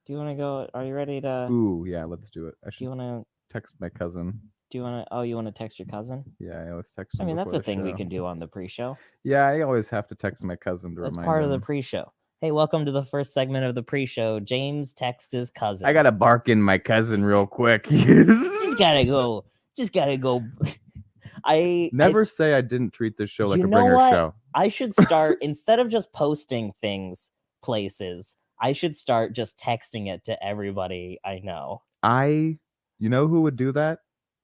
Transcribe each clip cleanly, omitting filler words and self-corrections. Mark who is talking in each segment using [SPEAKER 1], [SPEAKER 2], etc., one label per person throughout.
[SPEAKER 1] Do you want to go? Are you ready to?
[SPEAKER 2] Ooh, yeah, let's do it. I
[SPEAKER 1] Do you
[SPEAKER 2] should
[SPEAKER 1] want to?
[SPEAKER 2] text my cousin.
[SPEAKER 1] Do you want to? Oh, you want to text your cousin?
[SPEAKER 2] Yeah, I always text
[SPEAKER 1] I
[SPEAKER 2] him
[SPEAKER 1] mean, that's
[SPEAKER 2] before
[SPEAKER 1] a
[SPEAKER 2] the
[SPEAKER 1] thing we
[SPEAKER 2] show.
[SPEAKER 1] can do on the pre-show.
[SPEAKER 2] Yeah, I always have to text my cousin to
[SPEAKER 1] That's
[SPEAKER 2] remind
[SPEAKER 1] part of the
[SPEAKER 2] him.
[SPEAKER 1] pre-show. Hey, welcome to the first segment of the pre-show. James texts his cousin.
[SPEAKER 2] I gotta bark in my cousin real quick.
[SPEAKER 1] Just gotta go. Just gotta go.
[SPEAKER 2] Never say I didn't treat this show like
[SPEAKER 1] You
[SPEAKER 2] a
[SPEAKER 1] know
[SPEAKER 2] bringer
[SPEAKER 1] what?
[SPEAKER 2] show.
[SPEAKER 1] I should start instead of just posting things places. I should start just texting it to everybody I know.
[SPEAKER 2] You know who would do that?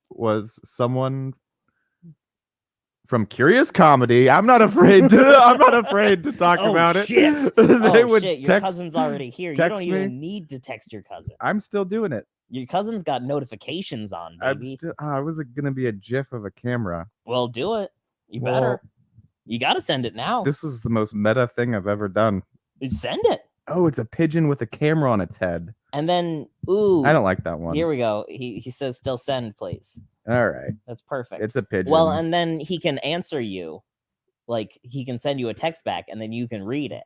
[SPEAKER 2] Was someone from Curious Comedy. I'm not afraid to talk about
[SPEAKER 1] shit.
[SPEAKER 2] it.
[SPEAKER 1] Oh shit, your cousin's already here. You don't
[SPEAKER 2] me.
[SPEAKER 1] even need to text your cousin.
[SPEAKER 2] I'm still doing it.
[SPEAKER 1] Your cousin's got notifications on, baby.
[SPEAKER 2] I was gonna be a GIF of a camera.
[SPEAKER 1] Well, do it. You better. You gotta send it now.
[SPEAKER 2] This is the most meta thing I've ever done.
[SPEAKER 1] Send it.
[SPEAKER 2] Oh, it's a pigeon with a camera on its head.
[SPEAKER 1] And then, ooh.
[SPEAKER 2] I don't like that one.
[SPEAKER 1] Here we go. He says still send, please.
[SPEAKER 2] All right.
[SPEAKER 1] That's perfect.
[SPEAKER 2] It's a pigeon.
[SPEAKER 1] Well, and then he can answer you. Like, he can send you a text back, and then you can read it.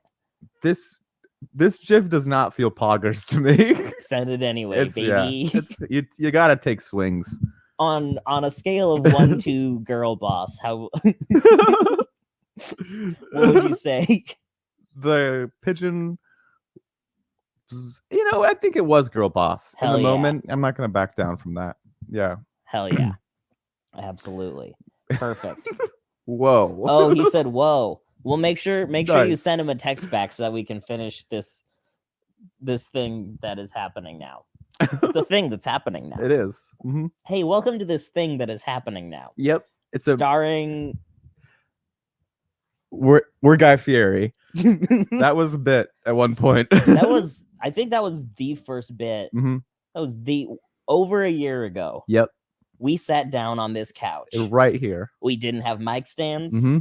[SPEAKER 2] This GIF does not feel poggers to me.
[SPEAKER 1] Send it anyway, baby.
[SPEAKER 2] Yeah, you gotta take swings.
[SPEAKER 1] On a scale of 1 to girl boss, how what would you say?
[SPEAKER 2] The pigeon, I think it was girl boss.
[SPEAKER 1] Hell
[SPEAKER 2] in the
[SPEAKER 1] yeah.
[SPEAKER 2] moment. I'm not gonna back down from that. Yeah.
[SPEAKER 1] Hell yeah. Absolutely. Perfect.
[SPEAKER 2] Whoa.
[SPEAKER 1] Oh, he said whoa. Well, make sure
[SPEAKER 2] Nice.
[SPEAKER 1] you send him a text back so that we can finish this thing that is happening now. The thing that's happening now.
[SPEAKER 2] It is. Mm-hmm.
[SPEAKER 1] Hey, welcome to this thing that is happening now.
[SPEAKER 2] Yep. It's
[SPEAKER 1] starring.
[SPEAKER 2] We're Guy Fieri. That was a bit at one point.
[SPEAKER 1] I think that was the first bit.
[SPEAKER 2] Mm-hmm.
[SPEAKER 1] That was over a year ago.
[SPEAKER 2] Yep.
[SPEAKER 1] We sat down on this couch.
[SPEAKER 2] Right here.
[SPEAKER 1] We didn't have mic stands.
[SPEAKER 2] Mm-hmm.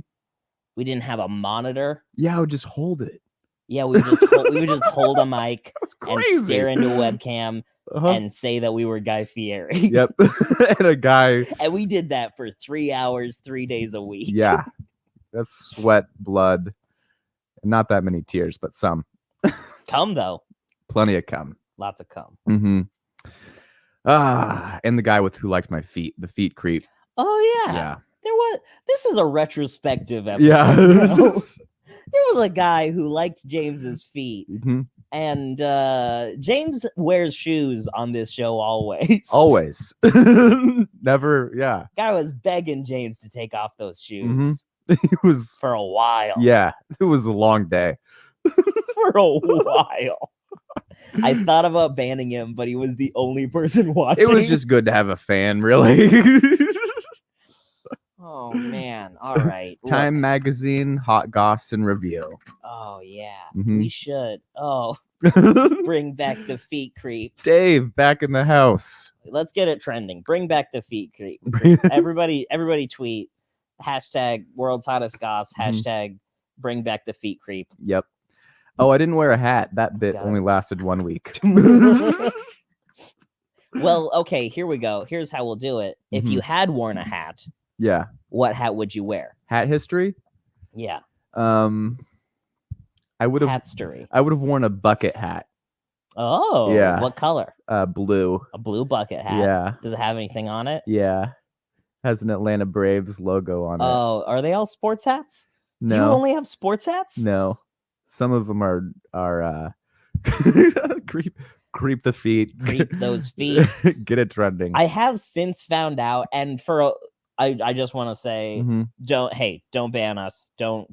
[SPEAKER 1] We didn't have a monitor.
[SPEAKER 2] Yeah, I would just hold it.
[SPEAKER 1] Yeah, we would just hold a mic and stare into a webcam and say that we were Guy Fieri.
[SPEAKER 2] Yep. And a guy.
[SPEAKER 1] And we did that for 3 hours, 3 days a week.
[SPEAKER 2] Yeah. That's sweat, blood. Not that many tears, but some.
[SPEAKER 1] Cum, though.
[SPEAKER 2] Plenty of cum.
[SPEAKER 1] Lots of cum.
[SPEAKER 2] Mm-hmm. And the guy who liked my feet, the feet creep.
[SPEAKER 1] Oh, yeah.
[SPEAKER 2] Yeah.
[SPEAKER 1] This is a retrospective episode.
[SPEAKER 2] Yeah.
[SPEAKER 1] There was a guy who liked James's feet.
[SPEAKER 2] Mm-hmm.
[SPEAKER 1] And James wears shoes on this show always.
[SPEAKER 2] Always. Never, yeah.
[SPEAKER 1] Guy was begging James to take off those shoes.
[SPEAKER 2] Mm-hmm. It was
[SPEAKER 1] for a while.
[SPEAKER 2] Yeah, it was a long day.
[SPEAKER 1] For a while. I thought about banning him, but he was the only person watching.
[SPEAKER 2] It was just good to have a fan, really.
[SPEAKER 1] Oh, man. All right.
[SPEAKER 2] Time Magazine, Hot Goss and Review.
[SPEAKER 1] Oh, yeah.
[SPEAKER 2] Mm-hmm.
[SPEAKER 1] We should. Oh, bring back the feet creep.
[SPEAKER 2] Dave, back in the house.
[SPEAKER 1] Let's get it trending. Bring back the feet creep. Everybody tweet. Hashtag World's Hottest Goss. Hashtag Bring Back the Feet Creep.
[SPEAKER 2] Yep. Oh, I didn't wear a hat. That bit only lasted 1 week.
[SPEAKER 1] Well, okay, here we go. Here's how we'll do it. If you had worn a hat,
[SPEAKER 2] yeah,
[SPEAKER 1] what hat would you wear?
[SPEAKER 2] Hat history?
[SPEAKER 1] Yeah.
[SPEAKER 2] I would have
[SPEAKER 1] Hatstery.
[SPEAKER 2] I would have worn a bucket hat.
[SPEAKER 1] Oh,
[SPEAKER 2] yeah.
[SPEAKER 1] What color?
[SPEAKER 2] Blue.
[SPEAKER 1] A blue bucket hat.
[SPEAKER 2] Yeah.
[SPEAKER 1] Does it have anything on it?
[SPEAKER 2] Yeah. Has an Atlanta Braves logo on it.
[SPEAKER 1] Oh, are they all sports hats?
[SPEAKER 2] No.
[SPEAKER 1] Do you only have sports hats?
[SPEAKER 2] No. Some of them are creep the feet.
[SPEAKER 1] Creep those feet.
[SPEAKER 2] Get it trending.
[SPEAKER 1] I have since found out, and I just want to say, don't ban us. Don't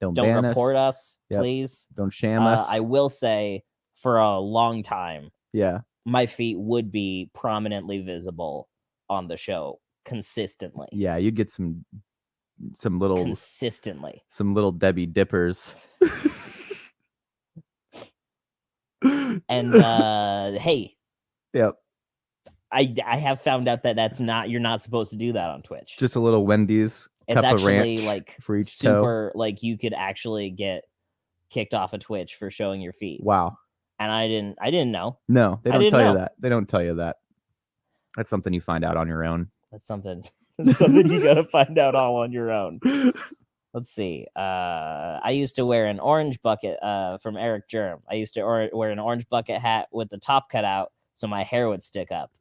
[SPEAKER 1] report us,
[SPEAKER 2] yep.
[SPEAKER 1] Please.
[SPEAKER 2] Don't sham us.
[SPEAKER 1] I will say, for a long time,
[SPEAKER 2] yeah,
[SPEAKER 1] my feet would be prominently visible on the show consistently.
[SPEAKER 2] Yeah, you'd get some little
[SPEAKER 1] consistently.
[SPEAKER 2] Some little Debbie Dippers.
[SPEAKER 1] And hey.
[SPEAKER 2] Yep.
[SPEAKER 1] I have found out that you're not supposed to do that on Twitch.
[SPEAKER 2] Just a little Wendy's.
[SPEAKER 1] It's
[SPEAKER 2] cup
[SPEAKER 1] actually
[SPEAKER 2] of ranch
[SPEAKER 1] like
[SPEAKER 2] for each
[SPEAKER 1] super
[SPEAKER 2] toe.
[SPEAKER 1] Like you could actually get kicked off of Twitch for showing your feet.
[SPEAKER 2] Wow.
[SPEAKER 1] And I didn't know.
[SPEAKER 2] No, they don't tell you that. They don't tell you that. That's something you find out on your own.
[SPEAKER 1] That's something you gotta find out all on your own. Let's see. I used to wear an orange bucket from Eric Germ. I used to wear an orange bucket hat with the top cut out so my hair would stick up.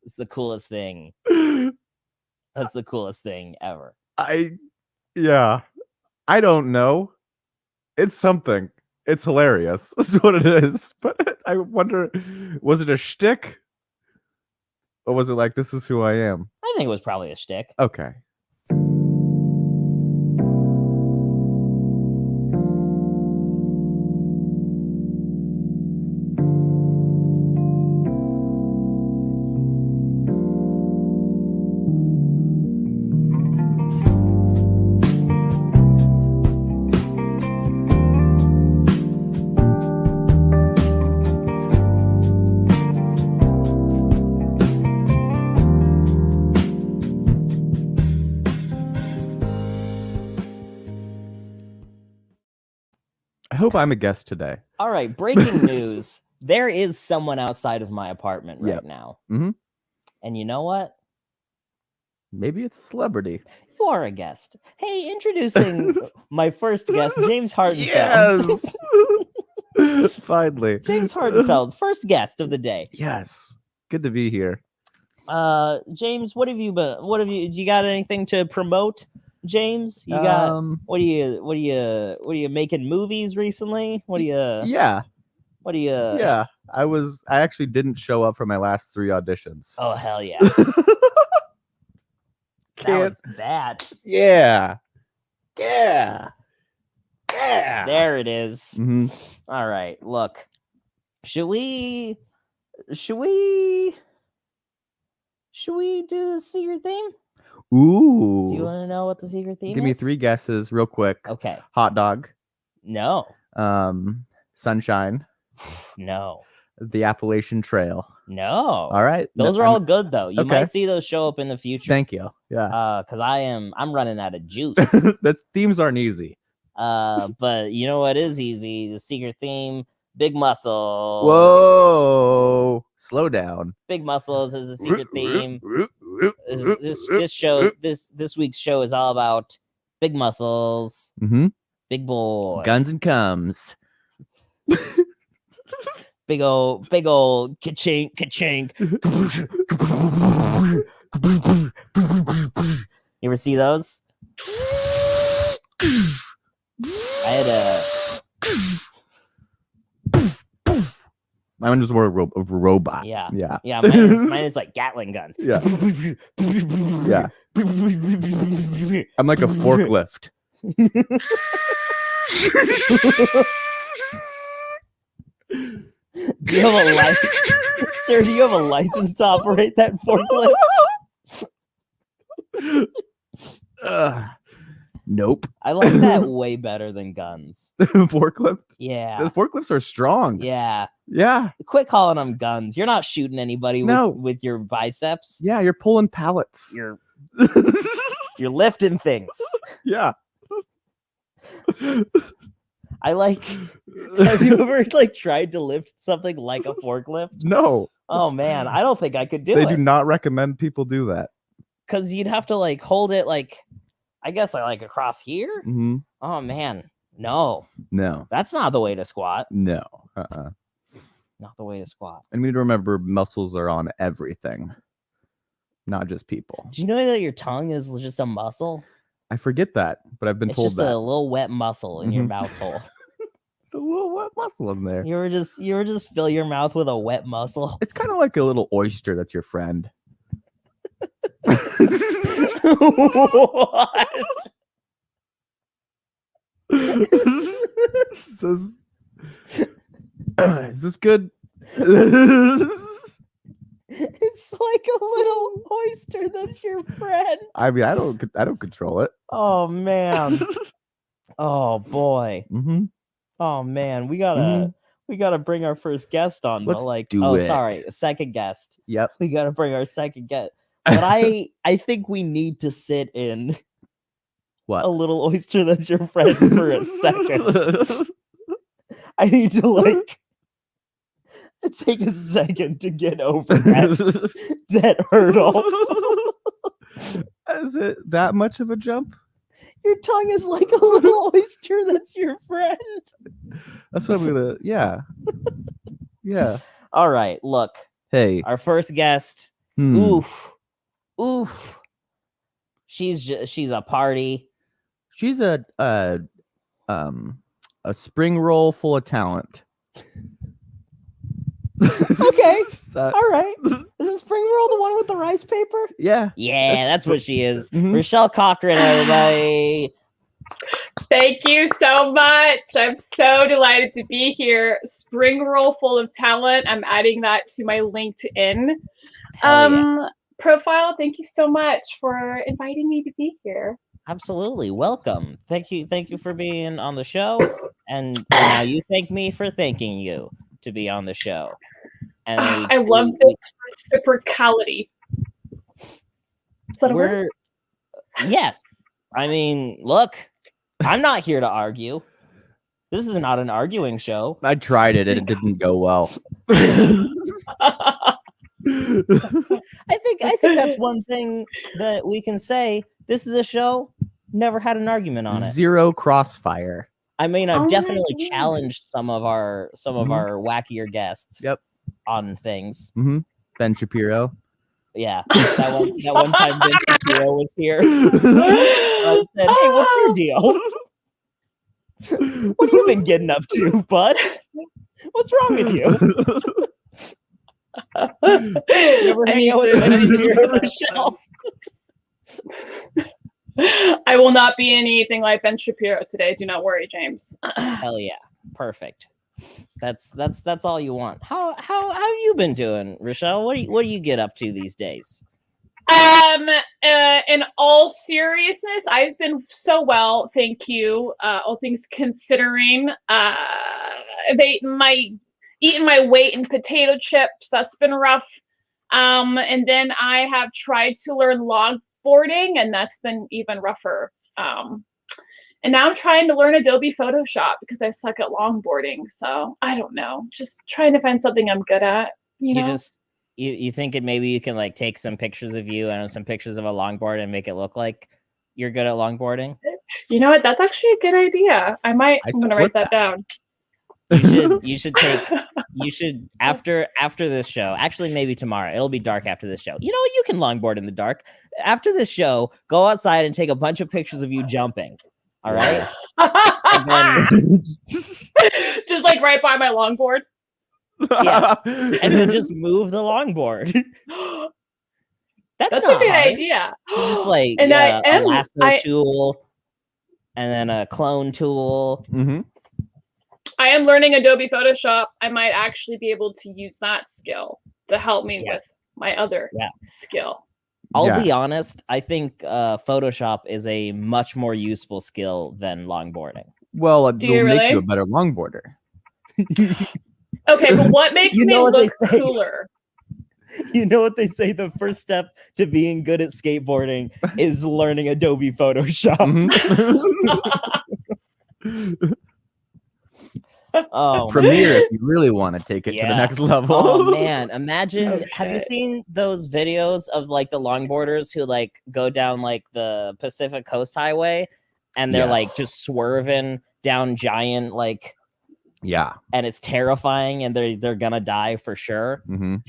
[SPEAKER 1] It's the coolest thing. That's the coolest thing ever.
[SPEAKER 2] Yeah. I don't know. It's something. It's hilarious. That's what it is. But I wonder, was it a shtick? Or was it like, this is who I am?
[SPEAKER 1] I think it was probably a shtick.
[SPEAKER 2] Okay. I hope I'm a guest today.
[SPEAKER 1] All right, breaking news. There is someone outside of my apartment right
[SPEAKER 2] Yep.
[SPEAKER 1] now.
[SPEAKER 2] Mm-hmm.
[SPEAKER 1] And you know what?
[SPEAKER 2] Maybe it's a celebrity.
[SPEAKER 1] You are a guest. Hey, introducing my first guest, James Hardenfeld.
[SPEAKER 2] Yes! Finally.
[SPEAKER 1] James Hardenfeld, first guest of the day.
[SPEAKER 2] Yes. Good to be here.
[SPEAKER 1] James, do you got anything to promote? James, you got what are you making movies recently?
[SPEAKER 2] Yeah.
[SPEAKER 1] Yeah.
[SPEAKER 2] I actually didn't show up for my last 3 auditions.
[SPEAKER 1] Oh hell yeah. That
[SPEAKER 2] Can't-
[SPEAKER 1] was bad.
[SPEAKER 2] Yeah. Yeah. Yeah.
[SPEAKER 1] There it is.
[SPEAKER 2] Mm-hmm.
[SPEAKER 1] All right, look. Should we do the secret theme?
[SPEAKER 2] Ooh.
[SPEAKER 1] Do you want to know what the secret theme is?
[SPEAKER 2] Give me 3 guesses real quick.
[SPEAKER 1] Okay.
[SPEAKER 2] Hot dog.
[SPEAKER 1] No.
[SPEAKER 2] Sunshine.
[SPEAKER 1] No.
[SPEAKER 2] The Appalachian Trail.
[SPEAKER 1] No.
[SPEAKER 2] All right.
[SPEAKER 1] Those are all good though. You
[SPEAKER 2] Okay.
[SPEAKER 1] might see those show up in the future.
[SPEAKER 2] Thank you. Yeah.
[SPEAKER 1] Because I'm running out of juice.
[SPEAKER 2] That themes aren't easy.
[SPEAKER 1] But you know what is easy? The secret theme, big muscles.
[SPEAKER 2] Whoa. Slow down.
[SPEAKER 1] Big muscles is the secret theme. This week's show is all about big muscles,
[SPEAKER 2] Mm-hmm.
[SPEAKER 1] big boy,
[SPEAKER 2] Guns and cums.
[SPEAKER 1] big old ka-chink, ka-chink. You ever see those? I had a.
[SPEAKER 2] Mine was more of a robot.
[SPEAKER 1] Yeah.
[SPEAKER 2] Yeah.
[SPEAKER 1] Yeah, mine is like Gatling guns.
[SPEAKER 2] Yeah. Yeah. I'm like a forklift.
[SPEAKER 1] Do you have a license, sir? Do you have a license to operate that forklift?
[SPEAKER 2] Nope.
[SPEAKER 1] I like that way better than guns.
[SPEAKER 2] Forklift?
[SPEAKER 1] Yeah.
[SPEAKER 2] The forklifts are strong.
[SPEAKER 1] Yeah.
[SPEAKER 2] Yeah.
[SPEAKER 1] Quit calling them guns. You're not shooting anybody
[SPEAKER 2] No.
[SPEAKER 1] with your biceps.
[SPEAKER 2] Yeah, you're pulling pallets.
[SPEAKER 1] You're lifting things.
[SPEAKER 2] Yeah.
[SPEAKER 1] I like. Have you ever like tried to lift something like a forklift?
[SPEAKER 2] No.
[SPEAKER 1] Oh man, I don't think I could do
[SPEAKER 2] They
[SPEAKER 1] it.
[SPEAKER 2] do not recommend people do that.
[SPEAKER 1] Because you'd have to like hold it like, I guess like across here.
[SPEAKER 2] Mm-hmm.
[SPEAKER 1] Oh man, no,
[SPEAKER 2] No.
[SPEAKER 1] that's not the way to squat.
[SPEAKER 2] No.
[SPEAKER 1] Not the way to squat.
[SPEAKER 2] And we need to remember muscles are on everything, not just people.
[SPEAKER 1] Do you know that your tongue is just a muscle?
[SPEAKER 2] I forget that, but I've been
[SPEAKER 1] It's
[SPEAKER 2] told
[SPEAKER 1] just
[SPEAKER 2] that.
[SPEAKER 1] a little wet muscle in your
[SPEAKER 2] Mhm.
[SPEAKER 1] mouth hole.
[SPEAKER 2] A little wet muscle in there.
[SPEAKER 1] You ever just fill your mouth with a wet muscle?
[SPEAKER 2] It's kind of like a little oyster that's your friend.
[SPEAKER 1] What?
[SPEAKER 2] Is this good?
[SPEAKER 1] It's like a little oyster that's your friend.
[SPEAKER 2] I mean, I don't control it.
[SPEAKER 1] Oh man. Oh boy.
[SPEAKER 2] Mm-hmm.
[SPEAKER 1] Oh man. We gotta bring our first guest on.
[SPEAKER 2] Let's
[SPEAKER 1] but like,
[SPEAKER 2] do
[SPEAKER 1] oh
[SPEAKER 2] it.
[SPEAKER 1] sorry, a second guest.
[SPEAKER 2] Yep.
[SPEAKER 1] We gotta bring our second guest. But I think we need to sit in
[SPEAKER 2] What?
[SPEAKER 1] a little oyster that's your friend for a second. I need to like take a second to get over that hurdle.
[SPEAKER 2] Is it that much of a jump?
[SPEAKER 1] Your tongue is like a little oyster that's your friend.
[SPEAKER 2] That's what I'm gonna. Yeah. Yeah.
[SPEAKER 1] All right, look.
[SPEAKER 2] Hey.
[SPEAKER 1] Our first guest. Oof. She's a party.
[SPEAKER 2] She's a spring roll full of talent.
[SPEAKER 1] Okay. All right. Is the spring roll the one with the rice paper?
[SPEAKER 2] Yeah.
[SPEAKER 1] Yeah, that's what she is. Rachelle Cochran, everybody.
[SPEAKER 3] Thank you so much. I'm so delighted to be here. Spring roll full of talent. I'm adding that to my LinkedIn profile. Thank you so much for inviting me to be here.
[SPEAKER 1] Absolutely. Welcome. Thank you for being on the show. And now you thank me for thanking you to be on the show. And
[SPEAKER 3] I love this reciprocality. Is that a word?
[SPEAKER 1] Yes. I mean, look, I'm not here to argue. This is not an arguing show.
[SPEAKER 2] I tried it and it didn't go well.
[SPEAKER 1] I think that's one thing that we can say. This is a show, never had an argument on it.
[SPEAKER 2] Zero crossfire.
[SPEAKER 1] I mean, I've definitely challenged some of our wackier guests.
[SPEAKER 2] Yep.
[SPEAKER 1] On things.
[SPEAKER 2] Ben Shapiro.
[SPEAKER 1] Yeah. That one time Ben Shapiro was here. I said, hey, what's your deal? What have you been getting up to, bud? What's wrong with you? You ever hang out with Ben Shapiro, Rachelle?
[SPEAKER 3] I will not be anything like Ben Shapiro today. Do not worry, James.
[SPEAKER 1] Hell yeah. Perfect. That's all you want. How have you been doing, Rachelle? What do you get up to these days?
[SPEAKER 3] In all seriousness, I've been so well, thank you. All things considering, eating my weight in potato chips. That's been rough. And then I have tried to learn longboarding, and that's been even rougher. And now I'm trying to learn Adobe Photoshop because I suck at longboarding. So I don't know, just trying to find something I'm good at.
[SPEAKER 1] You think maybe you can like take some pictures of you and some pictures of a longboard and make it look like you're good at longboarding?
[SPEAKER 3] You know what? That's actually a good idea. I'm gonna write that down.
[SPEAKER 1] You should after this show, actually maybe tomorrow, it'll be dark after this show. You know, you can longboard in the dark. After this show, go outside and take a bunch of pictures of you jumping. All right.
[SPEAKER 3] Just like right by my longboard.
[SPEAKER 1] Yeah. And then just move the longboard. That's
[SPEAKER 3] a good idea.
[SPEAKER 1] Just like a lasso tool and then a clone tool.
[SPEAKER 3] I am learning Adobe Photoshop. I might actually be able to use that skill to help me with my other skill.
[SPEAKER 1] I'll be honest. I think Photoshop is a much more useful skill than longboarding.
[SPEAKER 2] Well, it'll make you a better longboarder.
[SPEAKER 3] Okay, but what makes me look cooler?
[SPEAKER 1] You know what they say? The first step to being good at skateboarding is learning Adobe Photoshop. Oh,
[SPEAKER 2] Premiere, if you really want to take it to the next level.
[SPEAKER 1] Oh man, imagine! Have you seen those videos of like the longboarders who like go down like the Pacific Coast Highway and they're like just swerving down giant like and it's terrifying and they're gonna die for sure.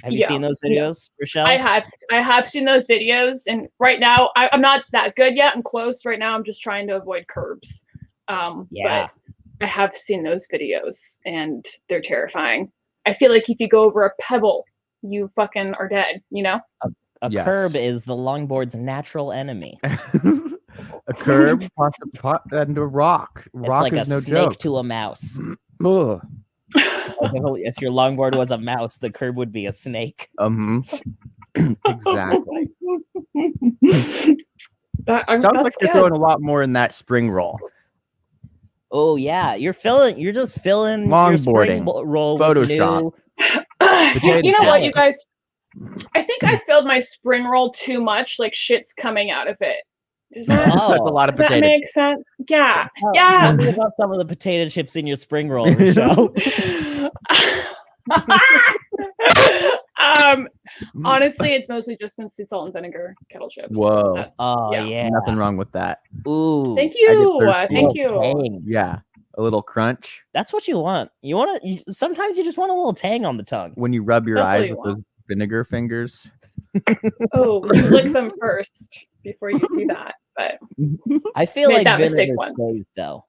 [SPEAKER 1] Have you seen those videos, Rachelle?
[SPEAKER 3] I have seen those videos, and right now I'm not that good yet. I'm close right now. I'm just trying to avoid curbs. But I have seen those videos and they're terrifying. I feel like if you go over a pebble, you fucking are dead, you know?
[SPEAKER 1] A curb is the longboard's natural enemy.
[SPEAKER 2] A curb, and a rock. Rock
[SPEAKER 1] it's like
[SPEAKER 2] is
[SPEAKER 1] a
[SPEAKER 2] no
[SPEAKER 1] snake
[SPEAKER 2] joke.
[SPEAKER 1] to a mouse. If your longboard was a mouse, the curb would be a snake.
[SPEAKER 2] Exactly.
[SPEAKER 3] Sounds
[SPEAKER 2] like you're throwing a lot more in that spring roll.
[SPEAKER 1] Oh yeah, you're just filling
[SPEAKER 2] longboarding
[SPEAKER 1] your roll
[SPEAKER 2] Photoshop.
[SPEAKER 3] You know what, you guys? I think I filled my spring roll too much. Like shit's coming out of it. Is that,
[SPEAKER 2] that's a lot of
[SPEAKER 3] does that make sense? Yeah.
[SPEAKER 1] Tell me about some of the potato chips in your spring roll, Rachelle.
[SPEAKER 3] Honestly, it's mostly just been sea salt and vinegar kettle chips.
[SPEAKER 2] Whoa.
[SPEAKER 1] Yeah.
[SPEAKER 2] Nothing wrong with that.
[SPEAKER 1] Ooh.
[SPEAKER 3] Thank you. Thank
[SPEAKER 1] Little
[SPEAKER 3] you.
[SPEAKER 1] tang.
[SPEAKER 2] Yeah. A little crunch.
[SPEAKER 1] That's what you want. Sometimes you just want a little tang on the tongue.
[SPEAKER 2] When you rub your
[SPEAKER 3] That's what
[SPEAKER 2] eyes
[SPEAKER 3] you
[SPEAKER 2] with
[SPEAKER 3] want.
[SPEAKER 2] those vinegar fingers.
[SPEAKER 3] Oh, you lick them first before you do that. But
[SPEAKER 1] I feel
[SPEAKER 3] Made
[SPEAKER 1] like
[SPEAKER 3] that mistake
[SPEAKER 1] vinegar
[SPEAKER 3] once.
[SPEAKER 1] stays though.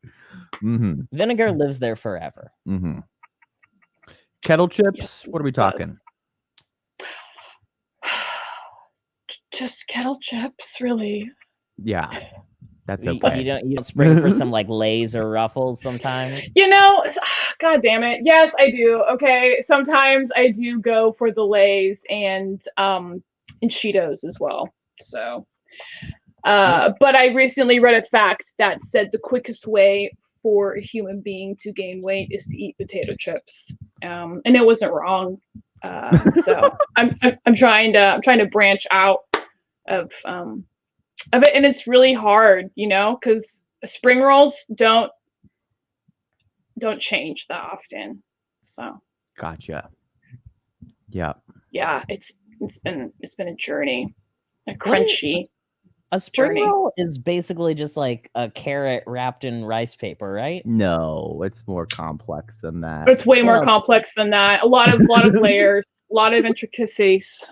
[SPEAKER 2] Mm-hmm.
[SPEAKER 1] Vinegar lives there forever.
[SPEAKER 2] Mm-hmm. Kettle chips?
[SPEAKER 3] Yes,
[SPEAKER 2] What are we
[SPEAKER 3] it
[SPEAKER 2] talking?
[SPEAKER 3] does. Just kettle chips, really.
[SPEAKER 2] Yeah. That's
[SPEAKER 1] You
[SPEAKER 2] okay.
[SPEAKER 1] don't spring for some like Lay's or Ruffles sometimes.
[SPEAKER 3] God damn it. Yes, I do. Okay. Sometimes I do go for the Lay's and Cheetos as well. So but I recently read a fact that said the quickest way for a human being to gain weight is to eat potato chips. And it wasn't wrong. So I'm trying to branch out of it, and it's really hard, because spring rolls don't change that often. So
[SPEAKER 2] Gotcha. Yeah.
[SPEAKER 3] yeah, it's been a journey, a crunchy.
[SPEAKER 1] A spring
[SPEAKER 3] journey.
[SPEAKER 1] roll is basically just like a carrot wrapped in rice paper, right?
[SPEAKER 2] No, it's more complex than that.
[SPEAKER 3] It's way more complex than that. A lot of layers, a lot of intricacies.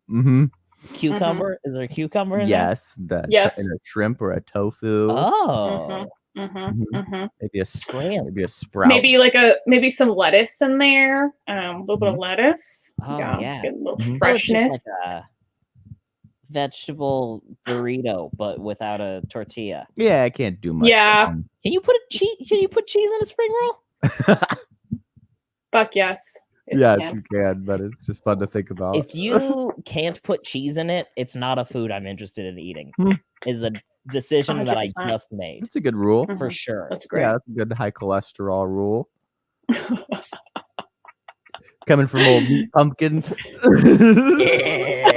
[SPEAKER 2] Mm-hmm.
[SPEAKER 1] Cucumber? Is there a cucumber in
[SPEAKER 2] Yes,
[SPEAKER 3] Yes.
[SPEAKER 2] in a shrimp or a tofu.
[SPEAKER 1] there? Oh.
[SPEAKER 2] Maybe a
[SPEAKER 1] Scram.
[SPEAKER 2] maybe a sprout.
[SPEAKER 3] Maybe some lettuce in there. A little bit of lettuce.
[SPEAKER 1] Oh, yeah.
[SPEAKER 3] Get a little
[SPEAKER 1] So it's just
[SPEAKER 3] freshness.
[SPEAKER 1] like a vegetable burrito, but without a tortilla.
[SPEAKER 2] Yeah, I can't do much.
[SPEAKER 3] Yeah.
[SPEAKER 1] Can you put cheese in a spring roll?
[SPEAKER 3] Fuck yes.
[SPEAKER 2] Yes, you can, but it's just fun to think about.
[SPEAKER 1] If you can't put cheese in it, it's not a food I'm interested in eating. Is a decision that I
[SPEAKER 3] 100%.
[SPEAKER 1] just made.
[SPEAKER 2] That's a good rule.
[SPEAKER 1] For sure.
[SPEAKER 3] That's great.
[SPEAKER 2] Yeah, that's a good high cholesterol rule. Coming from old meat pumpkin.
[SPEAKER 1] Yeah.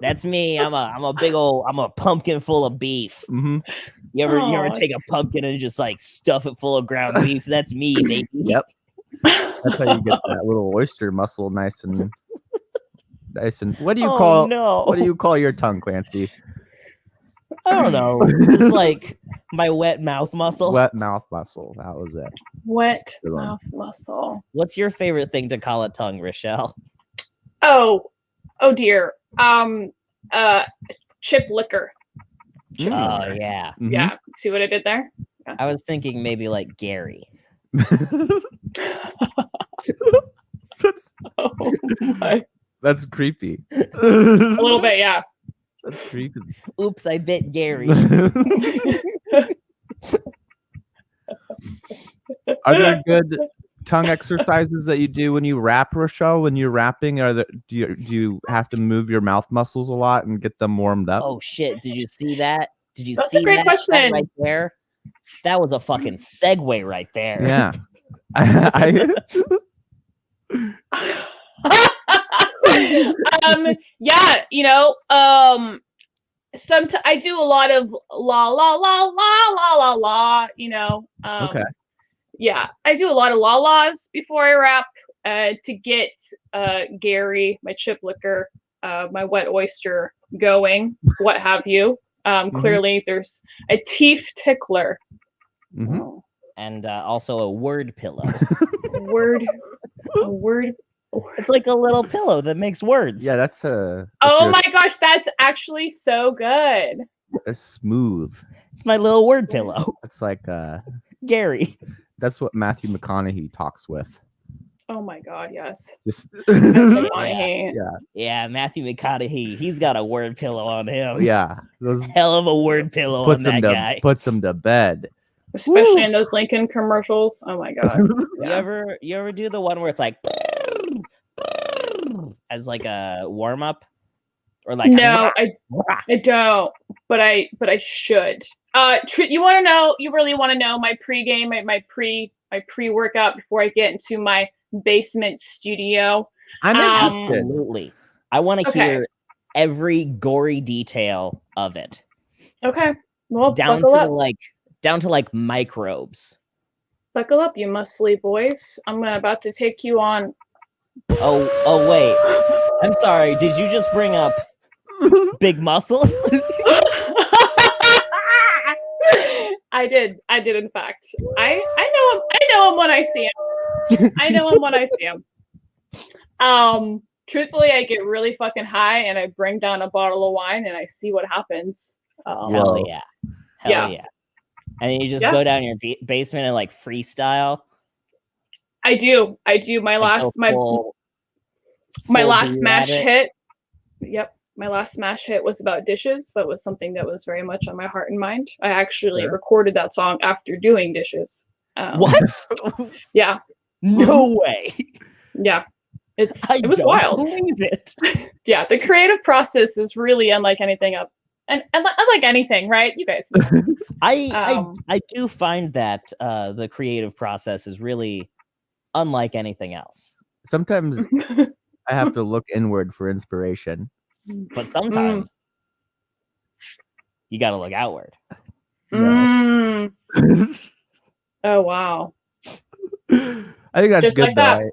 [SPEAKER 1] That's me. I'm a pumpkin full of beef.
[SPEAKER 2] Mm-hmm.
[SPEAKER 1] You ever take a pumpkin and just like stuff it full of ground beef? That's me, baby.
[SPEAKER 2] Yep. That's how you get that little oyster muscle nice and what do you what do you call your tongue, Clancy?
[SPEAKER 1] I don't know. It's like my wet mouth muscle.
[SPEAKER 2] Wet mouth muscle. That was it.
[SPEAKER 3] Wet mouth muscle.
[SPEAKER 1] What's your favorite thing to call a tongue, Rachelle?
[SPEAKER 3] Oh dear. Chip liquor.
[SPEAKER 1] Oh yeah.
[SPEAKER 2] Mm-hmm.
[SPEAKER 3] Yeah. See what I did there? Yeah.
[SPEAKER 1] I was thinking maybe like Gary.
[SPEAKER 2] That's creepy.
[SPEAKER 3] A little bit, yeah.
[SPEAKER 2] That's creepy.
[SPEAKER 1] Oops, I bit Gary.
[SPEAKER 2] Are there good tongue exercises that you do when you rap, Rachelle? When you're rapping, do you have to move your mouth muscles a lot and get them warmed up?
[SPEAKER 1] Oh shit! Did you see that? Did you
[SPEAKER 3] That's
[SPEAKER 1] see
[SPEAKER 3] a great
[SPEAKER 1] that
[SPEAKER 3] question.
[SPEAKER 1] right there? That was a fucking segue right there.
[SPEAKER 2] Yeah.
[SPEAKER 3] Yeah, sometimes I do a lot of la la la la la la la,
[SPEAKER 2] Okay.
[SPEAKER 3] Yeah, I do a lot of la la's before I rap to get Gary, my chip liquor, my wet oyster going, what have you. Clearly there's a teeth tickler.
[SPEAKER 2] Mm-hmm.
[SPEAKER 1] And also a word pillow.
[SPEAKER 3] A word.
[SPEAKER 1] It's like a little pillow that makes words.
[SPEAKER 2] Yeah, that's
[SPEAKER 3] Oh my gosh, that's actually so good.
[SPEAKER 2] It's smooth.
[SPEAKER 1] It's my little word pillow.
[SPEAKER 2] It's like
[SPEAKER 1] Gary.
[SPEAKER 2] That's what Matthew McConaughey talks with.
[SPEAKER 3] Oh my god, yes.
[SPEAKER 2] Just
[SPEAKER 1] Yeah, Matthew McConaughey. He's got a word pillow on him.
[SPEAKER 2] Yeah,
[SPEAKER 1] Hell of a word pillow on that guy.
[SPEAKER 2] Puts him to bed.
[SPEAKER 3] Especially in those Lincoln commercials. Oh my god.
[SPEAKER 1] Yeah. You ever do the one where it's like as like a warm up? Or like
[SPEAKER 3] no, I don't, but I should. You want to know? You really want to know my pregame, my pre-workout before I get into my basement studio?
[SPEAKER 1] Absolutely. I want to hear every gory detail of it.
[SPEAKER 3] Okay. Well,
[SPEAKER 1] down to like microbes.
[SPEAKER 3] Buckle up, you muscly boys. I'm about to take you on.
[SPEAKER 1] Oh wait. I'm sorry. Did you just bring up big muscles?
[SPEAKER 3] I did. In fact, I know him. I know him when I see him. I know him when I see him. Truthfully, I get really fucking high and I bring down a bottle of wine and I see what happens.
[SPEAKER 1] Hell yeah. Hell yeah. And then you just go down your basement and like freestyle.
[SPEAKER 3] I do. My last smash hit. Yep. My last smash hit was about dishes. That was something that was very much on my heart and mind. I actually recorded that song after doing dishes.
[SPEAKER 1] What?
[SPEAKER 3] Yeah.
[SPEAKER 1] No way.
[SPEAKER 3] Yeah. It was wild.
[SPEAKER 1] Believe it.
[SPEAKER 3] Yeah, the creative process is really unlike anything up, and unlike anything, right? You guys know.
[SPEAKER 1] I do find that the creative process is really unlike anything else.
[SPEAKER 2] Sometimes I have to look inward for inspiration,
[SPEAKER 1] but sometimes you got to look outward.
[SPEAKER 2] No.
[SPEAKER 3] Oh wow!
[SPEAKER 2] I think that's
[SPEAKER 3] just
[SPEAKER 2] good
[SPEAKER 3] like
[SPEAKER 2] though.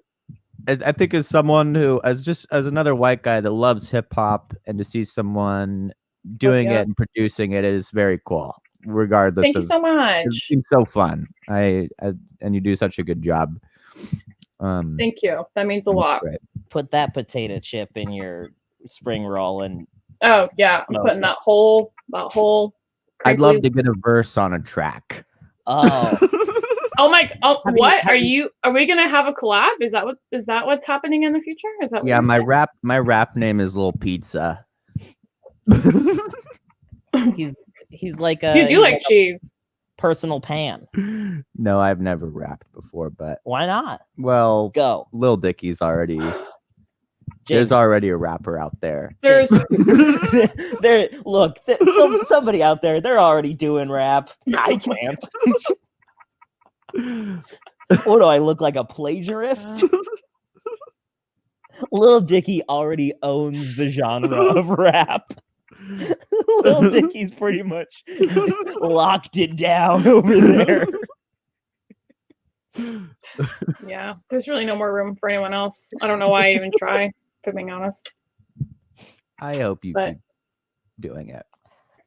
[SPEAKER 2] I think as someone who, as another white guy that loves hip hop, and to see someone doing it and producing it is very cool. Regardless,
[SPEAKER 3] thank you so much.
[SPEAKER 2] It seems so fun. And you do such a good job.
[SPEAKER 3] Thank you. That means a lot.
[SPEAKER 2] Great.
[SPEAKER 1] Put that potato chip in your spring roll and.
[SPEAKER 3] Oh yeah, I'm putting that whole.
[SPEAKER 2] I'd love to get a verse on a track.
[SPEAKER 1] Oh.
[SPEAKER 3] Oh my! Oh, what are we gonna have a collab? Is that what's happening in the future? Is that what
[SPEAKER 2] my rap name is Lil Pizza.
[SPEAKER 1] he's like a.
[SPEAKER 3] You do like cheese.
[SPEAKER 1] Personal pan.
[SPEAKER 2] No, I've never rapped before, but
[SPEAKER 1] why not?
[SPEAKER 2] Well,
[SPEAKER 1] go.
[SPEAKER 2] Lil Dicky's already. There's already a rapper out there.
[SPEAKER 3] There's
[SPEAKER 1] somebody out there. They're already doing rap. I can't. What do I look like, a plagiarist? Lil Dicky already owns the genre of rap. Lil Dicky's pretty much locked it down over there.
[SPEAKER 3] Yeah, there's really no more room for anyone else. I don't know why I even try, if I'm being honest.
[SPEAKER 2] I hope you keep doing it.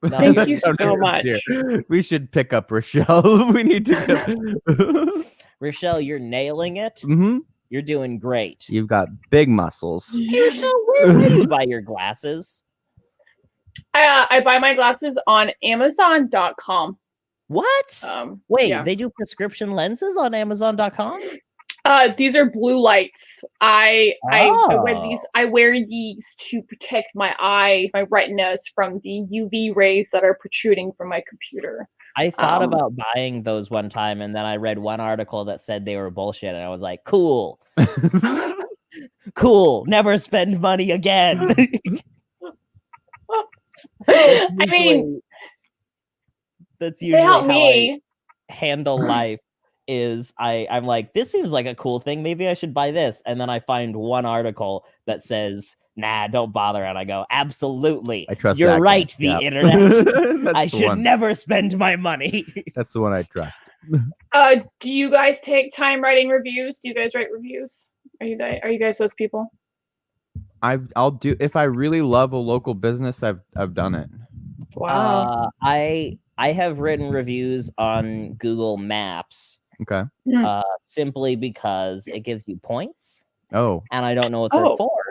[SPEAKER 3] No, thank you so much.
[SPEAKER 2] We should pick up Rachelle. We need to go.
[SPEAKER 1] Rachelle, you're nailing it.
[SPEAKER 2] Mm-hmm.
[SPEAKER 1] You're doing great.
[SPEAKER 2] You've got big muscles.
[SPEAKER 1] Rachelle, where do you buy your glasses?
[SPEAKER 3] I buy my glasses on Amazon.com.
[SPEAKER 1] What? Wait, they do prescription lenses on Amazon.com?
[SPEAKER 3] These are blue lights. I wear these to protect my eyes, my retinas from the UV rays that are protruding from my computer.
[SPEAKER 1] I thought about buying those one time, and then I read one article that said they were bullshit, and I was like, cool. Cool. Never spend money again.
[SPEAKER 3] I mean,
[SPEAKER 1] that's usually
[SPEAKER 3] how
[SPEAKER 1] I handle life. Is I'm like, this seems like a cool thing. Maybe I should buy this. And then I find one article that says, nah, don't bother. And I go, absolutely.
[SPEAKER 2] I trust
[SPEAKER 1] You're right, the internet. I should never spend my money.
[SPEAKER 2] That's the one I trust.
[SPEAKER 3] Do you guys take time writing reviews? Do you guys write reviews? Are you guys those people?
[SPEAKER 2] I'll do, if I really love a local business, I've done it.
[SPEAKER 3] Wow.
[SPEAKER 1] I have written reviews on Google Maps.
[SPEAKER 2] Okay.
[SPEAKER 1] Simply because it gives you points.
[SPEAKER 2] Oh.
[SPEAKER 1] And I don't know what they're for.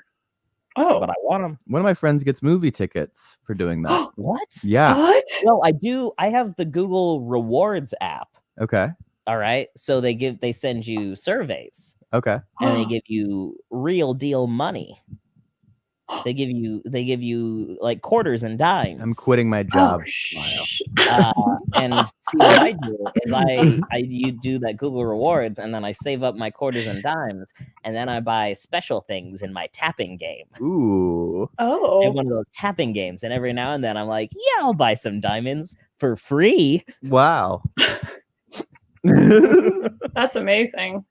[SPEAKER 3] Oh.
[SPEAKER 1] But I want them.
[SPEAKER 2] One of my friends gets movie tickets for doing that.
[SPEAKER 1] What?
[SPEAKER 2] Yeah.
[SPEAKER 3] What?
[SPEAKER 1] Well, I do. I have the Google Rewards app.
[SPEAKER 2] Okay.
[SPEAKER 1] All right. So they send you surveys.
[SPEAKER 2] Okay.
[SPEAKER 1] And they give you real deal money. They give you like quarters and dimes.
[SPEAKER 2] I'm quitting my job.
[SPEAKER 1] And see what I do is you do that Google Rewards, and then I save up my quarters and dimes, and then I buy special things in my tapping game.
[SPEAKER 2] Ooh.
[SPEAKER 3] Oh.
[SPEAKER 1] I have one of those tapping games, and every now and then I'm like, yeah, I'll buy some diamonds for free.
[SPEAKER 2] Wow.
[SPEAKER 3] That's amazing.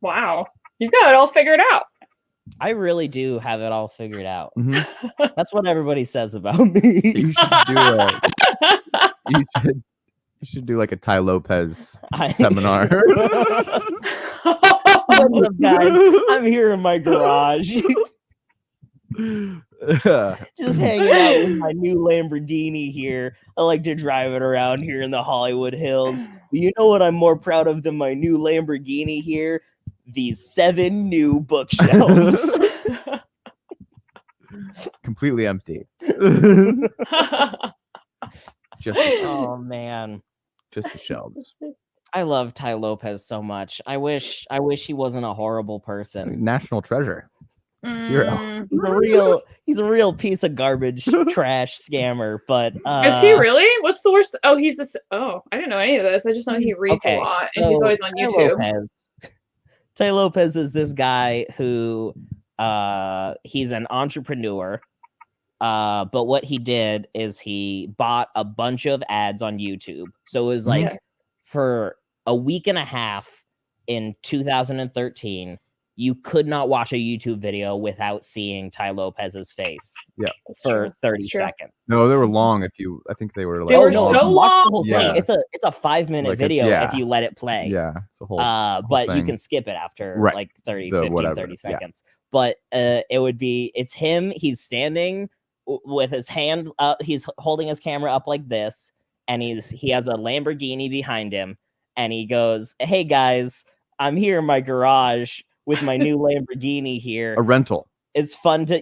[SPEAKER 3] Wow. You've got it all figured out.
[SPEAKER 1] I really do have it all figured out.
[SPEAKER 2] Mm-hmm.
[SPEAKER 1] That's what everybody says about me.
[SPEAKER 2] You should do it. You should do like a Ty Lopez seminar.
[SPEAKER 1] What's up, guys? I'm here in my garage. Just hanging out with my new Lamborghini here. I like to drive it around here in the Hollywood Hills. But you know what I'm more proud of than my new Lamborghini here? These 7 new bookshelves.
[SPEAKER 2] Completely empty. Just
[SPEAKER 1] Oh man.
[SPEAKER 2] Just the shelves.
[SPEAKER 1] I love Ty Lopez so much. I wish he wasn't a horrible person.
[SPEAKER 2] National treasure. Hero.
[SPEAKER 1] He's a real piece of garbage, trash scammer. But
[SPEAKER 3] is he really? What's the worst? Oh, he's this. Oh, I didn't know any of this. I just know he reads a lot, and he's always on YouTube.
[SPEAKER 1] Ty Lopez is this guy who, he's an entrepreneur. But what he did is he bought a bunch of ads on YouTube. So it was like for a week and a half in 2013. You could not watch a YouTube video without seeing Ty Lopez's face.
[SPEAKER 2] Yeah,
[SPEAKER 1] for 30 seconds.
[SPEAKER 2] No, they were long. I think they were like.
[SPEAKER 3] They were so long.
[SPEAKER 1] Yeah. It's a 5-minute video if you let it play.
[SPEAKER 2] Yeah, it's a whole.
[SPEAKER 1] But
[SPEAKER 2] thing.
[SPEAKER 1] You can skip it after like 30 seconds. But it's him. He's standing with his hand up. He's holding his camera up like this, and he has a Lamborghini behind him, and he goes, "Hey guys, I'm here in my garage with my new Lamborghini here.
[SPEAKER 2] A rental.
[SPEAKER 1] It's fun to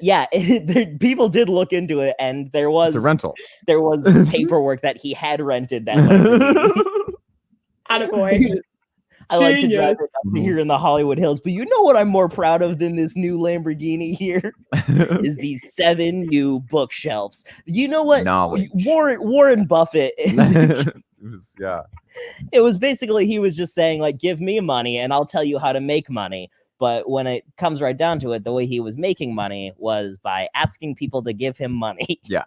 [SPEAKER 1] people did look into it, and there was
[SPEAKER 2] a rental.
[SPEAKER 1] There was paperwork that he had rented that Lamborghini.
[SPEAKER 3] Attaboy.
[SPEAKER 1] I like to drive it up here in the Hollywood Hills, but you know what I'm more proud of than this new Lamborghini here is these 7 new bookshelves. You know what? Warren Buffett. It was basically he was just saying like, give me money and I'll tell you how to make money. But when it comes right down to it, the way he was making money was by asking people to give him money.
[SPEAKER 2] Yeah.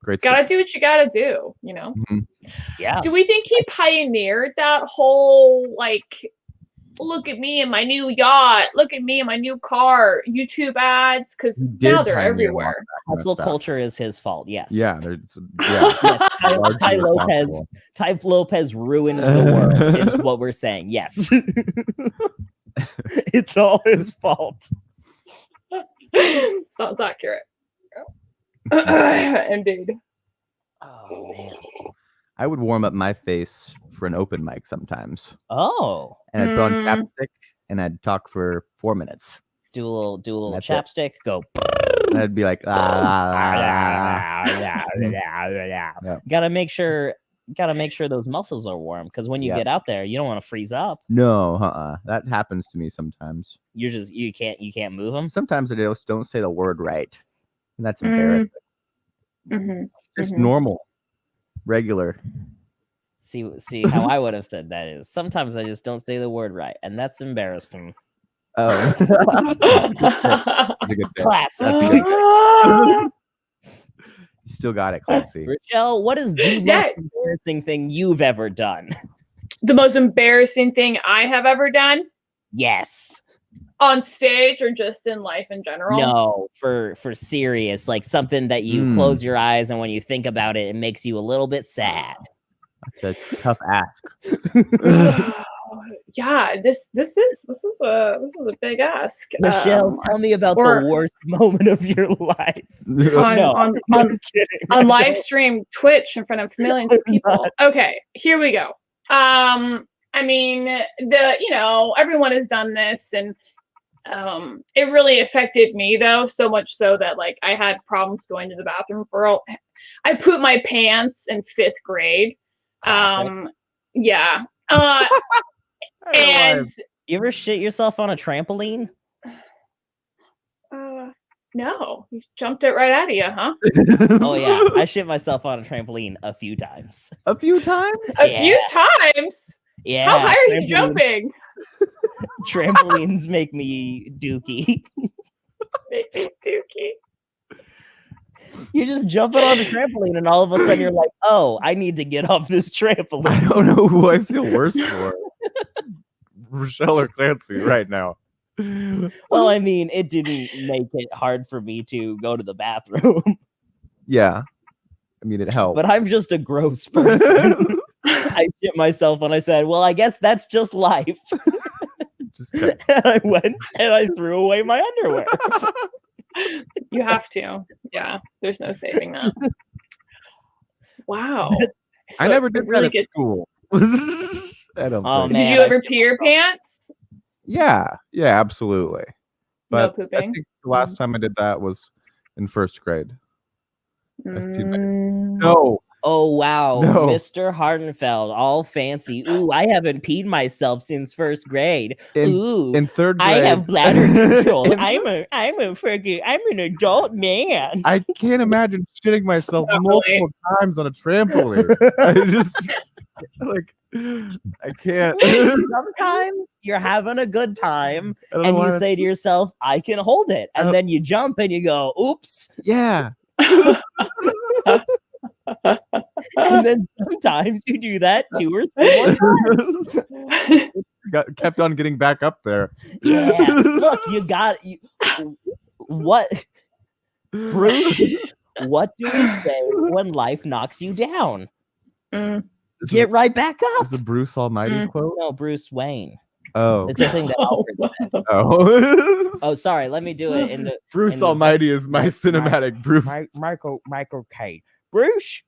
[SPEAKER 2] Great.
[SPEAKER 3] Gotta do what you gotta do, you know?
[SPEAKER 2] Mm-hmm.
[SPEAKER 1] Yeah.
[SPEAKER 3] Do we think he pioneered that whole, like, look at me and my new yacht, look at me and my new car, YouTube ads? Because now they're everywhere.
[SPEAKER 1] Hustle culture is his fault, yes.
[SPEAKER 2] Yeah.
[SPEAKER 1] Ty Lopez ruined the world, is what we're saying. Yes. It's all his fault.
[SPEAKER 3] Sounds accurate. Indeed.
[SPEAKER 1] Oh man.
[SPEAKER 2] I would warm up my face for an open mic sometimes.
[SPEAKER 1] Oh.
[SPEAKER 2] And I'd put on chapstick and I'd talk for 4 minutes.
[SPEAKER 1] Do a little chapstick. Go.
[SPEAKER 2] And I'd be like,
[SPEAKER 1] Gotta make sure those muscles are warm, because when you get out there, you don't want to freeze up.
[SPEAKER 2] No, that happens to me sometimes.
[SPEAKER 1] You can't move them.
[SPEAKER 2] Sometimes I just don't say the word right, and that's embarrassing. Just normal, regular.
[SPEAKER 1] See how I would have said that is sometimes I just don't say the word right, and that's embarrassing.
[SPEAKER 2] Oh, that's a good bit.
[SPEAKER 1] Classic.
[SPEAKER 2] That's a good bit. You still got it, Clancy.
[SPEAKER 1] Rachelle, what is the most embarrassing thing you've ever done?
[SPEAKER 3] The most embarrassing thing I have ever done?
[SPEAKER 1] Yes.
[SPEAKER 3] On stage or just in life in general?
[SPEAKER 1] No, for serious, like something that you close your eyes and when you think about it, it makes you a little bit sad.
[SPEAKER 2] That's a tough ask.
[SPEAKER 3] Yeah, this is a big ask.
[SPEAKER 1] Michelle, tell me about the worst moment of your life.
[SPEAKER 3] On live stream Twitch in front of millions of people. Okay, here we go. I mean, everyone has done this, and it really affected me though, so much so that like I had problems going to the bathroom I pooped my pants in 5th grade. Yeah. And
[SPEAKER 1] you ever shit yourself on a trampoline?
[SPEAKER 3] No, you jumped it right out of you, huh?
[SPEAKER 1] Oh yeah, I shit myself on a trampoline a few times.
[SPEAKER 2] A few times?
[SPEAKER 3] A few times?
[SPEAKER 1] Yeah.
[SPEAKER 3] How high are you jumping?
[SPEAKER 1] Trampolines make me dookie.
[SPEAKER 3] Make me dookie.
[SPEAKER 1] You're just jumping on a trampoline and all of a sudden you're like, oh, I need to get off this trampoline.
[SPEAKER 2] I don't know who I feel worse for. Rachelle or Clancy right now.
[SPEAKER 1] Well, I mean, it didn't make it hard for me to go to the bathroom.
[SPEAKER 2] Yeah. I mean, it helped.
[SPEAKER 1] But I'm just a gross person. I shit myself and I said, well, I guess that's just life.
[SPEAKER 2] Just kidding.
[SPEAKER 1] And I went and I threw away my underwear.
[SPEAKER 3] You have to. Yeah, there's no saving that. Wow. So
[SPEAKER 2] I never did
[SPEAKER 3] really
[SPEAKER 2] that at school. I don't think.
[SPEAKER 3] Did
[SPEAKER 1] Man,
[SPEAKER 3] you ever pee your pants?
[SPEAKER 2] Yeah, absolutely.
[SPEAKER 3] No
[SPEAKER 2] But
[SPEAKER 3] pooping.
[SPEAKER 2] I think the last time I did that was in first grade. No.
[SPEAKER 1] Oh wow,
[SPEAKER 2] No.
[SPEAKER 1] Mr. Hardenfeld, all fancy. Ooh, I haven't peed myself since first grade. Ooh,
[SPEAKER 2] in third grade,
[SPEAKER 1] I have bladder control. I'm an adult man.
[SPEAKER 2] I can't imagine shitting myself
[SPEAKER 3] Not
[SPEAKER 2] multiple times on a trampoline. I just like I can't.
[SPEAKER 1] Sometimes you're having a good time and you say to yourself, I can hold it. And then you jump and you go, oops.
[SPEAKER 2] Yeah.
[SPEAKER 1] And then sometimes you do that 2 or 3 more times.
[SPEAKER 2] Kept on getting back up there.
[SPEAKER 1] Yeah. Look, what, Bruce? What do we say when life knocks you down? Get right back up.
[SPEAKER 2] Is a Bruce Almighty quote?
[SPEAKER 1] No, Bruce Wayne.
[SPEAKER 2] Oh,
[SPEAKER 1] it's a thing that Alfred said.
[SPEAKER 2] Oh,
[SPEAKER 1] sorry. Let me do it in the
[SPEAKER 2] Bruce Almighty is my cinematic proof.
[SPEAKER 1] Michael Caine. Bruce,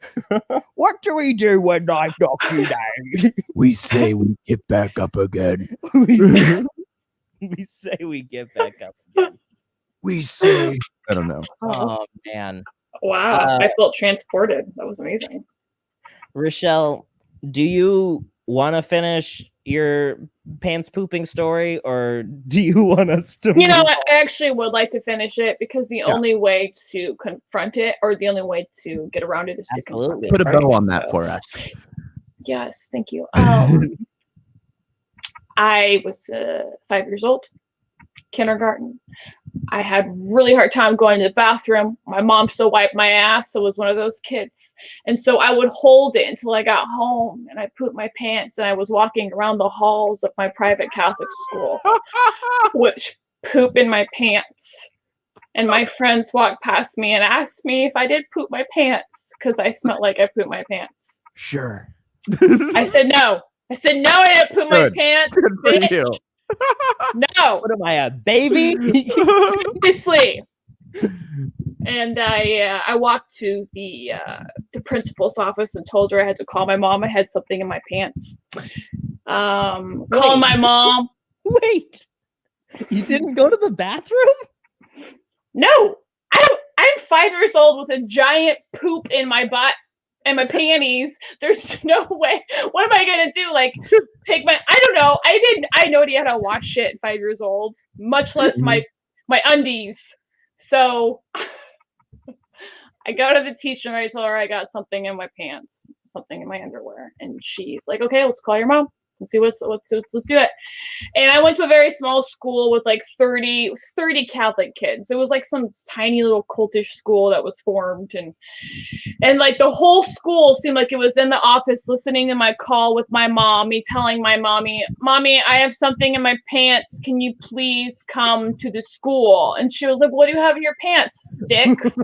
[SPEAKER 1] what do we do when life knocks you down?
[SPEAKER 4] We say we get back up again.
[SPEAKER 1] We say we get back up again.
[SPEAKER 4] We say,
[SPEAKER 2] I don't know.
[SPEAKER 1] Oh man!
[SPEAKER 3] Wow, I felt transported. That was amazing.
[SPEAKER 1] Rachelle, do you want to finish your pants pooping story, or do you want us to?
[SPEAKER 3] You know, I actually would like to finish it because the only way to confront it, or the only way to get around it, is to confront it.
[SPEAKER 4] Put a bow on that for us.
[SPEAKER 3] Yes, thank you. I was 5 years old, kindergarten. I had really hard time going to the bathroom. My mom still wiped my ass, so I was one of those kids. And so I would hold it until I got home, and I pooped my pants, and I was walking around the halls of my private Catholic school with poop in my pants. And my friends walked past me and asked me if I did poop my pants because I smelled like I pooped my pants.
[SPEAKER 4] Sure.
[SPEAKER 3] I said no. I didn't poop my pants.
[SPEAKER 2] Good for you.
[SPEAKER 3] No.
[SPEAKER 1] What am I, a baby?
[SPEAKER 3] Seriously. And I walked to the principal's office and told her I had to call my mom. I had something in my pants. Call my mom.
[SPEAKER 1] Wait, you didn't go to the bathroom?
[SPEAKER 3] No, I'm 5 years old with a giant poop in my butt and my panties. There's no way. What am I gonna do? Like, take my? I don't know. I had no idea how to wash shit at 5 years old, much less my undies. So I go to the teacher and I told her I got something in my pants, something in my underwear, and she's like, "Okay, let's call your mom. Let's see let's do it." And I went to a very small school with like 30 Catholic kids. It was like some tiny little cultish school that was formed, and like the whole school seemed like it was in the office listening to my call with my mom, me telling my mommy, I have something in my pants. Can you please come to the school? And she was like, "What do you have in your pants? Sticks?"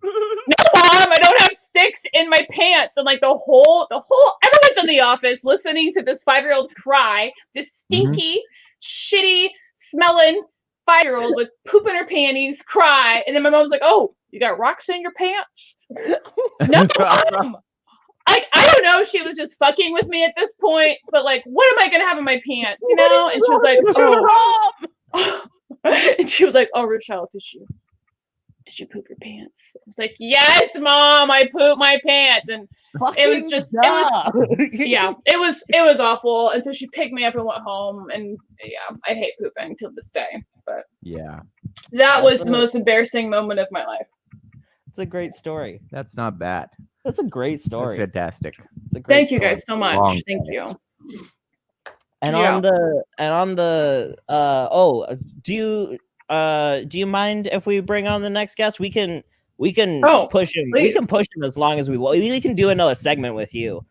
[SPEAKER 3] No, Mom, I don't have sticks in my pants. And like the whole everyone's in the office listening to this 5-year-old cry, this stinky, shitty smelling 5-year-old with poop in her panties cry. And then my mom's like, "Oh, you got rocks in your pants?" No, Mom. I don't know. She was just fucking with me at this point, but like, what am I gonna have in my pants? You know? And she was like, "Oh." And she was like, "Oh, Rachelle, did you poop your pants?" I was like, "Yes, Mom, I pooped my pants." And it was awful. And so she picked me up and went home. And yeah, I hate pooping till this day. But
[SPEAKER 2] yeah,
[SPEAKER 3] that was the most embarrassing moment of my life.
[SPEAKER 1] It's a great story.
[SPEAKER 2] That's not bad.
[SPEAKER 1] That's a great story.
[SPEAKER 2] That's fantastic.
[SPEAKER 1] It's a great
[SPEAKER 3] Thank
[SPEAKER 1] story.
[SPEAKER 3] you guys so much.
[SPEAKER 2] Long
[SPEAKER 3] Thank you.
[SPEAKER 1] And on the do you mind if we bring on the next guest? We can push him.
[SPEAKER 3] Please.
[SPEAKER 1] We can push him as long as we want. We can do another segment with you.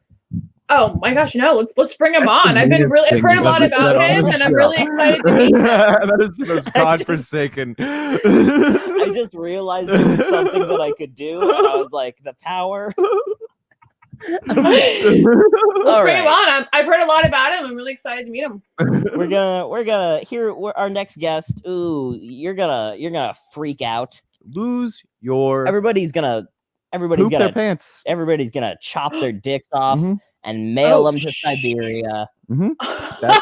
[SPEAKER 3] Oh my gosh, no, let's bring him on. I've heard a lot about him, and I'm really excited to meet him.
[SPEAKER 2] That is the most godforsaken.
[SPEAKER 1] I just realized it was something that I could do, and I was like, the power.
[SPEAKER 3] Let's
[SPEAKER 1] All
[SPEAKER 3] bring him
[SPEAKER 1] right.
[SPEAKER 3] on. I've heard a lot about him. I'm really excited to meet him.
[SPEAKER 1] We're gonna hear our next guest. Ooh, you're gonna freak out.
[SPEAKER 2] Lose your
[SPEAKER 1] Everybody's gonna
[SPEAKER 2] poop their pants.
[SPEAKER 1] everybody's gonna chop their dicks off
[SPEAKER 2] Mhm.
[SPEAKER 1] and mail
[SPEAKER 3] Oh,
[SPEAKER 1] them to Siberia.
[SPEAKER 2] That's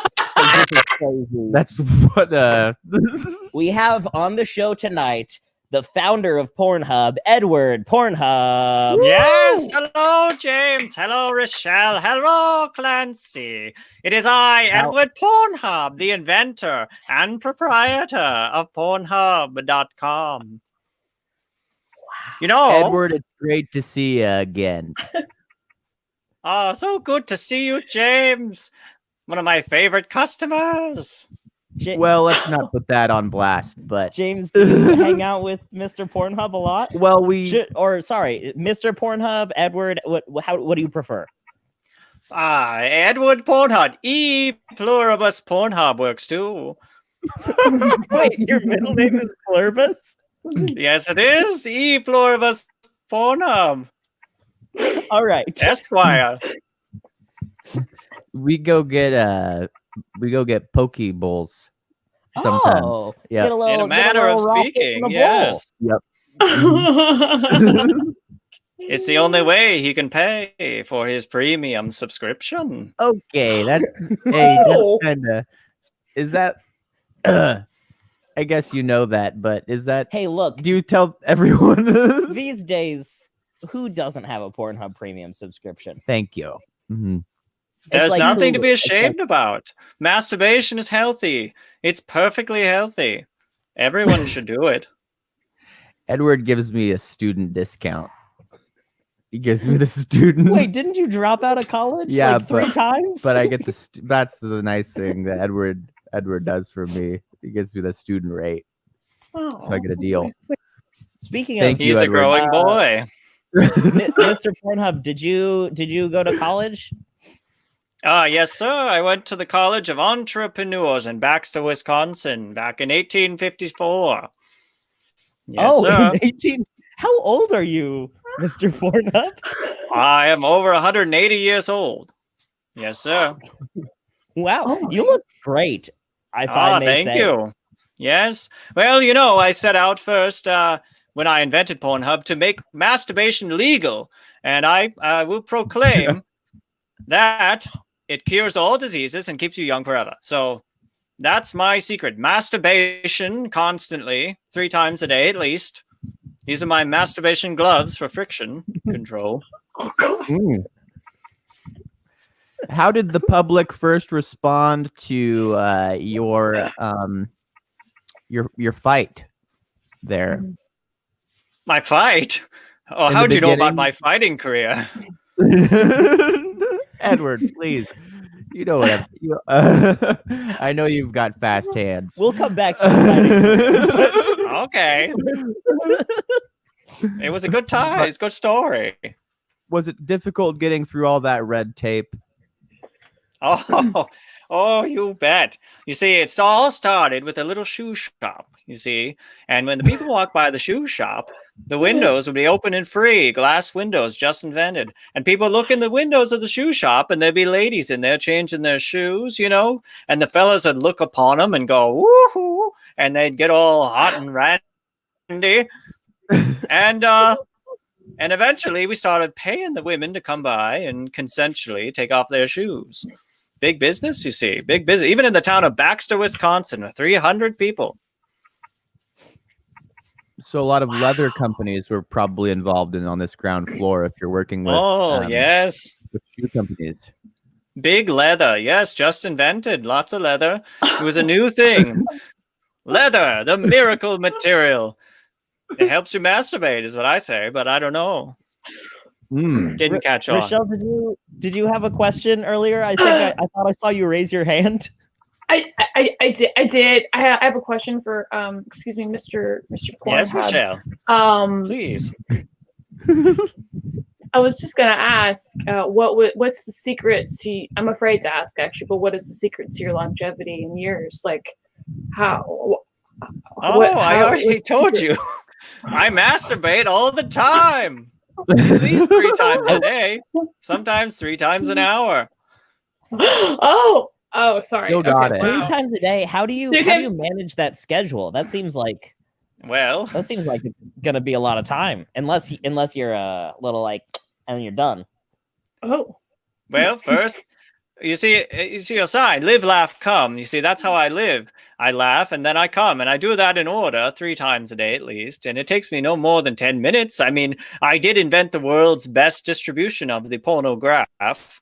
[SPEAKER 1] This is crazy.
[SPEAKER 2] that's what
[SPEAKER 1] We have on the show tonight the founder of Pornhub, Edward Pornhub.
[SPEAKER 5] Yes, hello, James. Hello, Rachelle. Hello, Clancy. It is I, Edward Pornhub, the inventor and proprietor of Pornhub.com. You know,
[SPEAKER 4] Edward, it's great to see you again.
[SPEAKER 5] oh, so good to see you, James. One of my favorite customers.
[SPEAKER 2] well, let's not put that on blast, but
[SPEAKER 1] James, do you hang out with Mr. Pornhub a lot?
[SPEAKER 2] well, we
[SPEAKER 1] Sorry, Mr. Pornhub, Edward. What do you prefer?
[SPEAKER 5] Edward Pornhub. E pluribus Pornhub works too.
[SPEAKER 1] Wait, your middle name is Pluribus?
[SPEAKER 5] Yes, it is. E pluribus Pornhub.
[SPEAKER 1] All right.
[SPEAKER 5] Esquire.
[SPEAKER 4] We go get poke bowls sometimes.
[SPEAKER 1] Oh,
[SPEAKER 4] Yeah.
[SPEAKER 1] get a little,
[SPEAKER 5] In a
[SPEAKER 1] get
[SPEAKER 5] manner of
[SPEAKER 1] little rocket in
[SPEAKER 5] speaking,
[SPEAKER 1] the bowl.
[SPEAKER 5] yes.
[SPEAKER 4] Yep.
[SPEAKER 5] It's the only way he can pay for his premium subscription.
[SPEAKER 4] Okay, that's
[SPEAKER 3] Oh.
[SPEAKER 4] kind of. Is that? I guess you know that, but is that?
[SPEAKER 1] Hey, look,
[SPEAKER 2] do you tell everyone?
[SPEAKER 1] these days, who doesn't have a Pornhub premium subscription?
[SPEAKER 4] Thank you. Mhm.
[SPEAKER 5] There's
[SPEAKER 1] like
[SPEAKER 5] nothing to
[SPEAKER 1] Hulu.
[SPEAKER 5] be
[SPEAKER 1] It's like-
[SPEAKER 5] ashamed about. Masturbation is healthy. It's perfectly healthy. Everyone should do it.
[SPEAKER 2] Edward gives me a student discount. He gives me the student.
[SPEAKER 1] Wait, didn't you drop out of college
[SPEAKER 2] Yeah,
[SPEAKER 1] like 3 times?
[SPEAKER 2] but I get the. That's the nice thing that Edward does for me. He gives me the student rate, so I get a deal.
[SPEAKER 1] Speaking
[SPEAKER 2] Thank
[SPEAKER 1] of
[SPEAKER 2] you,
[SPEAKER 5] He's a
[SPEAKER 2] Edward.
[SPEAKER 5] growing boy.
[SPEAKER 1] Mr. Pornhub, did you go to college?
[SPEAKER 5] Yes, sir. I went to the College of Entrepreneurs in Baxter, Wisconsin back in 1854. Yes, sir.
[SPEAKER 1] 18. How old are you, Mr. Pornhub?
[SPEAKER 5] I am over 180 years old. Yes, sir.
[SPEAKER 1] Wow,
[SPEAKER 3] Oh
[SPEAKER 1] you look great.
[SPEAKER 5] Thank you. Yes. Well, I set out first when I invented Pornhub to make masturbation legal. And I will proclaim that it cures all diseases and keeps you young forever. So that's my secret. Masturbation constantly, 3 times a day at least. These are my masturbation gloves for friction control.
[SPEAKER 2] Mm. How did the public first respond to your fight there?
[SPEAKER 5] My fight? Oh,
[SPEAKER 2] In
[SPEAKER 5] how'd
[SPEAKER 2] the
[SPEAKER 5] you know about
[SPEAKER 2] beginning-
[SPEAKER 5] my fighting career?
[SPEAKER 2] Edward, please. You know what? I know you've got fast hands.
[SPEAKER 1] We'll come back to the
[SPEAKER 5] Okay. It was a good time. It's a good story.
[SPEAKER 2] Was it difficult getting through all that red tape?
[SPEAKER 5] Oh, you bet. You see, it's all started with a little shoe shop, you see. And when the people walk by the shoe shop, the windows would be open and free, glass windows just invented. And people look in the windows of the shoe shop and there'd be ladies in there changing their shoes, and the fellas would look upon them and go, woohoo, and they'd get all hot and randy. And eventually we started paying the women to come by and consensually take off their shoes. Big business, you see. Big business. Even in the town of Baxter, Wisconsin, with 300 people.
[SPEAKER 2] So a lot of leather companies were probably involved on this ground floor if you're working with
[SPEAKER 5] Yes.
[SPEAKER 2] with shoe companies.
[SPEAKER 5] Big leather. Yes, just invented. Lots of leather. It was a new thing. Leather, the miracle material. It helps you masturbate, is what I say, but I don't know. Didn't catch on.
[SPEAKER 1] Rachelle, did you have a question earlier? I think I thought I saw you raise your hand.
[SPEAKER 3] I did. I have a question for excuse me, Mr.
[SPEAKER 5] Yes,
[SPEAKER 3] Pornhub.
[SPEAKER 5] Rachelle. Please.
[SPEAKER 3] I was just gonna ask, what's the secret to? I'm afraid to ask actually, but what is the secret to your longevity in years? Like, how?
[SPEAKER 5] I already told you. I masturbate all the time. At least 3 times a day. Sometimes 3 times an hour.
[SPEAKER 3] Oh, sorry.
[SPEAKER 4] Still got it.
[SPEAKER 1] 3
[SPEAKER 3] Wow.
[SPEAKER 1] times a day. How do you manage that schedule? That seems like it's gonna be a lot of time, unless you're a little like, and you're done.
[SPEAKER 3] Oh.
[SPEAKER 5] Well, first, you see a sign, live, laugh, come. You see, that's how I live. I laugh and then I come, and I do that in order 3 times a day at least. And it takes me no more than 10 minutes. I mean, I did invent the world's best distribution of the pornograph.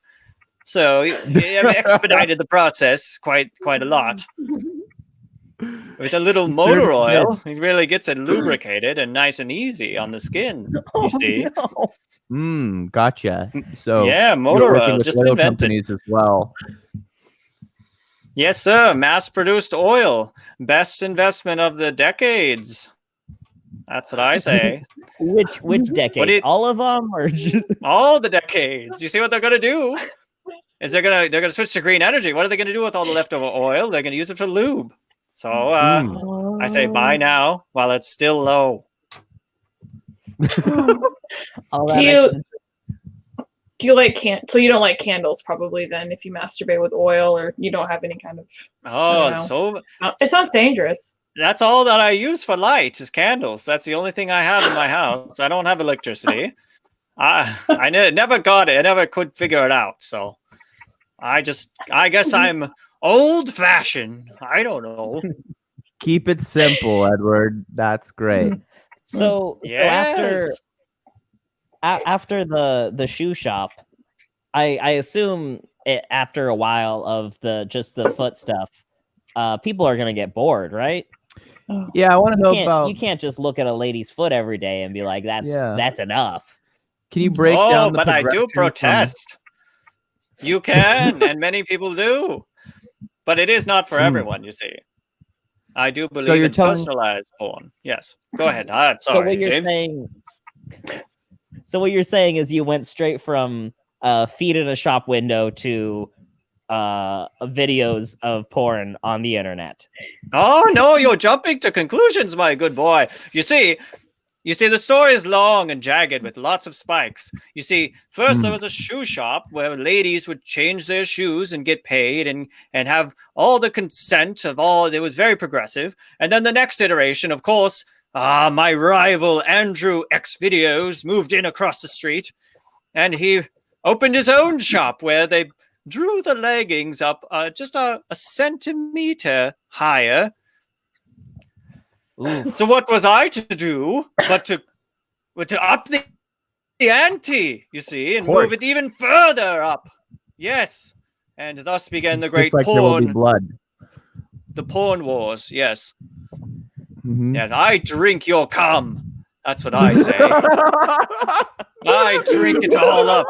[SPEAKER 5] So it expedited the process quite a lot. With a little motor oil, it really gets it lubricated and nice and easy on the skin. You see?
[SPEAKER 1] No.
[SPEAKER 4] Gotcha. So
[SPEAKER 5] yeah, motor oil, just
[SPEAKER 4] oil
[SPEAKER 5] invented.
[SPEAKER 4] Companies as well.
[SPEAKER 5] Yes, sir. Mass-produced oil, best investment of the decades. That's what I say.
[SPEAKER 1] Which decade? All of them, or just
[SPEAKER 5] all the decades? You see what they're gonna do? Is they're gonna switch to green energy. What are they gonna do with all the leftover oil? They're gonna use it for lube. So I say buy now while it's still low.
[SPEAKER 3] Do you like so you don't like candles probably then if you masturbate with oil, or you don't have any kind of it sounds dangerous.
[SPEAKER 5] That's all that I use for light is candles. That's the only thing I have in my house. I don't have electricity. I never got it. I never could figure it out. So I guess I'm old-fashioned. I don't know.
[SPEAKER 4] Keep it simple, Edward. That's great.
[SPEAKER 1] So after the shoe shop, I assume after a while of the foot stuff, people are gonna get bored, right?
[SPEAKER 4] Yeah, I want to know about.
[SPEAKER 1] You can't just look at a lady's foot every day and be like, that's enough.
[SPEAKER 4] Can you break down?
[SPEAKER 5] But I do protest. You can, and many people do, but it is not for everyone. You see, I do believe in personalized porn. Yes, go ahead. I'm sorry,
[SPEAKER 1] so what you're saying? So what you're saying is you went straight from feet in a shop window to videos of porn on the internet.
[SPEAKER 5] Oh no, you're jumping to conclusions, my good boy. You see, the story is long and jagged with lots of spikes. You see, first there was a shoe shop where ladies would change their shoes and get paid and have all the consent of all. It was very progressive. And then the next iteration, of course, my rival Andrew X Videos moved in across the street, and he opened his own shop where they drew the leggings up just a centimeter higher. Ooh. So what was I to do but to up the ante, you see, and move it even further up. Yes. And thus began the great porn. The porn wars, yes. Mm-hmm. And I drink your cum. That's what I say. I drink it all up.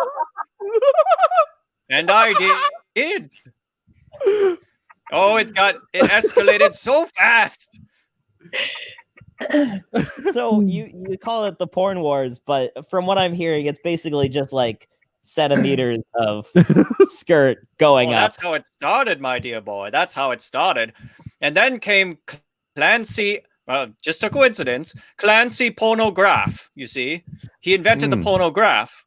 [SPEAKER 5] And I did. Oh, it escalated so fast.
[SPEAKER 1] So you call it the porn wars, but from what I'm hearing, it's basically just like centimeters of skirt going up.
[SPEAKER 5] That's how it started, my dear boy. That's how it started. And then came Clancy, just a coincidence, Clancy pornograph, you see. He invented the pornograph.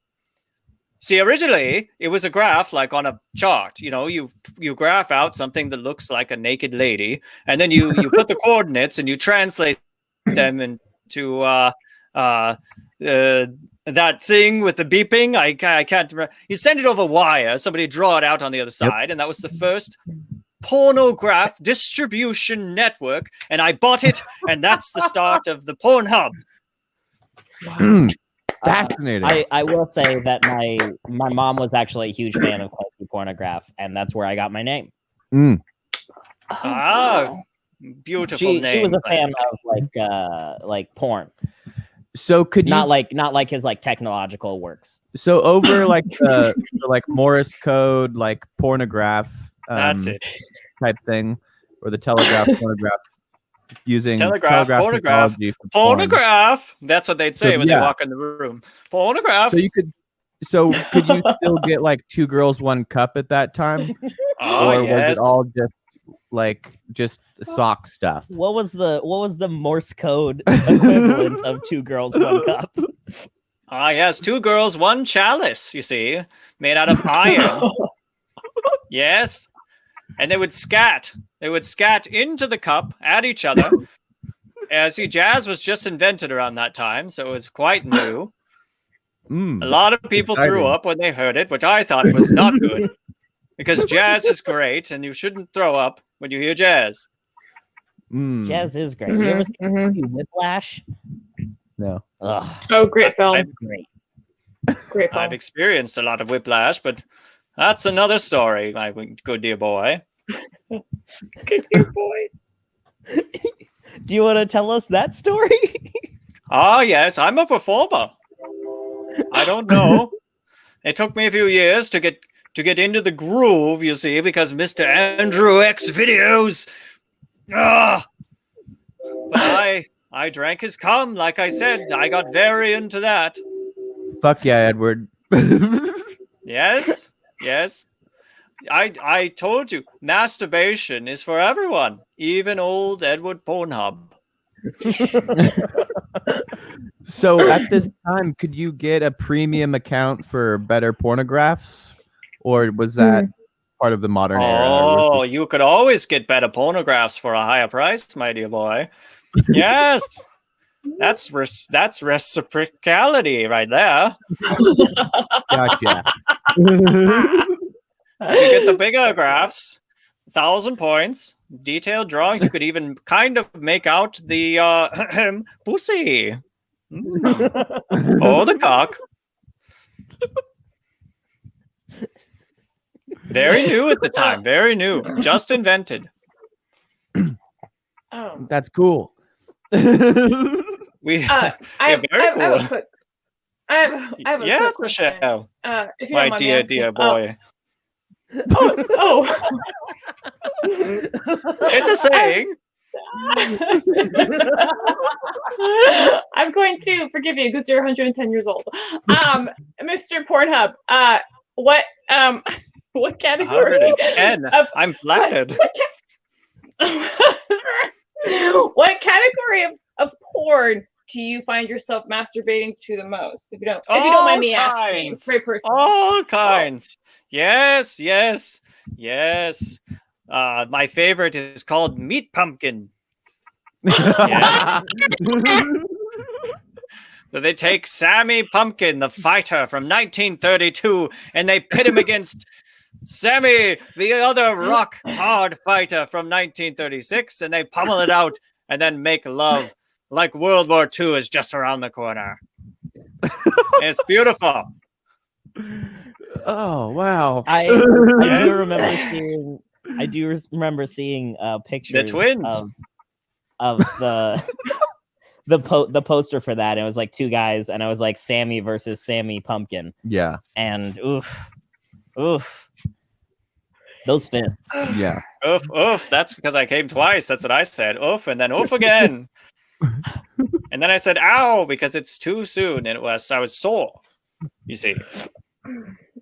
[SPEAKER 5] See, originally, it was a graph like on a chart. You know, you graph out something that looks like a naked lady, and then you put the coordinates and you translate them into that thing with the beeping. I can't remember. You send it over wire. Somebody draw it out on the other side, and that was the first pornograph distribution network. And I bought it, and that's the start of the Pornhub.
[SPEAKER 4] Wow. Fascinating.
[SPEAKER 1] I will say that my mom was actually a huge fan of Clancy pornograph, and that's where I got my name.
[SPEAKER 5] Beautiful name.
[SPEAKER 1] She was a fan of like porn.
[SPEAKER 4] So could you
[SPEAKER 1] not like his like technological works.
[SPEAKER 4] So over like the like Morse code, like pornograph,
[SPEAKER 5] that's it
[SPEAKER 4] type thing, or the telegraph pornograph. Using
[SPEAKER 5] telegraph pornograph. That's what they'd say when they walk in the room. Pornograph.
[SPEAKER 4] So could you still get like 2 girls, 1 cup at that time? Or was it all just sock stuff?
[SPEAKER 1] What was the Morse code equivalent of 2 girls, 1 cup?
[SPEAKER 5] Ah, yes, 2 girls, 1 chalice, you see, made out of iron. Yes. And they would scat. They would scat into the cup at each other. See, jazz was just invented around that time, so it was quite new. A lot of people threw up when they heard it, which I thought was not good. Because jazz is great, and you shouldn't throw up when you hear jazz.
[SPEAKER 1] Jazz is great. You ever seen Whiplash?
[SPEAKER 4] No.
[SPEAKER 1] Ugh.
[SPEAKER 3] Oh, great film.
[SPEAKER 1] Great.
[SPEAKER 3] Great film.
[SPEAKER 5] I've experienced a lot of whiplash, but that's another story, my good dear boy.
[SPEAKER 3] Good dear boy.
[SPEAKER 1] Do you want to tell us that story?
[SPEAKER 5] Ah, yes, I'm a performer. I don't know. It took me a few years to get into the groove, you see, because Mr. Andrew X videos. But I drank his cum, like I said. I got very into that.
[SPEAKER 4] Fuck yeah, Edward.
[SPEAKER 5] Yes. I told you, masturbation is for everyone, even old Edward Pornhub.
[SPEAKER 4] So at this time, could you get a premium account for better pornographs? Or was that part of the modern era?
[SPEAKER 5] Oh, you could always get better pornographs for a higher price, my dear boy. Yes. That's reciprocality right there.
[SPEAKER 4] Gotcha.
[SPEAKER 5] You get the bigger graphs, 1,000 points, detailed drawings. You could even kind of make out the pussy. Oh, the cock. Very new at the time. Very new. Just invented.
[SPEAKER 3] Oh.
[SPEAKER 4] That's cool.
[SPEAKER 5] We
[SPEAKER 3] I have a quick. I have a
[SPEAKER 5] yes,
[SPEAKER 3] quick
[SPEAKER 5] Rachelle.
[SPEAKER 3] If you
[SPEAKER 5] My
[SPEAKER 3] don't mind me asking.
[SPEAKER 5] dear boy.
[SPEAKER 3] Oh.
[SPEAKER 5] It's a saying.
[SPEAKER 3] I'm going to forgive you because you're 110 years old. Mr. Pornhub, what category?
[SPEAKER 5] 110. I'm flattered.
[SPEAKER 3] What category of porn do you find yourself masturbating to the most? If you don't mind me asking, it's very personal.
[SPEAKER 5] All kinds. Yes. My favorite is called Meat Pumpkin. Yes. So they take Sammy Pumpkin, the fighter from 1932, and they pit him against Sammy, the other rock hard fighter from 1936, and they pummel it out and then make love like World War II is just around the corner. It's beautiful.
[SPEAKER 4] Oh wow!
[SPEAKER 1] I do remember seeing pictures
[SPEAKER 5] The twins
[SPEAKER 1] of the poster for that. It was like 2 guys, and I was like Sammy versus Sammy Pumpkin.
[SPEAKER 4] Yeah,
[SPEAKER 1] and oof, those fists.
[SPEAKER 4] Yeah.
[SPEAKER 5] Oof. That's because I came twice. That's what I said. Oof, and then oof again. And then I said ow because it's too soon, and I was sore. You see.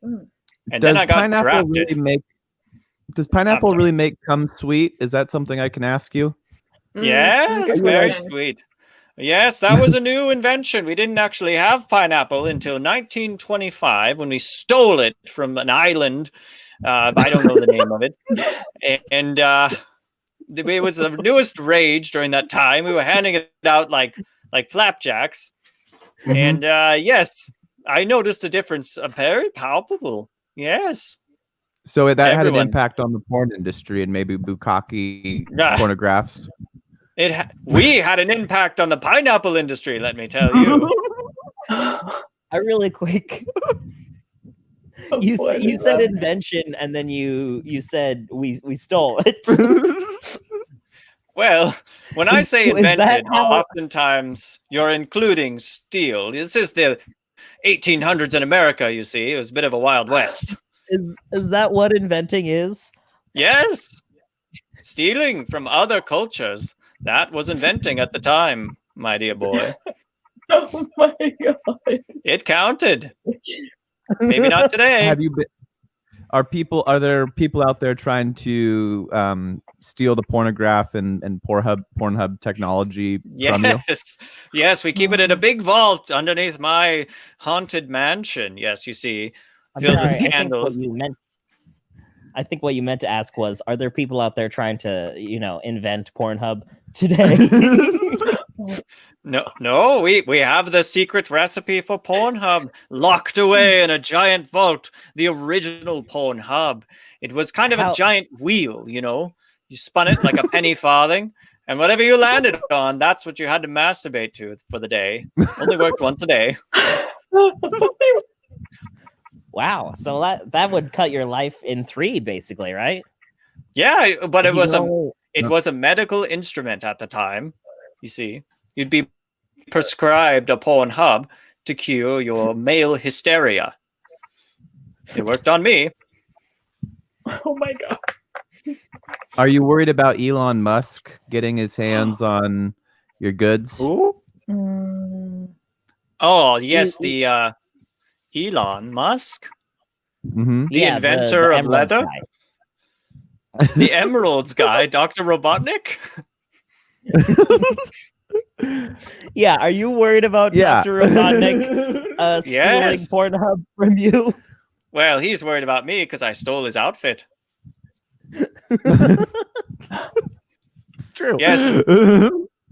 [SPEAKER 5] And then I got drafted.
[SPEAKER 4] Does pineapple really make cum sweet? Is that something I can ask you?
[SPEAKER 5] Yes, very sweet. Yes, that was a new invention. We didn't actually have pineapple until 1925 when we stole it from an island. I don't know the name of it. And it was the newest rage during that time. We were handing it out like flapjacks. And yes, I noticed a difference, very palpable. Yes.
[SPEAKER 4] So that had an impact on the porn industry and maybe bukkake pornographs.
[SPEAKER 5] We had an impact on the pineapple industry, let me tell you.
[SPEAKER 1] I really quick. You said invention, and then you said we stole it.
[SPEAKER 5] Well, when I say invented, oftentimes you're including steal. This is the 1800s in America, you see. It was a bit of a Wild West.
[SPEAKER 1] Is that what inventing is?
[SPEAKER 5] Yes. Stealing from other cultures. That was inventing at the time, my dear boy.
[SPEAKER 3] Oh my God.
[SPEAKER 5] It counted. Maybe not today.
[SPEAKER 4] Are there people out there trying to steal the pornograph and Pornhub technology from you?
[SPEAKER 5] Yes, we keep it in a big vault underneath my haunted mansion. Yes, you see, filled with candles.
[SPEAKER 1] I think what you meant to ask was, are there people out there trying to, invent Pornhub today?
[SPEAKER 5] No, we have the secret recipe for Pornhub locked away in a giant vault, the original Pornhub. It was kind of a giant wheel, You spun it like a penny farthing, and whatever you landed on, that's what you had to masturbate to for the day. Only worked once a day.
[SPEAKER 1] Wow, so that would cut your life in 3, basically, right?
[SPEAKER 5] Yeah, but it was a medical instrument at the time. You see, you'd be prescribed a Pornhub to cure your male hysteria. It worked on me.
[SPEAKER 3] Oh my god.
[SPEAKER 4] Are you worried about Elon Musk getting his hands on your goods?
[SPEAKER 5] Who? Oh, yes, the Elon Musk, the inventor of leather, the emeralds guy, Dr. Robotnik.
[SPEAKER 1] Yeah, are you worried about Dr. Robotnik stealing Pornhub from you?
[SPEAKER 5] Well, he's worried about me because I stole his outfit.
[SPEAKER 2] It's true.
[SPEAKER 5] Yes.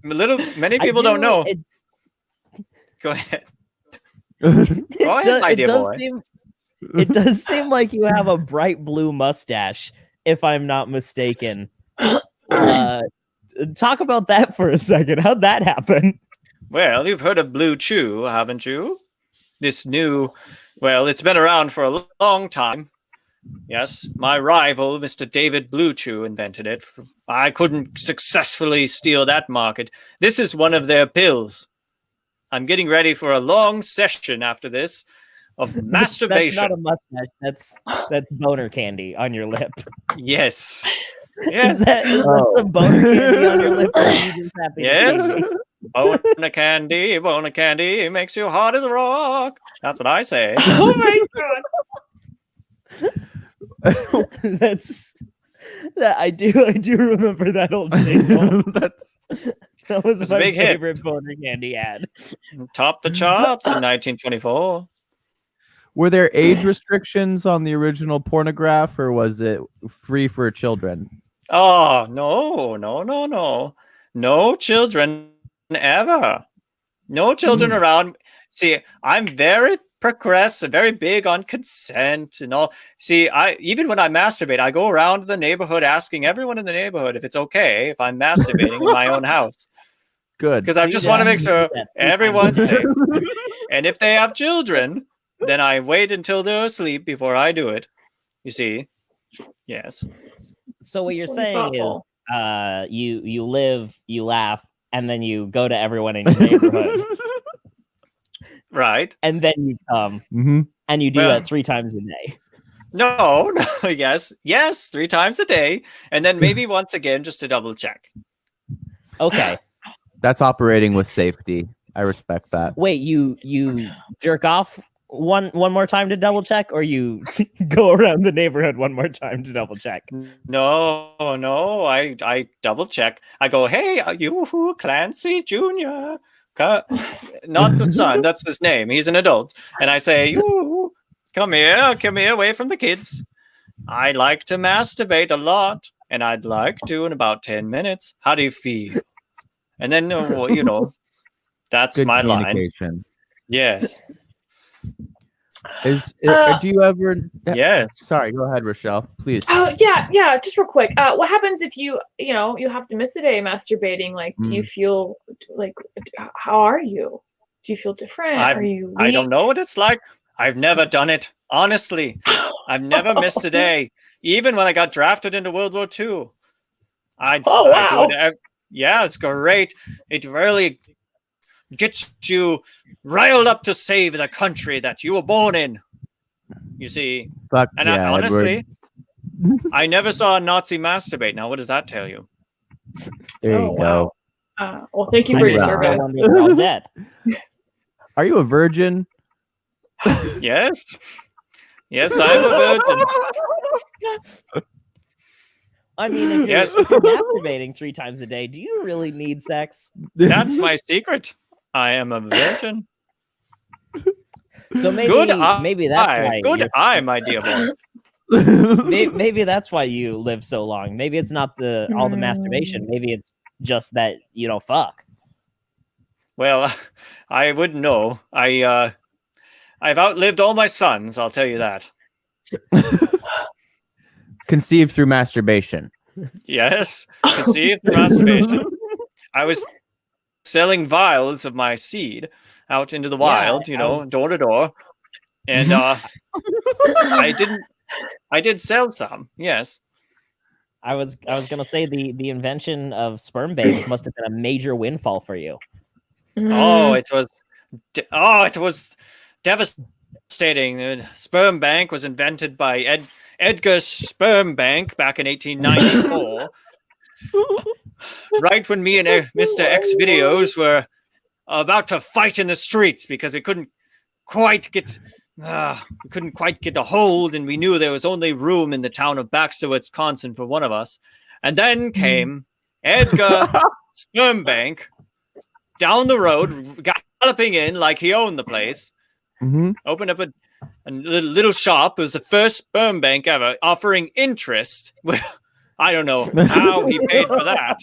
[SPEAKER 5] Many people don't know. Go ahead. Go ahead, my dear boy.
[SPEAKER 1] It does seem like you have a bright blue mustache, if I'm not mistaken. Talk about that for a second. How'd that happen?
[SPEAKER 5] Well, you've heard of Blue Chew, haven't you? This new, it's been around for a long time. Yes, my rival, Mr. David Blue Chew, invented it. I couldn't successfully steal that market. This is one of their pills. I'm getting ready for a long session after this of masturbation.
[SPEAKER 1] That's not a mustache. That's boner candy on your lip.
[SPEAKER 5] Yes. Yes.
[SPEAKER 1] Is that some boner candy on your lip? Or are you just happy?
[SPEAKER 5] Yes. Boner candy makes you hard as a rock. That's what I say.
[SPEAKER 3] Oh my god.
[SPEAKER 1] I do remember that old jingle. That was my
[SPEAKER 5] big
[SPEAKER 1] favorite boner candy ad.
[SPEAKER 5] Topped the charts in 1924.
[SPEAKER 4] Were there age restrictions on the original pornograph, or was it free for children?
[SPEAKER 5] Oh, no. No children ever. No children around. See, I'm very progressive, very big on consent and all. See, even when I masturbate, I go around the neighborhood asking everyone in the neighborhood if it's okay if I'm masturbating in my own house.
[SPEAKER 4] Good.
[SPEAKER 5] Because I just want to make sure everyone's safe. And if they have children, then I wait until they're asleep before I do it. You see? Yes.
[SPEAKER 1] So what you're saying is you live, you laugh, and then you go to everyone in your neighborhood.
[SPEAKER 5] Right.
[SPEAKER 1] And then you come, and you do that 3 times a day.
[SPEAKER 5] No, yes, 3 times a day, and then maybe once again just to double check.
[SPEAKER 1] Okay.
[SPEAKER 4] That's operating with safety. I respect that.
[SPEAKER 1] Wait, you jerk off one more time to double check, or you go around the neighborhood one more time to double check?
[SPEAKER 5] No, I double check. I go, hey, are you Clancy Jr.? Not the son, that's his name. He's an adult. And I say, you come here, away from the kids. I like to masturbate a lot, and I'd like to in about 10 minutes. How do you feel? And then, that's
[SPEAKER 4] good
[SPEAKER 5] my line. Yes.
[SPEAKER 4] Do you ever?
[SPEAKER 5] Yes.
[SPEAKER 4] Sorry, go ahead, Rachelle, please.
[SPEAKER 3] Oh yeah. Just real quick. What happens if you have to miss a day masturbating? Like, do you feel like? How are you? Do you feel different? Are you weak?
[SPEAKER 5] I don't know what it's like. I've never done it. Honestly, I've never missed a day. Even when I got drafted into World War II, I do it. Yeah, it's great. It really gets you riled up to save the country that you were born in. You see, honestly, I never saw a Nazi masturbate. Now, what does that tell you?
[SPEAKER 4] There you go.
[SPEAKER 3] Well, thank you for your service.
[SPEAKER 1] They're all dead.
[SPEAKER 4] Are you a virgin?
[SPEAKER 5] Yes, I'm a virgin.
[SPEAKER 1] I mean, if you're masturbating 3 times a day, do you really need sex?
[SPEAKER 5] That's my secret. I am a virgin.
[SPEAKER 1] So maybe that's why.
[SPEAKER 5] Good eye, my dear boy.
[SPEAKER 1] Maybe that's why you live so long. Maybe it's not all the masturbation. Maybe it's just that you don't fuck.
[SPEAKER 5] Well, I wouldn't know. I've outlived all my sons. I'll tell you that.
[SPEAKER 4] Conceived through masturbation.
[SPEAKER 5] Yes, conceived through masturbation. I was selling vials of my seed out into the wild, door to door, and I did sell some. Yes,
[SPEAKER 1] I was gonna say the invention of sperm banks must have been a major windfall for you.
[SPEAKER 5] Oh, it was devastating. The sperm bank was invented by Edgar Sperm Bank back in 1894. Right when me and Mr. X Videos were about to fight in the streets because we couldn't quite get a hold, and we knew there was only room in the town of Baxter, Wisconsin for one of us. And then came Edgar Sperm Bank down the road, galloping in like he owned the place. Opened up a little shop. It was the first sperm bank ever, offering interest. I don't know how he paid for that.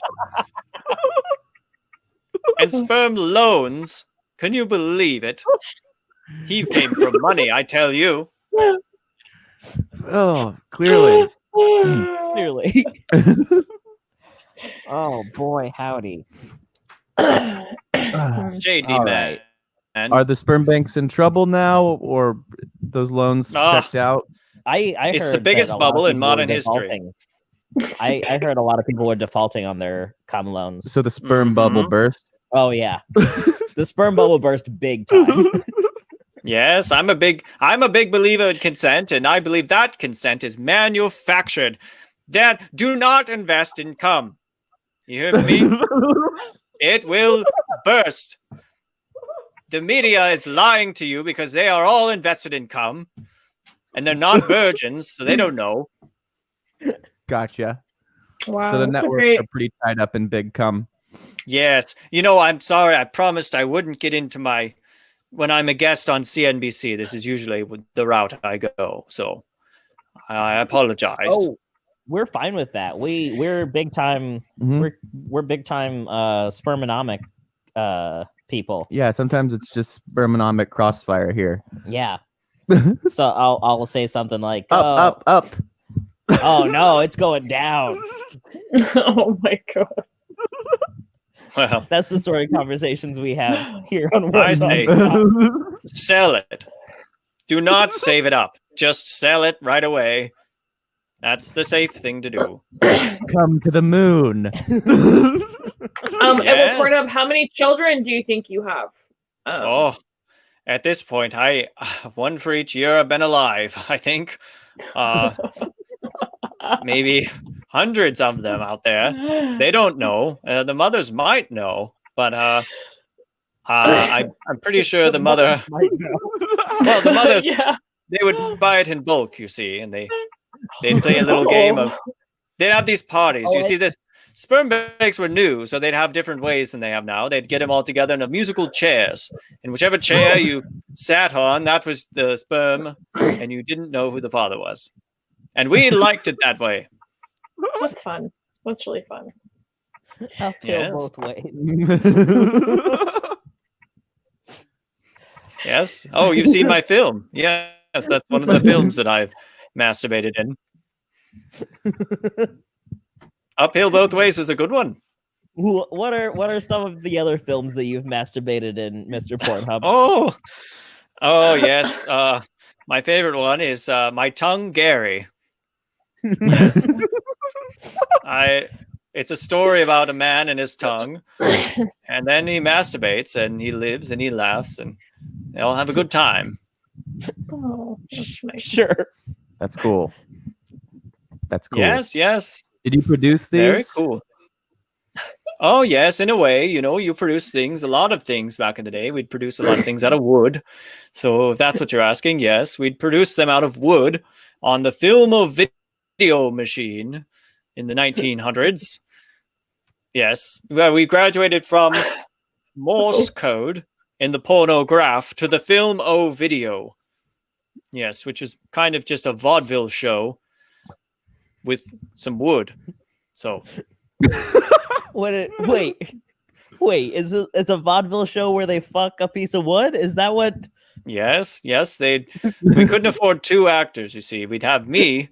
[SPEAKER 5] And sperm loans. Can you believe it? He came from money, I tell you.
[SPEAKER 4] Oh, clearly.
[SPEAKER 1] Clearly. Oh boy, howdy.
[SPEAKER 5] Shady
[SPEAKER 1] All
[SPEAKER 5] man.
[SPEAKER 1] right.
[SPEAKER 4] Are the sperm banks in trouble now, or those loans checked out?
[SPEAKER 1] I
[SPEAKER 5] It's
[SPEAKER 1] heard
[SPEAKER 5] the biggest
[SPEAKER 1] that a lot of
[SPEAKER 5] bubble in
[SPEAKER 1] people were
[SPEAKER 5] modern history.
[SPEAKER 1] defaulting. I heard a lot of people were defaulting on their cum loans.
[SPEAKER 4] So the sperm bubble burst?
[SPEAKER 1] Oh yeah. The sperm bubble burst big time.
[SPEAKER 5] Yes, I'm a big believer in consent, and I believe that consent is manufactured. Dad, do not invest in cum. You hear me? It will burst. The media is lying to you because they are all invested in cum, and they're not virgins, so they don't know.
[SPEAKER 4] Gotcha.
[SPEAKER 3] Wow,
[SPEAKER 4] So the
[SPEAKER 3] that's
[SPEAKER 4] networks are pretty tied up in big cum.
[SPEAKER 5] Yes. I'm sorry. I promised I wouldn't get into when I'm a guest on CNBC. This is usually the route I go. So I apologize.
[SPEAKER 1] Oh, we're fine with that. We're big time. We're big time spermonomic people.
[SPEAKER 4] Yeah, sometimes it's just spermonomic crossfire here.
[SPEAKER 1] Yeah. So I'll say something like
[SPEAKER 4] up.
[SPEAKER 1] Oh no, it's going down.
[SPEAKER 3] Oh my god.
[SPEAKER 5] Well,
[SPEAKER 1] that's the sort of conversations we have here on
[SPEAKER 5] I say, sell it. Do not save it up. Just sell it right away. That's the safe thing to do.
[SPEAKER 4] Come to the moon.
[SPEAKER 3] Edward Pornhub, how many children do you think you have?
[SPEAKER 5] At this point, I one for each year I've been alive. I think, maybe hundreds of them out there. They don't know. The mothers might know, but I'm pretty sure the mother. Well, the mothers they would buy it in bulk, you see, and they'd play a little game of. They'd have these parties. You see, this sperm banks were new, so they'd have different ways than they have now. They'd get them all together in musical chairs, and whichever chair you sat on, that was the sperm, and you didn't know who the father was. And we liked it that way.
[SPEAKER 3] That's fun. That's really fun.
[SPEAKER 1] I'll feel both ways.
[SPEAKER 5] Yes. Oh, you've seen my film. Yes, that's one of the films that I've masturbated in. Uphill Both Ways was a good one.
[SPEAKER 1] What are some of the other films that you've masturbated in, Mr. Pornhub?
[SPEAKER 5] Oh yes. My favorite one is My Tongue Gary. Yes. It's a story about a man and his tongue, and then he masturbates and he lives and he laughs and they all have a good time.
[SPEAKER 3] Oh, that's nice.
[SPEAKER 1] Sure.
[SPEAKER 4] That's cool. That's cool.
[SPEAKER 5] Yes.
[SPEAKER 4] Did you produce these?
[SPEAKER 5] Very cool. Oh, yes, in a way. You produce things, a lot of things back in the day. We'd produce a lot of things out of wood. So if that's what you're asking, yes, we'd produce them out of wood on the film of video machine in the 1900s. Yes, well, we graduated from Morse code in the pornograph to the film-o video. Yes, which is kind of just a vaudeville show with some wood. So,
[SPEAKER 1] wait, it's a vaudeville show where they fuck a piece of wood? Is that what?
[SPEAKER 5] Yes, we couldn't afford 2 actors, you see. We'd have me.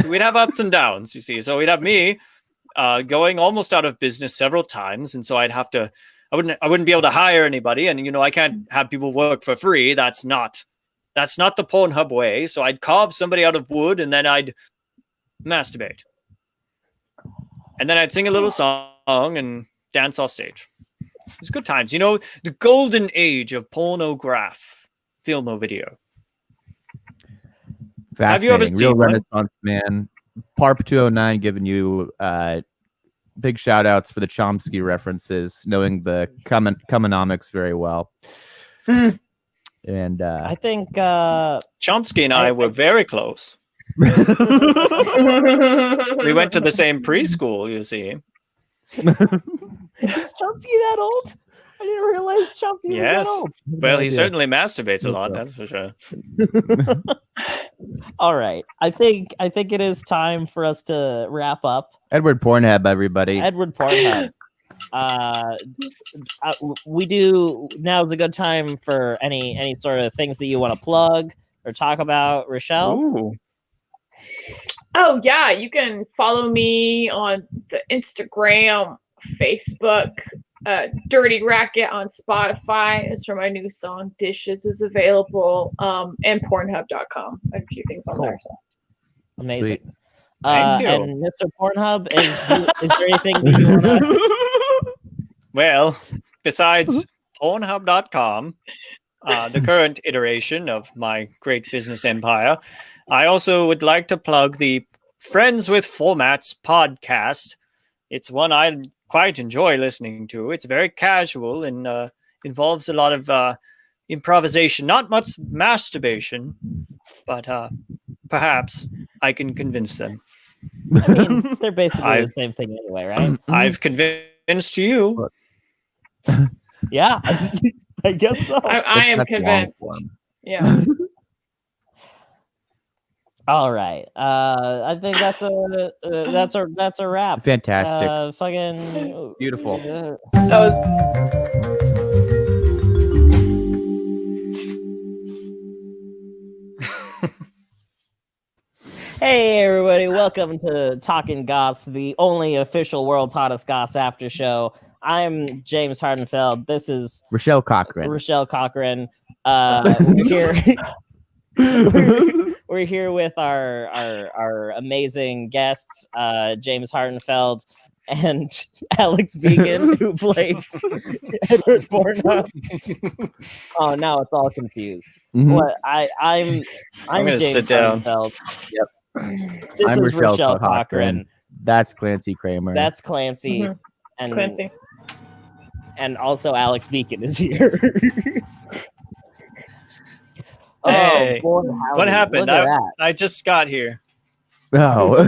[SPEAKER 5] We'd have ups and downs, you see. So we'd have me going almost out of business several times, and so I wouldn't be able to hire anybody, and I can't have people work for free. That's not the Pornhub way. So I'd carve somebody out of wood, and then I'd masturbate. And then I'd sing a little song and dance off stage. It's good times. The golden age of pornograph, film video. Have you ever seen
[SPEAKER 4] Real
[SPEAKER 5] one?
[SPEAKER 4] Renaissance man. Parp 209 giving you big shout outs for the Chomsky references, knowing the comonomics very well. And
[SPEAKER 1] I think
[SPEAKER 5] Chomsky and I were very close. We went to the same preschool, you see.
[SPEAKER 1] Is Chomsky that old? I didn't realize Chomsky was that old.
[SPEAKER 5] Well, he certainly masturbates a lot, that's for sure.
[SPEAKER 1] All right. I think it is time for us to wrap up.
[SPEAKER 4] Edward Pornhub, everybody.
[SPEAKER 1] Edward Pornhub. We do. Now's a good time for any sort of things that you want to plug or talk about, Rachelle.
[SPEAKER 5] Ooh.
[SPEAKER 3] Oh yeah, you can follow me on the Instagram, Facebook, Dirty Racket on Spotify. It's for my new song Dishes is available, and Pornhub.com. I have a few things on there. So.
[SPEAKER 1] Amazing.
[SPEAKER 5] Sweet. Thank you.
[SPEAKER 1] And Mr. Pornhub, is there anything that you want to...
[SPEAKER 5] Well, besides Pornhub.com, the current iteration of my great business empire, I also would like to plug the Friends with Formats podcast. It's one I quite enjoy listening to. It's very casual and involves a lot of improvisation, not much masturbation, but perhaps I can convince them.
[SPEAKER 1] I mean, they're basically the same thing anyway, right?
[SPEAKER 5] I've convinced you.
[SPEAKER 1] Yeah, I guess so.
[SPEAKER 3] I am convinced. Yeah.
[SPEAKER 1] All right. I think that's a wrap.
[SPEAKER 4] Fantastic.
[SPEAKER 1] Fucking
[SPEAKER 4] Beautiful.
[SPEAKER 3] That was.
[SPEAKER 1] Hey everybody, welcome to Talking Goss, the only official world's hottest Goss after show. I'm James Hardenfeld. This is
[SPEAKER 4] Rachelle Cochran.
[SPEAKER 1] We're here with our amazing guests, James Hardenfeld and Alex Beeken, who played Edward Pornhub. Oh, now it's all confused.
[SPEAKER 4] Mhm.
[SPEAKER 1] What I'm
[SPEAKER 5] gonna
[SPEAKER 1] James
[SPEAKER 5] sit down.
[SPEAKER 1] Hardenfeld.
[SPEAKER 4] Yep.
[SPEAKER 1] This
[SPEAKER 4] I'm
[SPEAKER 1] is Rachelle Cochran.
[SPEAKER 4] That's Clancy Kramer.
[SPEAKER 1] That's Clancy.
[SPEAKER 3] Mhm.
[SPEAKER 1] And
[SPEAKER 3] Clancy.
[SPEAKER 1] And also Alex Beeken is here.
[SPEAKER 5] Hey,
[SPEAKER 1] boy,
[SPEAKER 5] what happened?
[SPEAKER 1] Look at that.
[SPEAKER 5] I just got here.
[SPEAKER 4] Oh.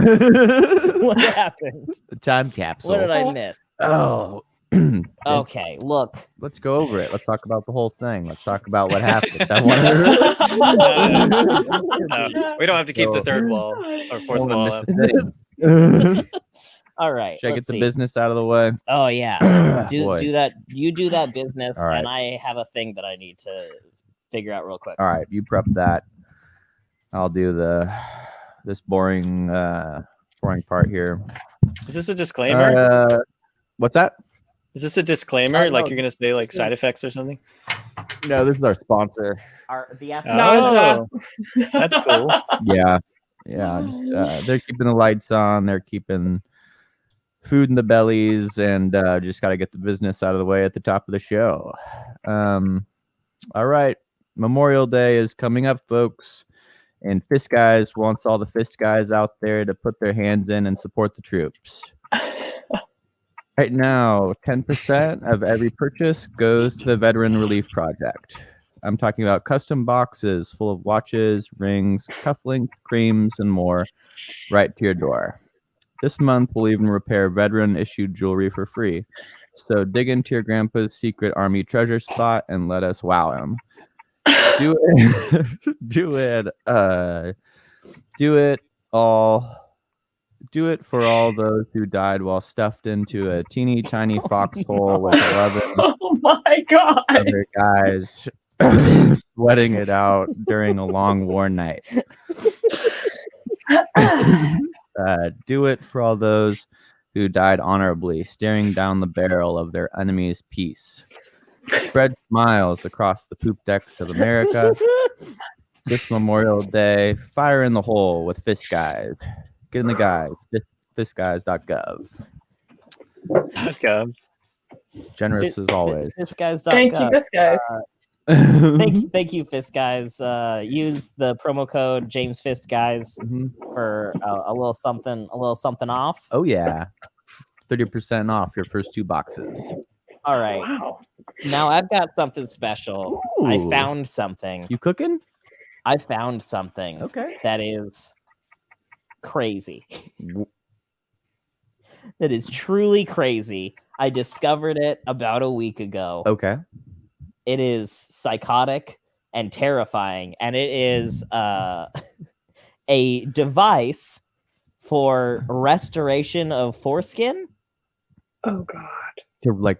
[SPEAKER 1] What happened?
[SPEAKER 4] The time capsule.
[SPEAKER 1] What did I miss?
[SPEAKER 4] Oh.
[SPEAKER 1] Okay, look.
[SPEAKER 4] Let's go over it. Let's talk about the whole thing. Let's talk about what happened.
[SPEAKER 5] No, we don't have to keep the third wall or fourth wall up.
[SPEAKER 1] All right.
[SPEAKER 4] Should I get
[SPEAKER 1] let's
[SPEAKER 4] the
[SPEAKER 1] see.
[SPEAKER 4] business out of the way?
[SPEAKER 1] Oh yeah.
[SPEAKER 4] Boy.
[SPEAKER 1] do that. You do that business,
[SPEAKER 4] All right.
[SPEAKER 1] and I have a thing that I need to figure out real quick.
[SPEAKER 4] All right, you prep that. I'll do this boring part here.
[SPEAKER 5] Is this a disclaimer?
[SPEAKER 4] What's that?
[SPEAKER 5] Is this a disclaimer?
[SPEAKER 1] No.
[SPEAKER 5] Like you're gonna say like side effects or something?
[SPEAKER 4] No, this is our sponsor.
[SPEAKER 1] The after.
[SPEAKER 5] Oh, that's cool.
[SPEAKER 4] Yeah. Just, they're keeping the lights on. They're keeping food in the bellies, and just got to get the business out of the way at the top of the show. All right. Memorial Day is coming up, folks. And Fist Guys wants all the Fist Guys out there to put their hands in and support the troops. Right now, 10% of every purchase goes to the Veteran Relief Project. I'm talking about custom boxes full of watches, rings, cufflinks, creams, and more right to your door. This month, we'll even repair veteran-issued jewelry for free. So dig into your grandpa's secret army treasure spot and let us wow him. Do it. Do it for all those who died while stuffed into a teeny tiny foxhole with 11
[SPEAKER 3] Oh my god.
[SPEAKER 4] other guys sweating it out during a long war night. Do it for all those who died honorably, staring down the barrel of their enemy's piece. Spread smiles across the poop decks of America. This Memorial Day, fire in the hole with Fist Guys. Get in the guys. Fistguys.gov. Generous as always.
[SPEAKER 1] Fistguys.gov.
[SPEAKER 3] Thank you, Fist Guys.
[SPEAKER 1] Thank you, Fist Guys. Use the promo code James Fist Guys for a little something off.
[SPEAKER 4] Oh yeah, 30% off your first 2 boxes.
[SPEAKER 1] All right.
[SPEAKER 3] Wow.
[SPEAKER 1] Now I've got something special.
[SPEAKER 4] Ooh.
[SPEAKER 1] I found something.
[SPEAKER 4] You cooking?
[SPEAKER 1] I found something.
[SPEAKER 4] Okay.
[SPEAKER 1] That is crazy. That is truly crazy. I discovered it about a week ago.
[SPEAKER 4] Okay.
[SPEAKER 1] It is psychotic and terrifying, and it is a device for restoration of foreskin.
[SPEAKER 3] Oh god.
[SPEAKER 4] To like,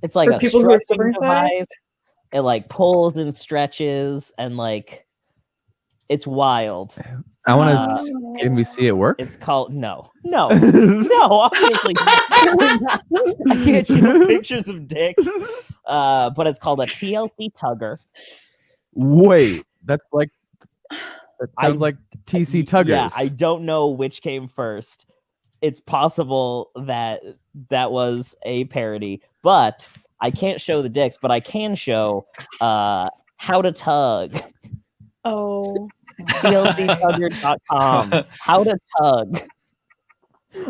[SPEAKER 1] It's like
[SPEAKER 3] For
[SPEAKER 1] a
[SPEAKER 3] people who are
[SPEAKER 1] stretching
[SPEAKER 3] circumcised?
[SPEAKER 1] device. It like pulls and stretches, and like it's wild.
[SPEAKER 4] I want
[SPEAKER 1] Uh,
[SPEAKER 4] to. Can we see it work?
[SPEAKER 1] It's called no, obviously not. I can't show pictures of dicks. But it's called a TLC tugger.
[SPEAKER 4] Wait, that's like. That sounds like TC Tuggers.
[SPEAKER 1] Yeah, I don't know which came first. It's possible that that was a parody, but I can't show the dicks, but I can show how to tug.
[SPEAKER 3] Oh.
[SPEAKER 1] TLCtugger.com. How to tug.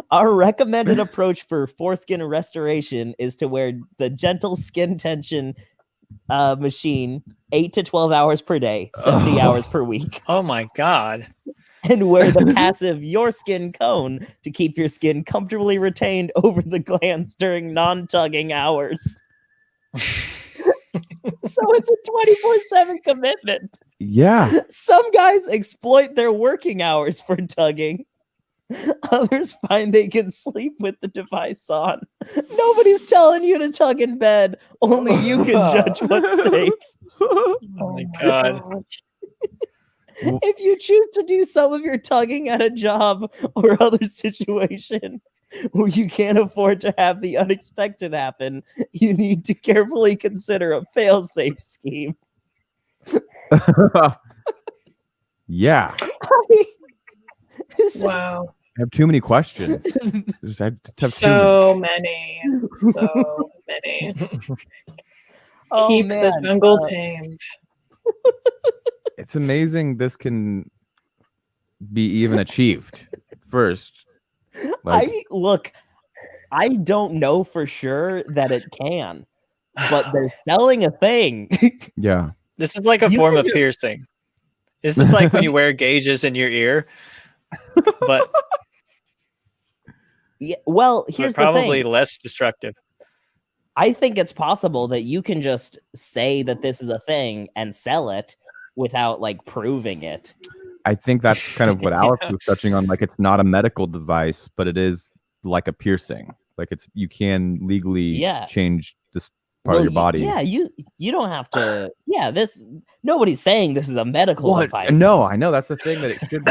[SPEAKER 1] Our recommended approach for foreskin restoration is to wear the gentle skin tension machine 8 to 12 hours per day, 70 hours per week.
[SPEAKER 5] Oh my god.
[SPEAKER 1] And wear the passive Your Skin cone to keep your skin comfortably retained over the glands during non-tugging hours. So it's a 24/7 commitment.
[SPEAKER 4] Yeah.
[SPEAKER 1] Some guys exploit their working hours for tugging. Others find they can sleep with the device on. Nobody's telling you to tug in bed. Only you can judge what's safe.
[SPEAKER 5] Oh my god.
[SPEAKER 1] If you choose to do some of your tugging at a job or other situation where you can't afford to have the unexpected happen, you need to carefully consider a fail-safe scheme.
[SPEAKER 4] Yeah.
[SPEAKER 3] Wow.
[SPEAKER 4] I have too many questions. I have
[SPEAKER 3] So many. So many.
[SPEAKER 1] Oh,
[SPEAKER 3] Keep
[SPEAKER 1] man.
[SPEAKER 3] the jungle tamed.
[SPEAKER 4] It's amazing this can be even achieved first. Like,
[SPEAKER 1] I don't know for sure that it can, but they're selling a thing.
[SPEAKER 4] yeah.
[SPEAKER 5] This is like a form of piercing. This is like when you wear gauges in your ear. But
[SPEAKER 1] Yeah, well, here's the
[SPEAKER 5] probably
[SPEAKER 1] thing.
[SPEAKER 5] less destructive.
[SPEAKER 1] I think it's possible that you can just say that this is a thing and sell it without like proving it.
[SPEAKER 4] I think that's kind of what Alex was touching on. Like, it's not a medical device, but it is like a piercing. Like, it's you can legally change this part of your body.
[SPEAKER 1] Yeah, you don't have to. Yeah, nobody's saying this is a medical device.
[SPEAKER 4] No, I know that's the thing that it should.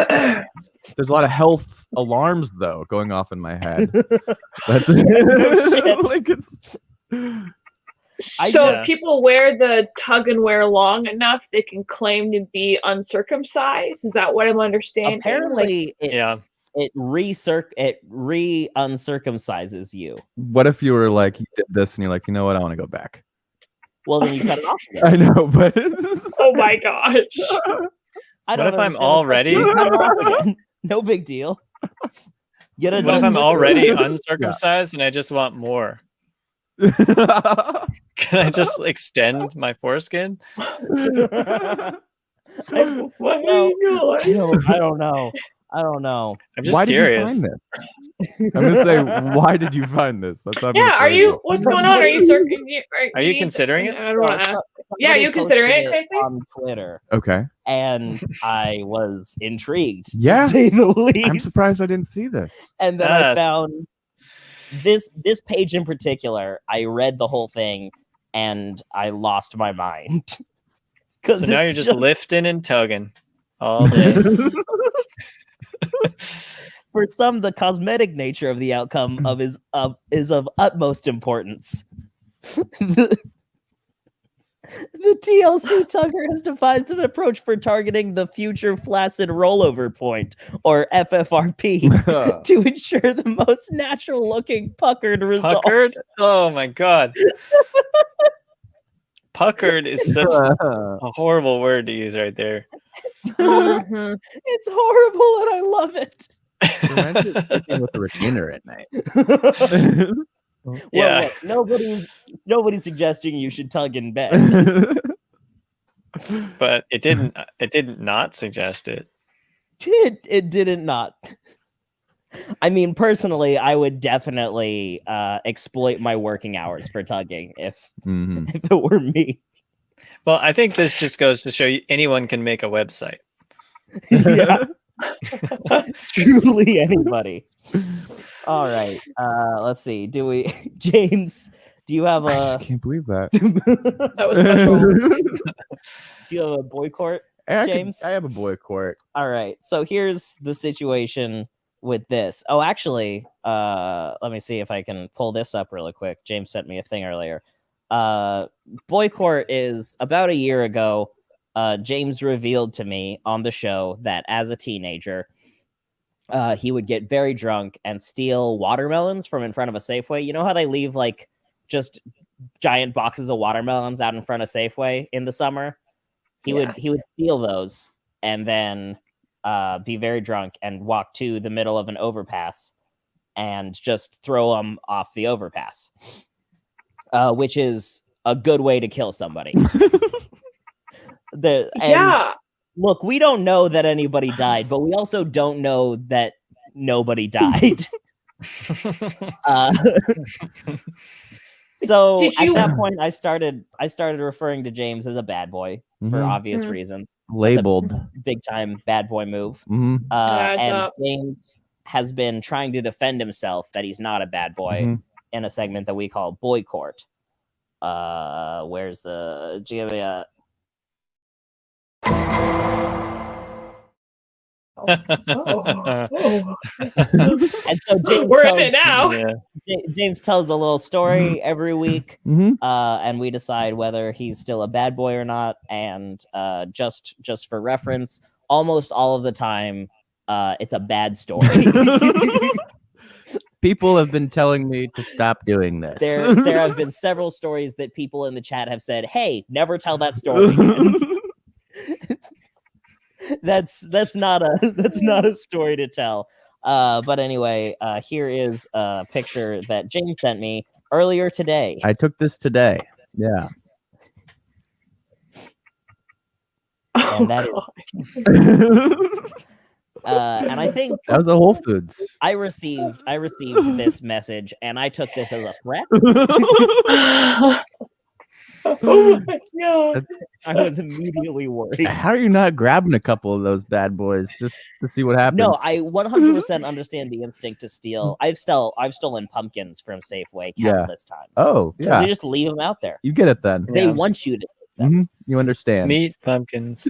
[SPEAKER 4] There's a lot of health alarms though going off in my head. That's like it's.
[SPEAKER 3] So if people wear the tug and wear long enough, they can claim to be uncircumcised. Is that what I'm understanding?
[SPEAKER 1] Apparently, it uncircumcises you.
[SPEAKER 4] What if you were like, you did this and you're like, you know what, I want to go back.
[SPEAKER 1] Well, then you cut it off.
[SPEAKER 4] I know, but
[SPEAKER 3] oh my gosh.
[SPEAKER 1] I don't
[SPEAKER 5] what if I'm
[SPEAKER 1] understand
[SPEAKER 5] already?
[SPEAKER 1] No big deal.
[SPEAKER 5] What if I'm already uncircumcised and I just want more? Can I just extend my foreskin?
[SPEAKER 3] Oh my
[SPEAKER 1] Well,
[SPEAKER 3] God.
[SPEAKER 1] I don't know. I don't know.
[SPEAKER 5] I'm just
[SPEAKER 2] Why
[SPEAKER 5] curious.
[SPEAKER 2] did you find this? I'm gonna say, why did you find this? That's not
[SPEAKER 3] Yeah, are you? What's going on? Are you
[SPEAKER 5] Are you considering it?
[SPEAKER 3] I don't want to ask. Yeah,
[SPEAKER 1] Somebody
[SPEAKER 3] you consider
[SPEAKER 1] posted
[SPEAKER 3] it, Clancy?
[SPEAKER 1] on Twitter,
[SPEAKER 2] Okay.
[SPEAKER 1] and I was intrigued,
[SPEAKER 2] Yeah.
[SPEAKER 1] to say the least.
[SPEAKER 2] I'm surprised I didn't see this.
[SPEAKER 1] And then I
[SPEAKER 5] That's-
[SPEAKER 1] found this page in particular. I read the whole thing, and I lost my mind.
[SPEAKER 5] So now you're just lifting and tugging all day.
[SPEAKER 1] For some, the cosmetic nature of the outcome is of utmost importance. The TLC Tugger has devised an approach for targeting the future flaccid rollover point, or FFRP, to ensure the most natural-looking puckered result.
[SPEAKER 5] Puckered? Oh my god. Puckered is such a horrible word to use right there.
[SPEAKER 3] Mhm.
[SPEAKER 1] It's horrible, and I love it.
[SPEAKER 4] With a retainer at night.
[SPEAKER 1] Well,
[SPEAKER 5] Yeah.
[SPEAKER 1] look, nobody's suggesting you should tug in bed.
[SPEAKER 5] But it didn't not suggest it.
[SPEAKER 1] It didn't not. I mean, personally, I would definitely exploit my working hours for tugging if it were me.
[SPEAKER 5] Well, I think this just goes to show you anyone can make a website.
[SPEAKER 1] Yeah. Truly anybody. All right. Let's see. James, do you have
[SPEAKER 2] I
[SPEAKER 1] a
[SPEAKER 2] just can't believe that.
[SPEAKER 3] That was special.
[SPEAKER 1] do you have a boy court?
[SPEAKER 2] I
[SPEAKER 1] James?
[SPEAKER 4] I have a boy court.
[SPEAKER 1] All right. So here's the situation with this. Oh, actually, let me see if I can pull this up really quick. James sent me a thing earlier. Boy court is about a year ago. James revealed to me on the show that as a teenager, he would get very drunk and steal watermelons from in front of a Safeway. You know how they leave like just giant boxes of watermelons out in front of Safeway in the summer? He would steal those and then be very drunk and walk to the middle of an overpass and just throw them off the overpass, which is a good way to kill somebody. Look, we don't know that anybody died, but we also don't know that nobody died. So at that point, I started referring to James as a bad boy for obvious reasons.
[SPEAKER 4] Labeled.
[SPEAKER 1] Big time bad boy move.
[SPEAKER 2] Mhm.
[SPEAKER 1] And James has been trying to defend himself that he's not a bad boy in a segment that we call Boy Court. Where's the GMA? And so James
[SPEAKER 3] we're in it now.
[SPEAKER 1] James tells a little story every week, and we decide whether he's still a bad boy or not. And just for reference, almost all of the time, it's a bad story.
[SPEAKER 4] People have been telling me to stop doing this.
[SPEAKER 1] There have been several stories that people in the chat have said, "Hey, never tell that story again." That's not a story to tell. But anyway, here is a picture that James sent me earlier today.
[SPEAKER 4] I took this today. Yeah.
[SPEAKER 1] And that and I think
[SPEAKER 4] that was a Whole Foods.
[SPEAKER 1] I received this message and I took this as a threat.
[SPEAKER 3] Oh my god.
[SPEAKER 1] I was immediately worried.
[SPEAKER 4] How are you not grabbing a couple of those bad boys just to see what happens?
[SPEAKER 1] No, I 100% understand the instinct to steal. I've stolen pumpkins from Safeway countless times.
[SPEAKER 4] Oh, yeah.
[SPEAKER 1] They just leave them out there.
[SPEAKER 4] You get it then.
[SPEAKER 1] They want you to take them.
[SPEAKER 4] You understand.
[SPEAKER 5] Meat pumpkins.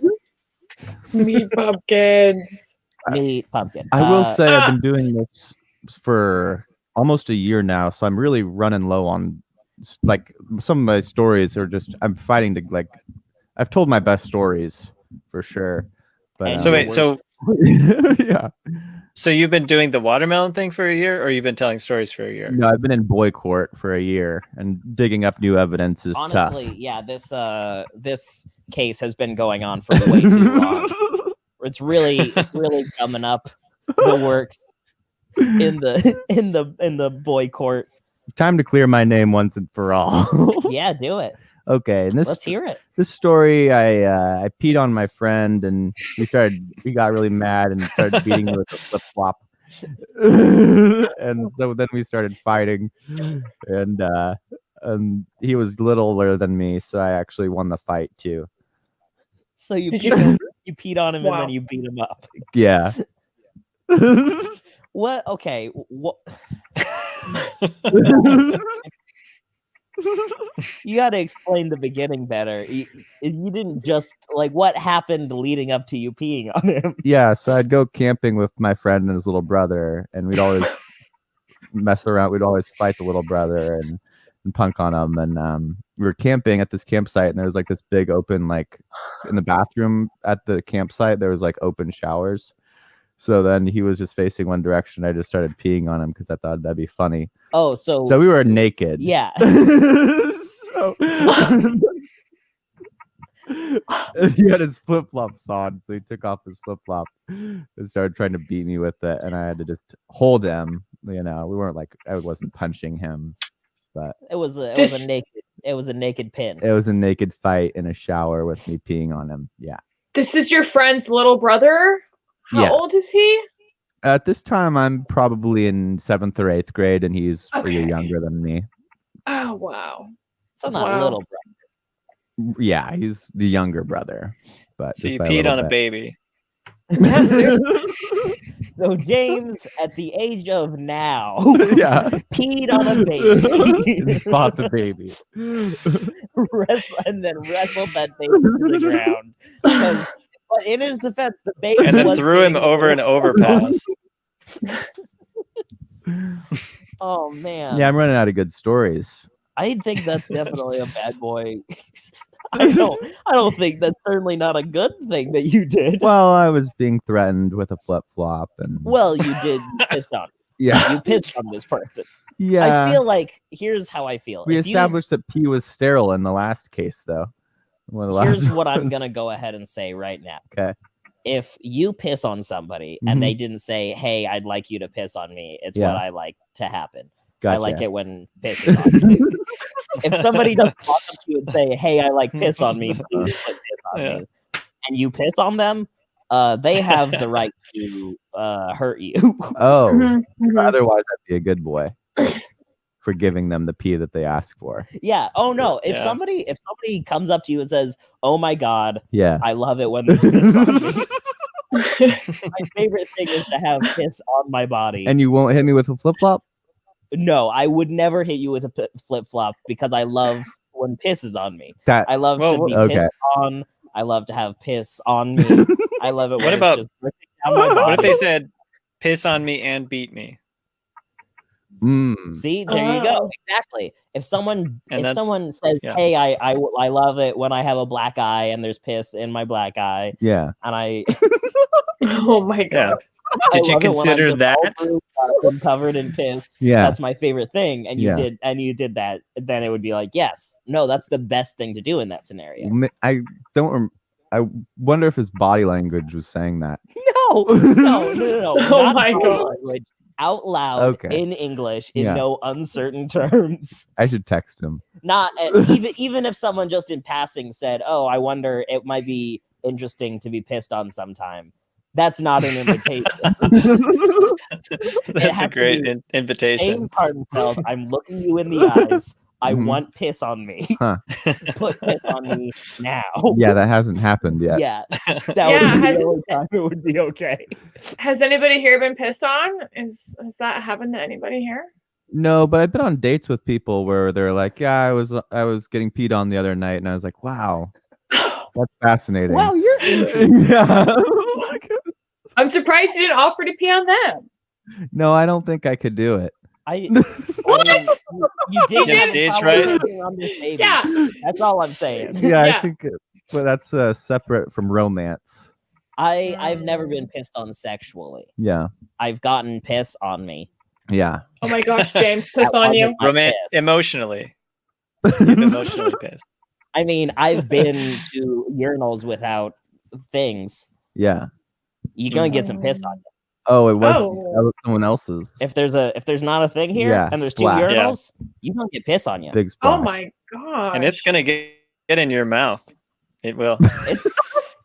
[SPEAKER 3] Meat pumpkins.
[SPEAKER 1] Meat pumpkin.
[SPEAKER 4] I will say I've been doing this for almost a year now, so I'm really running low on like some of my stories are just I'm fighting to like I've told my best stories for sure. But
[SPEAKER 5] so
[SPEAKER 4] yeah.
[SPEAKER 5] So you've been doing the watermelon thing for a year, or you've been telling stories for a year?
[SPEAKER 4] No, I've been in boy court for a year, and digging up new evidence is
[SPEAKER 1] honestly,
[SPEAKER 4] tough.
[SPEAKER 1] yeah, this case has been going on for way too long. It's really gumming up the works in the boy court.
[SPEAKER 4] time to clear my name once and for all.
[SPEAKER 1] Yeah, do it.
[SPEAKER 4] Okay, and
[SPEAKER 1] Let's hear it.
[SPEAKER 4] This story, I peed on my friend, and he got really mad and started beating me with a flip flop. And so then we started fighting, and he was littler than me, so I actually won the fight too.
[SPEAKER 1] So you peed on him and then you beat him up.
[SPEAKER 4] Yeah.
[SPEAKER 1] What? Okay. What? You got to explain the beginning better. You didn't just like what happened leading up to you peeing on him.
[SPEAKER 4] Yeah, so I'd go camping with my friend and his little brother, and we'd always mess around. We'd always fight the little brother and punk on him. And we were camping at this campsite, and there was like this big open, like in the bathroom at the campsite, there was like open showers. So then he was just facing one direction. I just started peeing on him because I thought that'd be funny.
[SPEAKER 1] Oh, so
[SPEAKER 4] we were naked.
[SPEAKER 1] Yeah.
[SPEAKER 4] So he had his flip flops on, so he took off his flip flop and started trying to beat me with it, and I had to just hold him. We weren't like I wasn't punching him, but
[SPEAKER 1] it was a naked pin.
[SPEAKER 4] It was a naked fight in a shower with me peeing on him. Yeah.
[SPEAKER 3] This is your friend's little brother? How old is he?
[SPEAKER 4] At this time, I'm probably in 7th or 8th grade, and he's a year younger than me.
[SPEAKER 3] Oh, wow.
[SPEAKER 1] So not little brother.
[SPEAKER 4] Yeah, he's the younger brother. But
[SPEAKER 5] so you peed on a baby.
[SPEAKER 3] Yeah, seriously.
[SPEAKER 1] So James, at the age of now, peed on a baby.
[SPEAKER 4] And fought the baby.
[SPEAKER 1] And then wrestled that baby to the ground. But in his defense, the baby
[SPEAKER 5] and then threw him over an overpass.
[SPEAKER 1] Oh man!
[SPEAKER 4] Yeah, I'm running out of good stories.
[SPEAKER 1] I think that's definitely a bad boy. I don't think that's certainly not a good thing that you did.
[SPEAKER 4] Well, I was being threatened with a flip flop, and
[SPEAKER 1] well, you did pissed on.
[SPEAKER 4] Yeah,
[SPEAKER 1] you pissed on this person.
[SPEAKER 4] Yeah,
[SPEAKER 1] I feel like here's how I feel.
[SPEAKER 4] We established that pee was sterile in the last case, though.
[SPEAKER 1] Here's what I'm gonna go ahead and say right now.
[SPEAKER 4] Okay.
[SPEAKER 1] If you piss on somebody and they didn't say, "Hey, I'd like you to piss on me," it's what I like to happen. Gotcha. I like it when piss is on me. If somebody doesn't walk up to you and say, "Hey, I like piss on me," please put piss on me, and you piss on them, they have the right to hurt you.
[SPEAKER 4] Oh, otherwise I'd be a good boy for giving them the pee that they ask for.
[SPEAKER 1] Yeah. Oh no. If somebody comes up to you and says, "Oh my God, I love it when there's piss on me." My favorite thing is to have piss on my body.
[SPEAKER 4] And you won't hit me with a flip flop?
[SPEAKER 1] No, I would never hit you with a flip flop because I love when piss is on me. I love to be pissed on. I love to have piss on me. I love it.
[SPEAKER 5] What about? What if they said, "Piss on me and beat me"?
[SPEAKER 1] See, there you go. Exactly. If someone says, "Hey, I love it when I have a black eye and there's piss in my black eye,"
[SPEAKER 4] and
[SPEAKER 1] I
[SPEAKER 3] oh my God.
[SPEAKER 5] Did you consider that?
[SPEAKER 1] I'm covered in piss.
[SPEAKER 4] Yeah,
[SPEAKER 1] that's my favorite thing. And you did that. Then it would be like, yes, no, that's the best thing to do in that scenario.
[SPEAKER 4] I wonder if his body language was saying that.
[SPEAKER 1] No.
[SPEAKER 3] Oh my God.
[SPEAKER 1] Language. Out loud in English in no uncertain terms.
[SPEAKER 4] I should text him.
[SPEAKER 1] Not even if someone just in passing said, "Oh, I wonder, it might be interesting to be pissed on sometime." That's not an invitation.
[SPEAKER 5] That's a great invitation.
[SPEAKER 1] Hardenfeld, I'm looking you in the eyes. I want piss on me. Put piss on me now.
[SPEAKER 4] Yeah, that hasn't happened yet.
[SPEAKER 1] Yeah, would be the only time it would be okay.
[SPEAKER 3] Has anybody here been pissed on? Has that happened to anybody here?
[SPEAKER 4] No, but I've been on dates with people where they're like, "Yeah, I was getting peed on the other night," and I was like, "Wow, that's fascinating."
[SPEAKER 1] Wow, you're interesting.
[SPEAKER 4] Yeah.
[SPEAKER 3] I'm surprised you didn't offer to pee on them.
[SPEAKER 4] No, I don't think I could do it.
[SPEAKER 3] What?
[SPEAKER 1] You did
[SPEAKER 5] stage right?
[SPEAKER 3] Yeah,
[SPEAKER 1] that's all I'm saying.
[SPEAKER 4] Yeah, I think that's separate from romance.
[SPEAKER 1] I've never been pissed on sexually.
[SPEAKER 4] Yeah,
[SPEAKER 1] I've gotten piss on me.
[SPEAKER 4] Yeah.
[SPEAKER 3] Oh my gosh, James, piss on you.
[SPEAKER 5] Emotionally. Emotionally pissed.
[SPEAKER 1] I mean, I've been to urinals without things.
[SPEAKER 4] Yeah.
[SPEAKER 1] You're gonna get some piss on you.
[SPEAKER 4] Oh, it was,
[SPEAKER 3] Oh.
[SPEAKER 4] that was someone else's.
[SPEAKER 1] If there's not a thing here
[SPEAKER 4] Yeah,
[SPEAKER 1] and there's
[SPEAKER 4] splash.
[SPEAKER 1] two urinals, you don't get piss on you.
[SPEAKER 4] Big
[SPEAKER 3] Oh
[SPEAKER 4] splash.
[SPEAKER 3] my god.
[SPEAKER 5] And it's gonna get in your mouth. It will.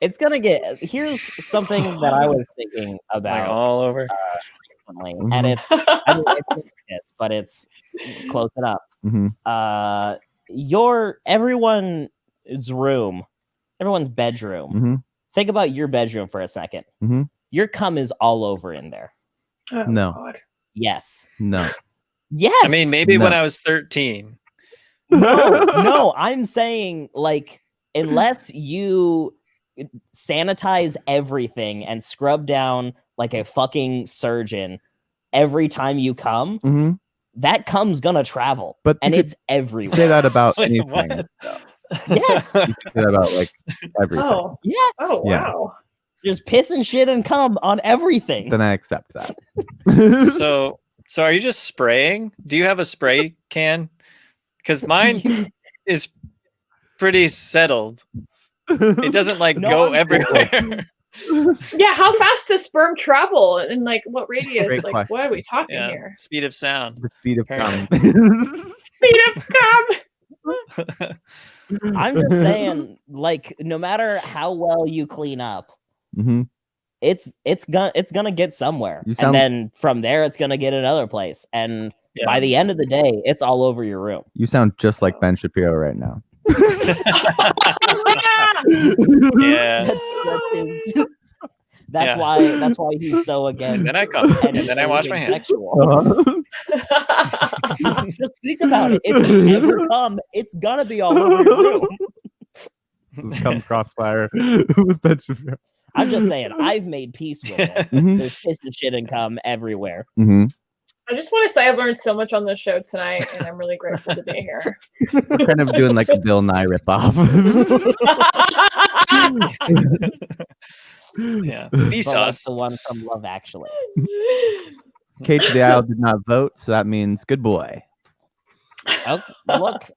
[SPEAKER 1] It's gonna get. Here's something that I was thinking
[SPEAKER 5] Like
[SPEAKER 1] about
[SPEAKER 5] all over.
[SPEAKER 1] recently, and it's piss, but it's close enough. Everyone's room, everyone's bedroom. Think about your bedroom for a second. Your cum is all over in there.
[SPEAKER 3] Oh,
[SPEAKER 4] No.
[SPEAKER 3] God.
[SPEAKER 1] Yes.
[SPEAKER 4] No.
[SPEAKER 1] Yes.
[SPEAKER 5] I mean, maybe when
[SPEAKER 4] No.
[SPEAKER 5] I was 13.
[SPEAKER 1] No. I'm saying, like, unless you sanitize everything and scrub down like a fucking surgeon every time you come, that cum's gonna travel. And it's everywhere.
[SPEAKER 4] Say that about
[SPEAKER 5] Wait,
[SPEAKER 4] anything.
[SPEAKER 5] what?
[SPEAKER 1] Yes.
[SPEAKER 4] You say that about like everything.
[SPEAKER 3] Oh.
[SPEAKER 1] Yes.
[SPEAKER 3] Oh,
[SPEAKER 4] Yeah.
[SPEAKER 3] wow.
[SPEAKER 1] There's piss and shit and cum on everything.
[SPEAKER 4] Then I accept that.
[SPEAKER 5] So are you just spraying? Do you have a spray can? Because mine is pretty settled. It doesn't like
[SPEAKER 1] No,
[SPEAKER 5] go
[SPEAKER 1] I'm
[SPEAKER 5] everywhere.
[SPEAKER 3] Yeah, how fast does sperm travel? And like what radius?
[SPEAKER 4] Great
[SPEAKER 3] Like
[SPEAKER 4] question.
[SPEAKER 3] what are we talking
[SPEAKER 5] Yeah,
[SPEAKER 3] here?
[SPEAKER 5] speed of sound.
[SPEAKER 4] The speed of cum.
[SPEAKER 3] Speed of cum.
[SPEAKER 1] I'm just saying, like, no matter how well you clean up, it's gonna get somewhere, and then from there it's gonna get another place, and by the end of the day, it's all over your room.
[SPEAKER 4] You sound just like Ben Shapiro right now.
[SPEAKER 5] Yeah.
[SPEAKER 1] That's why he's so against.
[SPEAKER 5] And then I come, and then I wash my hands.
[SPEAKER 1] Just think about it. If you ever come, it's gonna be all over your room.
[SPEAKER 2] This is cum crossfire with Ben Shapiro.
[SPEAKER 1] I'm just saying, I've made peace with it. There's piss and shit and cum everywhere.
[SPEAKER 3] I just want to say I've learned so much on this show tonight, and I'm really grateful to be here.
[SPEAKER 4] We're kind of doing like a Bill Nye ripoff.
[SPEAKER 5] Yeah,
[SPEAKER 1] But like
[SPEAKER 5] Vsauce.
[SPEAKER 1] the one from Love Actually.
[SPEAKER 4] Kate to the Isle did not vote, so that means good boy.
[SPEAKER 1] Oh, look,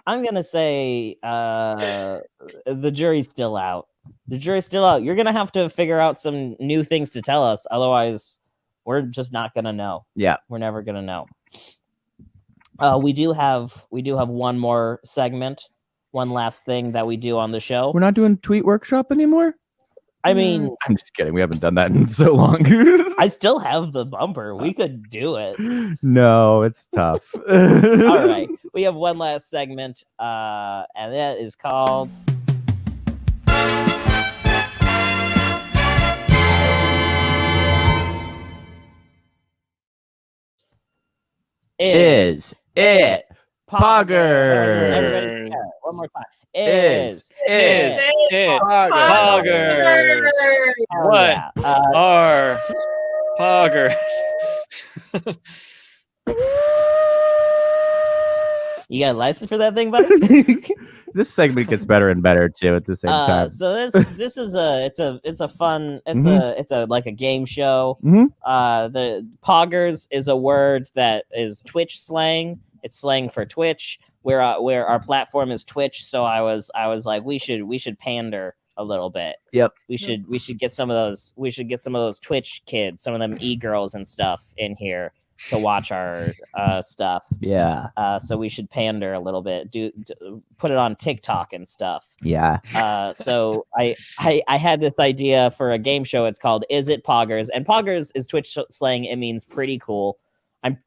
[SPEAKER 1] I'm gonna say the jury's still out. The jury's still out. You're gonna have to figure out some new things to tell us, otherwise we're just not gonna know.
[SPEAKER 4] Yeah,
[SPEAKER 1] we're never gonna know. We do have one more segment, one last thing that we do on the show.
[SPEAKER 4] We're not doing tweet workshop anymore.
[SPEAKER 1] I mean,
[SPEAKER 4] I'm just kidding. We haven't done that in so long.
[SPEAKER 1] I still have the bumper. We could do it.
[SPEAKER 4] No, it's tough.
[SPEAKER 1] All right, we have one last segment, and that is called.
[SPEAKER 4] Is it Poggers?
[SPEAKER 1] Everybody, one more time.
[SPEAKER 5] Is it
[SPEAKER 3] Poggers?
[SPEAKER 5] Poggers? What are Poggers?
[SPEAKER 1] You got a license for that thing, buddy?
[SPEAKER 4] This segment gets better and better too at the same time.
[SPEAKER 1] So this is a fun it's a like a game show. The Poggers is a word that is Twitch slang. It's slang for Twitch, where our platform is Twitch. So I was like, we should pander a little bit.
[SPEAKER 4] Yep.
[SPEAKER 1] We should get some of those Twitch kids, some of them e-girls and stuff in here to watch our stuff.
[SPEAKER 4] Yeah.
[SPEAKER 1] So we should pander a little bit, put it on TikTok and stuff.
[SPEAKER 4] Yeah.
[SPEAKER 1] So I had this idea for a game show. It's called Is It Poggers? And Poggers is Twitch slang. It means pretty cool.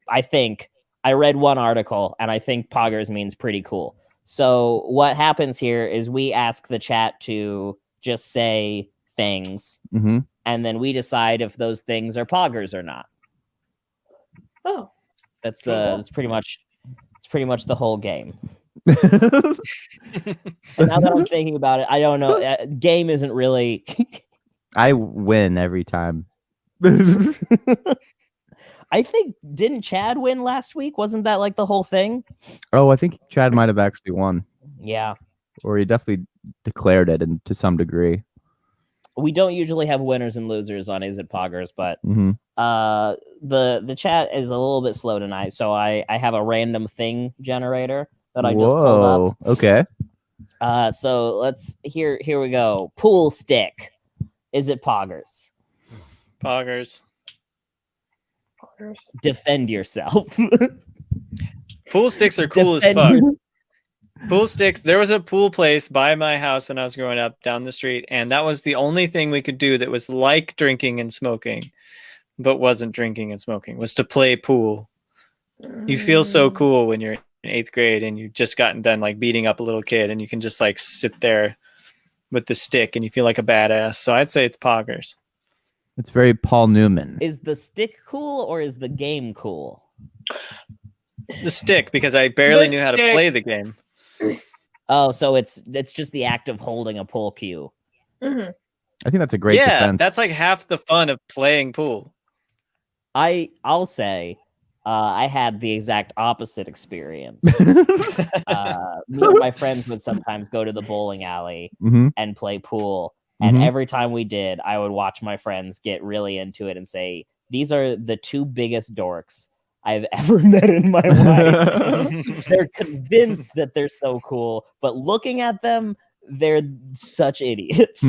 [SPEAKER 1] I think I read one article and I think Poggers means pretty cool. So what happens here is we ask the chat to just say things, and then we decide if those things are Poggers or not.
[SPEAKER 3] Oh,
[SPEAKER 1] that's pretty much the whole game. And now that I'm thinking about it, I don't know. Game isn't really.
[SPEAKER 4] I win every time.
[SPEAKER 1] I think, didn't Chad win last week? Wasn't that like the whole thing?
[SPEAKER 4] Oh, I think Chad might have actually won.
[SPEAKER 1] Yeah.
[SPEAKER 4] Or he definitely declared it, and to some degree.
[SPEAKER 1] We don't usually have winners and losers on Is It Poggers, but the chat is a little bit slow tonight, so I have a random thing generator that I just pulled up.
[SPEAKER 4] Okay.
[SPEAKER 1] So let's here we go. Pool stick. Is it Poggers?
[SPEAKER 5] Poggers.
[SPEAKER 1] defend yourself.
[SPEAKER 5] Pool sticks are cool as fuck. Pool sticks. There was a pool place by my house when I was growing up down the street, and that was the only thing we could do that was like drinking and smoking, but wasn't drinking and smoking, was to play pool. You feel so cool when you're in 8th grade and you've just gotten done like beating up a little kid, and you can just like sit there with the stick and you feel like a badass. So I'd say it's poggers.
[SPEAKER 4] It's very Paul Newman.
[SPEAKER 1] Is the stick cool or is the game cool?
[SPEAKER 5] The stick, because I barely knew how to play the game.
[SPEAKER 1] Oh, so it's just the act of holding a pool cue.
[SPEAKER 3] Mm-hmm.
[SPEAKER 4] I think that's a great defense.
[SPEAKER 5] That's like half the fun of playing pool.
[SPEAKER 1] I'll say I had the exact opposite experience. Me and my friends would sometimes go to the bowling alley and play pool. And every time we did, I would watch my friends get really into it and say, these are the two biggest dorks I've ever met in my life. They're convinced that they're so cool, but looking at them, they're such idiots.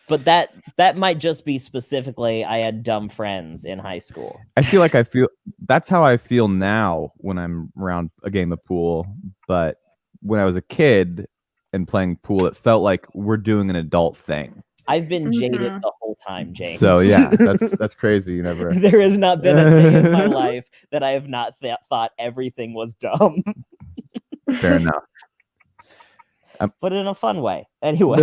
[SPEAKER 1] But that might just be specifically I had dumb friends in high school.
[SPEAKER 4] I feel that's how I feel now when I'm around a game of pool. But when I was a kid and playing pool, it felt like we're doing an adult thing.
[SPEAKER 1] I've been jaded the whole time, James.
[SPEAKER 4] So yeah, that's crazy. You never.
[SPEAKER 1] There has not been a day in my life that I have not thought everything was dumb.
[SPEAKER 4] Fair enough.
[SPEAKER 1] But in a fun way. Anyway.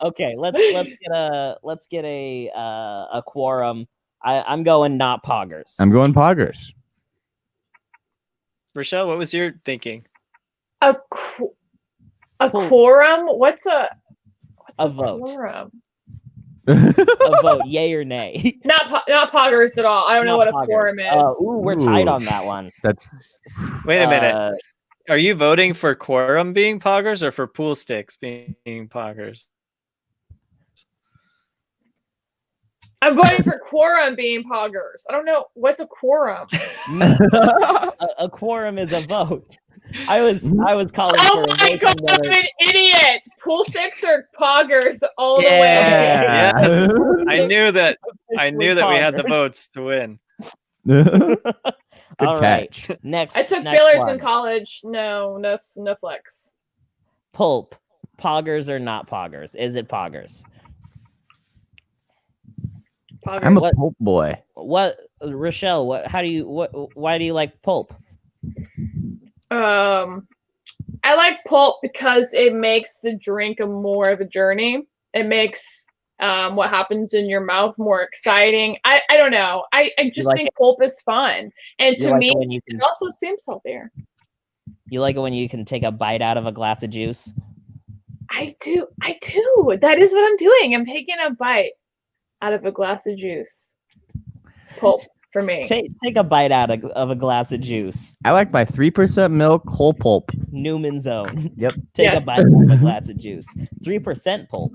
[SPEAKER 1] Okay, let's get a quorum. I'm going not poggers.
[SPEAKER 4] I'm going poggers.
[SPEAKER 5] Rachelle, what was your thinking?
[SPEAKER 3] A quorum? What's a
[SPEAKER 1] vote?
[SPEAKER 3] Quorum?
[SPEAKER 1] A vote, yay or nay?
[SPEAKER 3] Not poggers at all. I don't know what a
[SPEAKER 1] poggers.
[SPEAKER 3] quorum is.
[SPEAKER 1] We're tied on that one.
[SPEAKER 5] Wait a minute. Are you voting for quorum being poggers or for pool sticks being poggers?
[SPEAKER 3] I'm voting for quorum being poggers. I don't know. What's a quorum?
[SPEAKER 1] A quorum is a vote. I was calling for a vote.
[SPEAKER 3] Oh my god, I'm an idiot! Pool sticks are poggers all the way.
[SPEAKER 5] Yeah. I knew that we had the votes to win.
[SPEAKER 4] Good
[SPEAKER 1] all
[SPEAKER 4] catch.
[SPEAKER 1] Right. Next.
[SPEAKER 3] I took
[SPEAKER 1] next
[SPEAKER 3] Billers
[SPEAKER 1] one.
[SPEAKER 3] in college. No flex.
[SPEAKER 1] Pulp. Poggers or not poggers? Is it poggers?
[SPEAKER 3] Poggers.
[SPEAKER 4] I'm a pulp boy.
[SPEAKER 1] What, Rachelle? Why do you like pulp?
[SPEAKER 3] I like pulp because it makes the drink more of a journey. It makes what happens in your mouth more exciting. I don't know. I just think pulp is fun, and to me, it also seems healthier.
[SPEAKER 1] You like it when you can take a bite out of a glass of juice?
[SPEAKER 3] I do. That is what I'm doing. I'm taking a bite out of a glass of juice. Pulp for me.
[SPEAKER 1] Take a bite out of a glass of juice.
[SPEAKER 4] I like my 3% milk whole pulp.
[SPEAKER 1] Newman's Own.
[SPEAKER 4] Yep.
[SPEAKER 1] Take a bite out of a glass of juice. 3% pulp.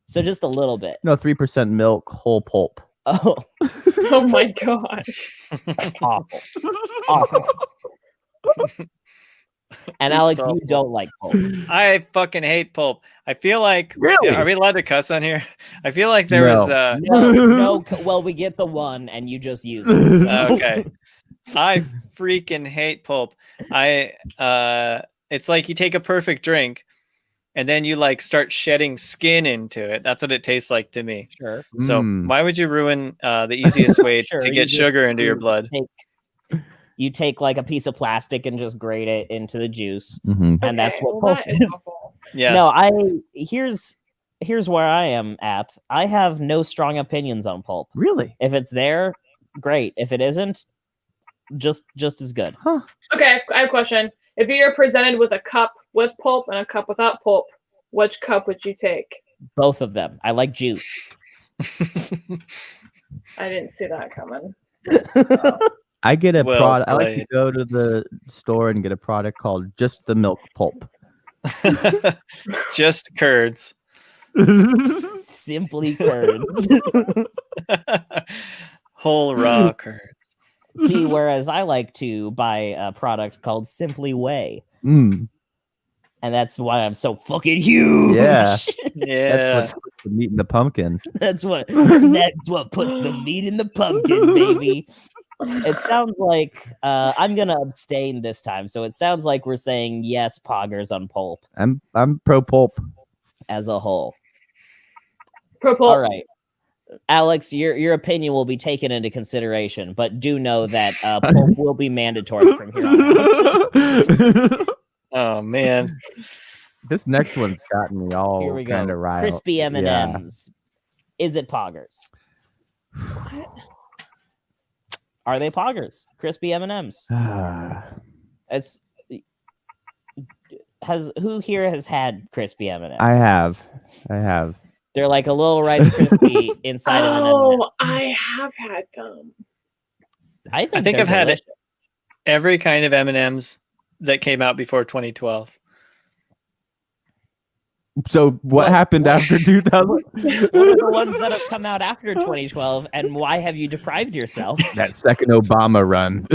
[SPEAKER 1] So just a little bit.
[SPEAKER 4] No, 3% milk whole pulp.
[SPEAKER 1] Oh.
[SPEAKER 3] Oh my gosh.
[SPEAKER 1] Awful. And Alex, you don't like pulp.
[SPEAKER 5] I fucking hate pulp. I feel like
[SPEAKER 4] really?
[SPEAKER 5] Are we allowed to cuss on here? I feel like there was
[SPEAKER 1] no. Well, we get the one, and you just use it. So.
[SPEAKER 5] Okay. I freaking hate pulp. It's like you take a perfect drink, and then you like start shedding skin into it. That's what it tastes like to me.
[SPEAKER 1] Sure.
[SPEAKER 5] So why would you ruin the easiest way to get sugar into your blood?
[SPEAKER 1] You take like a piece of plastic and just grate it into the juice,
[SPEAKER 4] and
[SPEAKER 1] that's what pulp is.
[SPEAKER 5] Yeah.
[SPEAKER 1] No, here's where I am at. I have no strong opinions on pulp.
[SPEAKER 4] Really?
[SPEAKER 1] If it's there, great. If it isn't, just as good.
[SPEAKER 4] Huh.
[SPEAKER 3] Okay, I have a question. If you're presented with a cup with pulp and a cup without pulp, which cup would you take?
[SPEAKER 1] Both of them. I like juice.
[SPEAKER 3] I didn't see that coming.
[SPEAKER 4] I get a product. I like to go to the store and get a product called Just the Milk Pulp.
[SPEAKER 5] Just curds.
[SPEAKER 1] Simply curds.
[SPEAKER 5] Whole raw curds.
[SPEAKER 1] See, whereas I like to buy a product called Simply Whey.
[SPEAKER 4] And
[SPEAKER 1] that's why I'm so fucking huge.
[SPEAKER 4] Yeah.
[SPEAKER 5] Yeah.
[SPEAKER 4] That's what the meat in the pumpkin.
[SPEAKER 1] That's what puts the meat in the pumpkin, baby. It sounds like I'm gonna abstain this time. So it sounds like we're saying yes, poggers on pulp.
[SPEAKER 4] I'm pro pulp
[SPEAKER 1] as a whole.
[SPEAKER 3] Pro pulp.
[SPEAKER 1] All right. Alex, your opinion will be taken into consideration, but do know that pulp will be mandatory from here on out.
[SPEAKER 5] Oh man,
[SPEAKER 4] this next one's gotten me all
[SPEAKER 1] Here we
[SPEAKER 4] kind
[SPEAKER 1] go.
[SPEAKER 4] of riled.
[SPEAKER 1] Crispy M&Ms. Yeah. Is it poggers?
[SPEAKER 3] What?
[SPEAKER 1] Are they poggers? Crispy M&Ms. Who here has had crispy M&Ms?
[SPEAKER 4] I have.
[SPEAKER 1] They're like a little Rice Krispie inside of an M&M.
[SPEAKER 3] Oh, I have had them.
[SPEAKER 1] I think
[SPEAKER 5] I've
[SPEAKER 1] delicious.
[SPEAKER 5] had every kind of M&Ms that came out before 2012.
[SPEAKER 4] So what happened after 2000?
[SPEAKER 1] What are the ones that have come out after 2012, and why have you deprived yourself?
[SPEAKER 4] That second Obama run.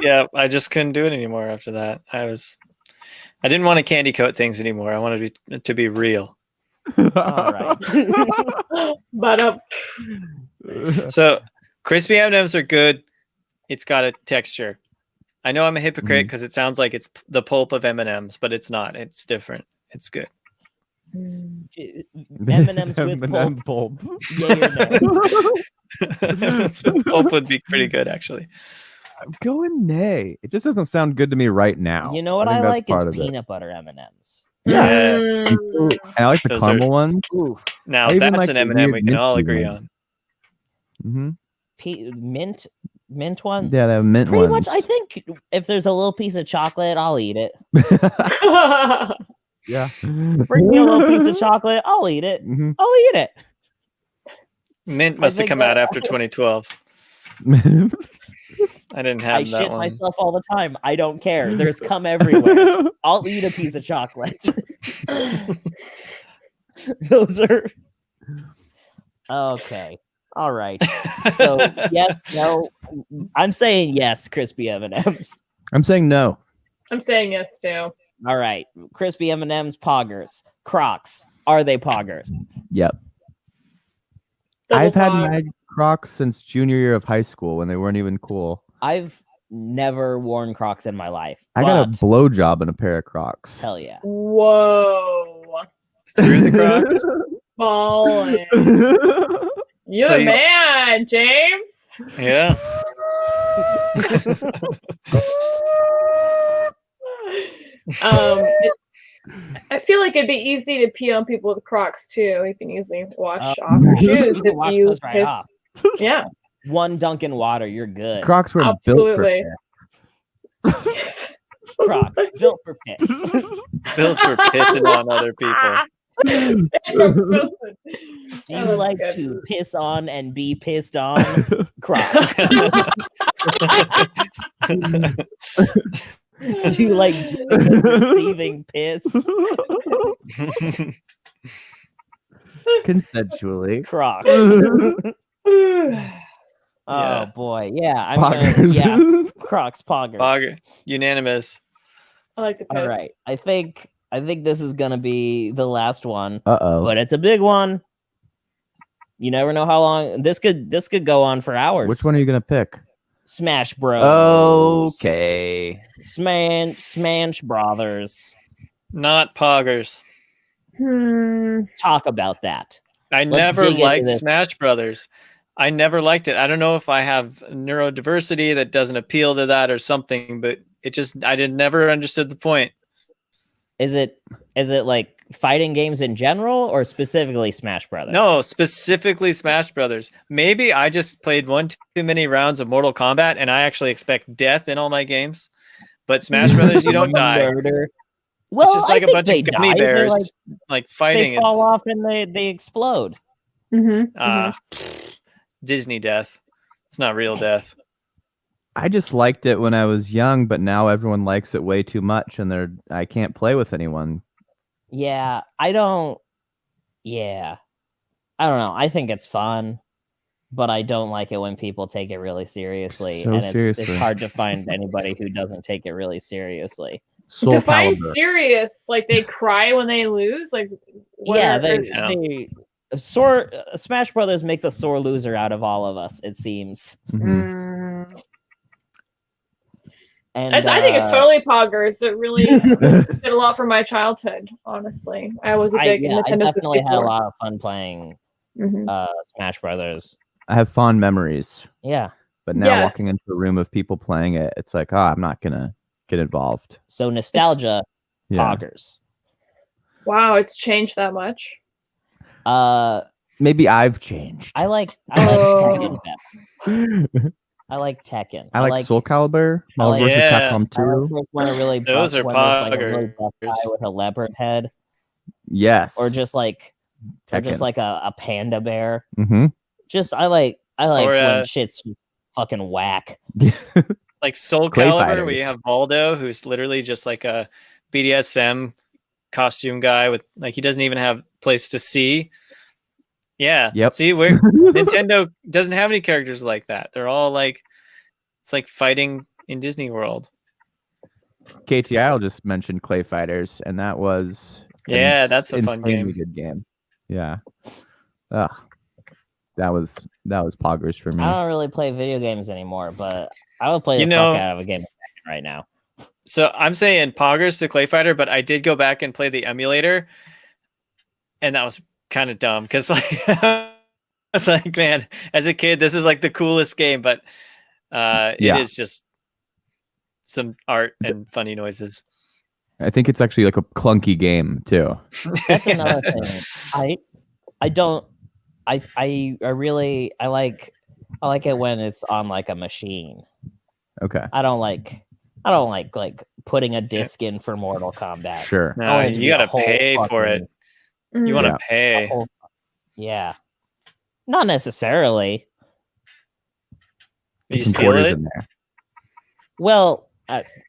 [SPEAKER 5] Yeah, I just couldn't do it anymore after that. I didn't want to candy coat things anymore. I wanted it to be real.
[SPEAKER 1] All right.
[SPEAKER 3] But
[SPEAKER 5] So crispy M&Ms are good. It's got a texture. I know I'm a hypocrite because it sounds like it's the pulp of M&Ms, but it's not. It's different. It's good.
[SPEAKER 1] M&Ms with pulp. Yay or nay?
[SPEAKER 5] Pulp would be pretty good, actually.
[SPEAKER 4] I'm going nay. It just doesn't sound good to me right now.
[SPEAKER 1] You know what I
[SPEAKER 4] think that's
[SPEAKER 1] like
[SPEAKER 4] part
[SPEAKER 1] is
[SPEAKER 4] of it.
[SPEAKER 1] peanut butter M&Ms.
[SPEAKER 5] Yeah.
[SPEAKER 4] And I like the
[SPEAKER 5] Those
[SPEAKER 4] caramel ones.
[SPEAKER 5] Now
[SPEAKER 4] I even
[SPEAKER 5] that's
[SPEAKER 4] like
[SPEAKER 5] an
[SPEAKER 4] the
[SPEAKER 5] M&M
[SPEAKER 4] weird
[SPEAKER 5] we can all
[SPEAKER 4] minty
[SPEAKER 5] agree
[SPEAKER 4] ones.
[SPEAKER 5] on.
[SPEAKER 1] Mint one.
[SPEAKER 4] Yeah, the mint
[SPEAKER 1] Pretty
[SPEAKER 4] ones.
[SPEAKER 1] much. I think if there's a little piece of chocolate, I'll eat it.
[SPEAKER 4] Yeah.
[SPEAKER 1] Bring me a little piece of chocolate, I'll eat it.
[SPEAKER 4] Mhm.
[SPEAKER 1] I'll eat it.
[SPEAKER 5] Mint must have
[SPEAKER 1] think
[SPEAKER 5] come out after 2012. I didn't have
[SPEAKER 1] I
[SPEAKER 5] that
[SPEAKER 1] shit
[SPEAKER 5] one.
[SPEAKER 1] myself all the time. I don't care. There's cum everywhere. I'll eat a piece of chocolate. Those are okay. All right. So yes, no. I'm saying yes, crispy M&Ms.
[SPEAKER 4] I'm saying no.
[SPEAKER 3] I'm saying yes too.
[SPEAKER 1] All right, crispy M&Ms, poggers. Crocs, are they poggers?
[SPEAKER 4] Yep.
[SPEAKER 3] Double
[SPEAKER 4] I've had
[SPEAKER 3] pog.
[SPEAKER 4] my Crocs since junior year of high school when they weren't even cool.
[SPEAKER 1] I've never worn Crocs in my life.
[SPEAKER 4] I got a
[SPEAKER 1] but
[SPEAKER 4] blowjob in a pair of Crocs.
[SPEAKER 1] hell yeah.
[SPEAKER 3] Whoa.
[SPEAKER 5] Through the Crocs.
[SPEAKER 3] Ballin'. You're
[SPEAKER 5] So
[SPEAKER 3] a
[SPEAKER 5] you-
[SPEAKER 3] man, James.
[SPEAKER 5] Yeah.
[SPEAKER 3] I feel like it'd be easy to pee on people with Crocs too. You can easily wash off your shoes
[SPEAKER 1] You can wash those right
[SPEAKER 3] piss.
[SPEAKER 1] off.
[SPEAKER 3] Yeah,
[SPEAKER 1] One dunk in water, you're good.
[SPEAKER 4] Crocs were
[SPEAKER 3] absolutely.
[SPEAKER 4] built for it.
[SPEAKER 1] Crocs, built for piss.
[SPEAKER 5] Built for pissing on other people.
[SPEAKER 1] Do you
[SPEAKER 3] that's
[SPEAKER 1] like
[SPEAKER 3] good.
[SPEAKER 1] to piss on and be pissed on? Crocs. Do you like giving and receiving piss?
[SPEAKER 4] Consensually.
[SPEAKER 1] Crocs.
[SPEAKER 5] Yeah.
[SPEAKER 1] Oh boy, yeah. I'm
[SPEAKER 4] Poggers.
[SPEAKER 1] yeah. Crocs, poggers.
[SPEAKER 5] Bogger. Unanimous.
[SPEAKER 3] I like the piss.
[SPEAKER 1] All right, I think this is gonna be the last one,
[SPEAKER 4] Uh-oh.
[SPEAKER 1] but it's a big one. You never know how long this could go on for hours.
[SPEAKER 4] Which one are you going to pick?
[SPEAKER 1] Smash Bros.
[SPEAKER 4] Okay.
[SPEAKER 1] Smash Brothers.
[SPEAKER 5] Not poggers.
[SPEAKER 1] Talk about that.
[SPEAKER 5] I
[SPEAKER 1] Let's
[SPEAKER 5] never
[SPEAKER 1] dig into
[SPEAKER 5] liked
[SPEAKER 1] this.
[SPEAKER 5] Smash Brothers. I never liked it. I don't know if I have neurodiversity that doesn't appeal to that or something, but I never understood the point.
[SPEAKER 1] Is it like fighting games in general or specifically Smash Brothers?
[SPEAKER 5] No, specifically Smash Brothers. Maybe I just played one too many rounds of Mortal Kombat and I actually expect death in all my games. But Smash Brothers, you don't die.
[SPEAKER 1] Murder. Well,
[SPEAKER 5] It's just like
[SPEAKER 1] I
[SPEAKER 5] a
[SPEAKER 1] think
[SPEAKER 5] bunch
[SPEAKER 1] they
[SPEAKER 5] of gummy
[SPEAKER 1] die.
[SPEAKER 5] bears
[SPEAKER 1] They,
[SPEAKER 5] like fighting.
[SPEAKER 1] they fall off and they explode.
[SPEAKER 5] Disney death. It's not real death.
[SPEAKER 4] I just liked it when I was young, but now everyone likes it way too much and I can't play with anyone.
[SPEAKER 1] Yeah, I don't know. I think it's fun, but I don't like it when people take it really seriously.
[SPEAKER 4] So
[SPEAKER 1] And it's
[SPEAKER 4] seriously.
[SPEAKER 1] hard to find anybody who doesn't take it really seriously.
[SPEAKER 4] Soul
[SPEAKER 3] Define
[SPEAKER 4] Calibur.
[SPEAKER 3] serious. Like they cry when they lose. Like what
[SPEAKER 1] Yeah,
[SPEAKER 3] are-
[SPEAKER 1] they Smash Brothers makes a sore loser out of all of us, it seems. And
[SPEAKER 3] I think it's totally poggers. It really did a lot for my childhood, honestly. I was a big Nintendo
[SPEAKER 1] I definitely
[SPEAKER 3] 64.
[SPEAKER 1] had a lot of fun playing Smash Brothers.
[SPEAKER 4] I have fond memories.
[SPEAKER 1] Yeah.
[SPEAKER 4] But now walking into a room of people playing it, it's like, I'm not gonna get involved.
[SPEAKER 1] So nostalgia, poggers.
[SPEAKER 3] Wow, it's changed that much.
[SPEAKER 4] Maybe I've changed.
[SPEAKER 1] I like Tekken better. I like Tekken.
[SPEAKER 4] I like Soul Calibur. Marvel vs. Capcom 2.
[SPEAKER 1] Those are poggers. With a leopard head.
[SPEAKER 4] Yes.
[SPEAKER 1] Or just like a panda bear.
[SPEAKER 4] Mm-hmm.
[SPEAKER 1] I like when shit's fucking whack.
[SPEAKER 5] Like Soul Calibur, where you have Baldo, who's literally just like a BDSM costume guy with like he doesn't even have place to see. Yeah.
[SPEAKER 4] Yep.
[SPEAKER 5] See, Nintendo doesn't have any characters like that. They're all like it's like fighting in Disney World.
[SPEAKER 4] KTI just mentioned Clay Fighters, and that was
[SPEAKER 5] that's a fun game.
[SPEAKER 4] Good game. Yeah. That was poggers for me.
[SPEAKER 1] I don't really play video games anymore, but I would play the fuck out of a game right now.
[SPEAKER 5] So I'm saying poggers to Clay Fighter, but I did go back and play the emulator, and that was kind of dumb because like it's like, man, as a kid, this is like the coolest game, but it is just some art and funny noises.
[SPEAKER 4] I think it's actually like a clunky game too.
[SPEAKER 1] That's another thing. I like it when it's on like a machine.
[SPEAKER 4] Okay.
[SPEAKER 1] I don't like putting a disc in for Mortal Kombat.
[SPEAKER 4] Sure.
[SPEAKER 5] No, you gotta pay for it. You want to pay.
[SPEAKER 1] Yeah. Not necessarily.
[SPEAKER 5] You steal it?
[SPEAKER 4] In there.
[SPEAKER 1] Well,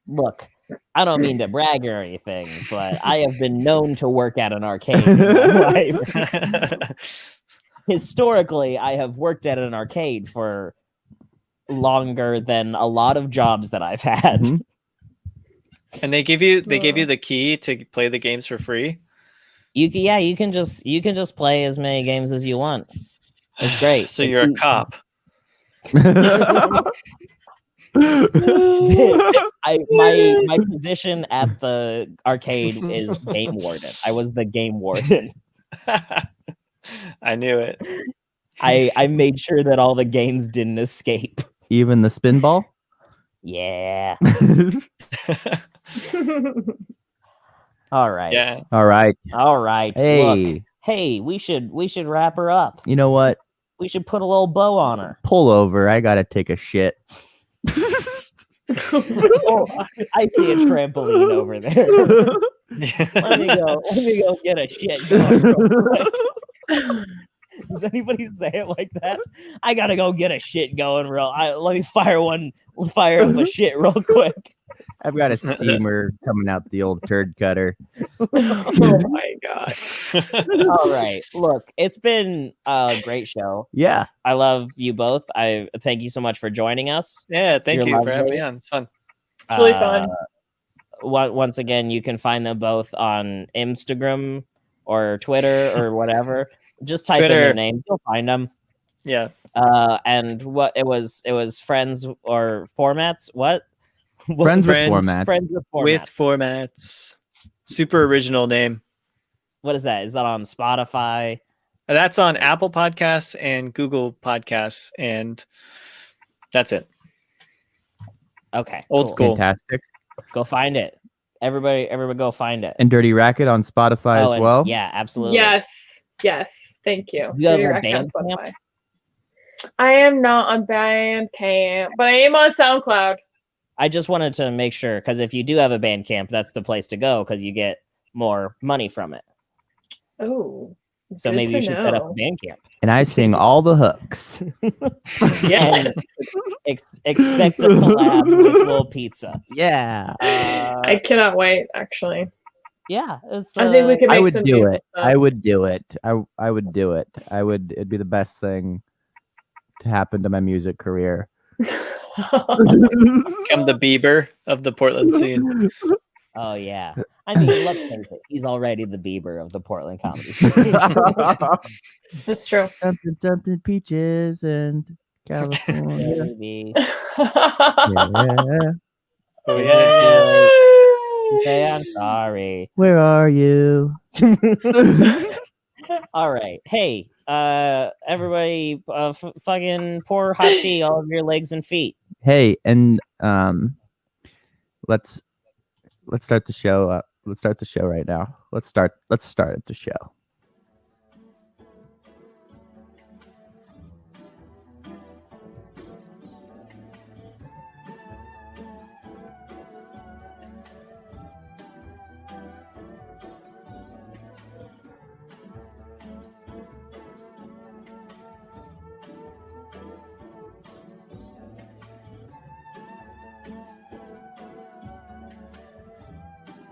[SPEAKER 1] look, I don't mean to brag or anything, but I have been known to work at an arcade in my life. Historically, I have worked at an arcade for longer than a lot of jobs that I've had.
[SPEAKER 4] Mm-hmm.
[SPEAKER 5] And they give you the key to play the games for free.
[SPEAKER 1] You can just play as many games as you want. It's great.
[SPEAKER 5] So you're a cop.
[SPEAKER 1] My position at the arcade is game warden. I was the game warden.
[SPEAKER 5] I knew it.
[SPEAKER 1] I made sure that all the games didn't escape.
[SPEAKER 4] Even the spin ball?
[SPEAKER 1] Yeah. All right.
[SPEAKER 5] Yeah.
[SPEAKER 4] All right.
[SPEAKER 1] Hey. Look, hey, we should wrap her up.
[SPEAKER 4] You know what?
[SPEAKER 1] We should put a little bow on her.
[SPEAKER 4] Pull over. I gotta take a shit.
[SPEAKER 1] Oh, I see a trampoline over there. Let me go get a shit going. Does anybody say it like that? I gotta go get a shit going let me fire up a shit real quick.
[SPEAKER 4] I've got a steamer coming out the old turd cutter.
[SPEAKER 3] Oh my god.
[SPEAKER 1] All right. Look, it's been a great show.
[SPEAKER 4] Yeah.
[SPEAKER 1] I love you both. I thank you so much for joining us.
[SPEAKER 5] Yeah, thank you for having me on. It's fun.
[SPEAKER 3] It's really fun.
[SPEAKER 1] Once again, you can find them both on Instagram or Twitter or whatever. Just type in their names, you'll find them.
[SPEAKER 5] Yeah.
[SPEAKER 1] And what it was friends or formats. What?
[SPEAKER 4] Friends with formats.
[SPEAKER 1] Friends with
[SPEAKER 5] formats. Super original name.
[SPEAKER 1] What is that? Is that on Spotify?
[SPEAKER 5] That's on Apple Podcasts and Google Podcasts, and that's it.
[SPEAKER 1] Okay.
[SPEAKER 5] Old school.
[SPEAKER 4] Fantastic.
[SPEAKER 1] Go find it. Everybody go find it.
[SPEAKER 4] And Dirty Racket on Spotify as well?
[SPEAKER 1] Yeah, absolutely.
[SPEAKER 3] Yes. Thank you.
[SPEAKER 1] You have a Bandcamp?
[SPEAKER 3] I am not on Bandcamp, but I am on SoundCloud.
[SPEAKER 1] I just wanted to make sure, because if you do have a Bandcamp, that's the place to go, because you get more money from it.
[SPEAKER 3] Oh.
[SPEAKER 1] So maybe you should set up a Bandcamp.
[SPEAKER 4] And I sing all the hooks.
[SPEAKER 1] Yes. Expect a collab with Lil Pizza.
[SPEAKER 4] Yeah.
[SPEAKER 3] I cannot wait, actually.
[SPEAKER 1] Yeah.
[SPEAKER 3] I think we can make some
[SPEAKER 4] do it.
[SPEAKER 3] stuff.
[SPEAKER 4] I would do it. I would do it. It'd be the best thing to happen to my music career.
[SPEAKER 5] Become the Bieber of the Portland scene.
[SPEAKER 1] Oh yeah. I mean, let's face it. He's already the Bieber of the Portland comedy scene.
[SPEAKER 3] That's true.
[SPEAKER 4] Something peaches and California.
[SPEAKER 1] Baby.
[SPEAKER 4] Yeah.
[SPEAKER 5] Oh,
[SPEAKER 1] Is
[SPEAKER 5] yeah,
[SPEAKER 1] it too
[SPEAKER 5] yeah.
[SPEAKER 1] late to say I'm sorry?
[SPEAKER 4] Where are you?
[SPEAKER 1] All right. Hey, everybody, fucking pour hot tea all over your legs and feet.
[SPEAKER 4] Hey, and let's start the show up. Let's start the show right now. Let's start the show.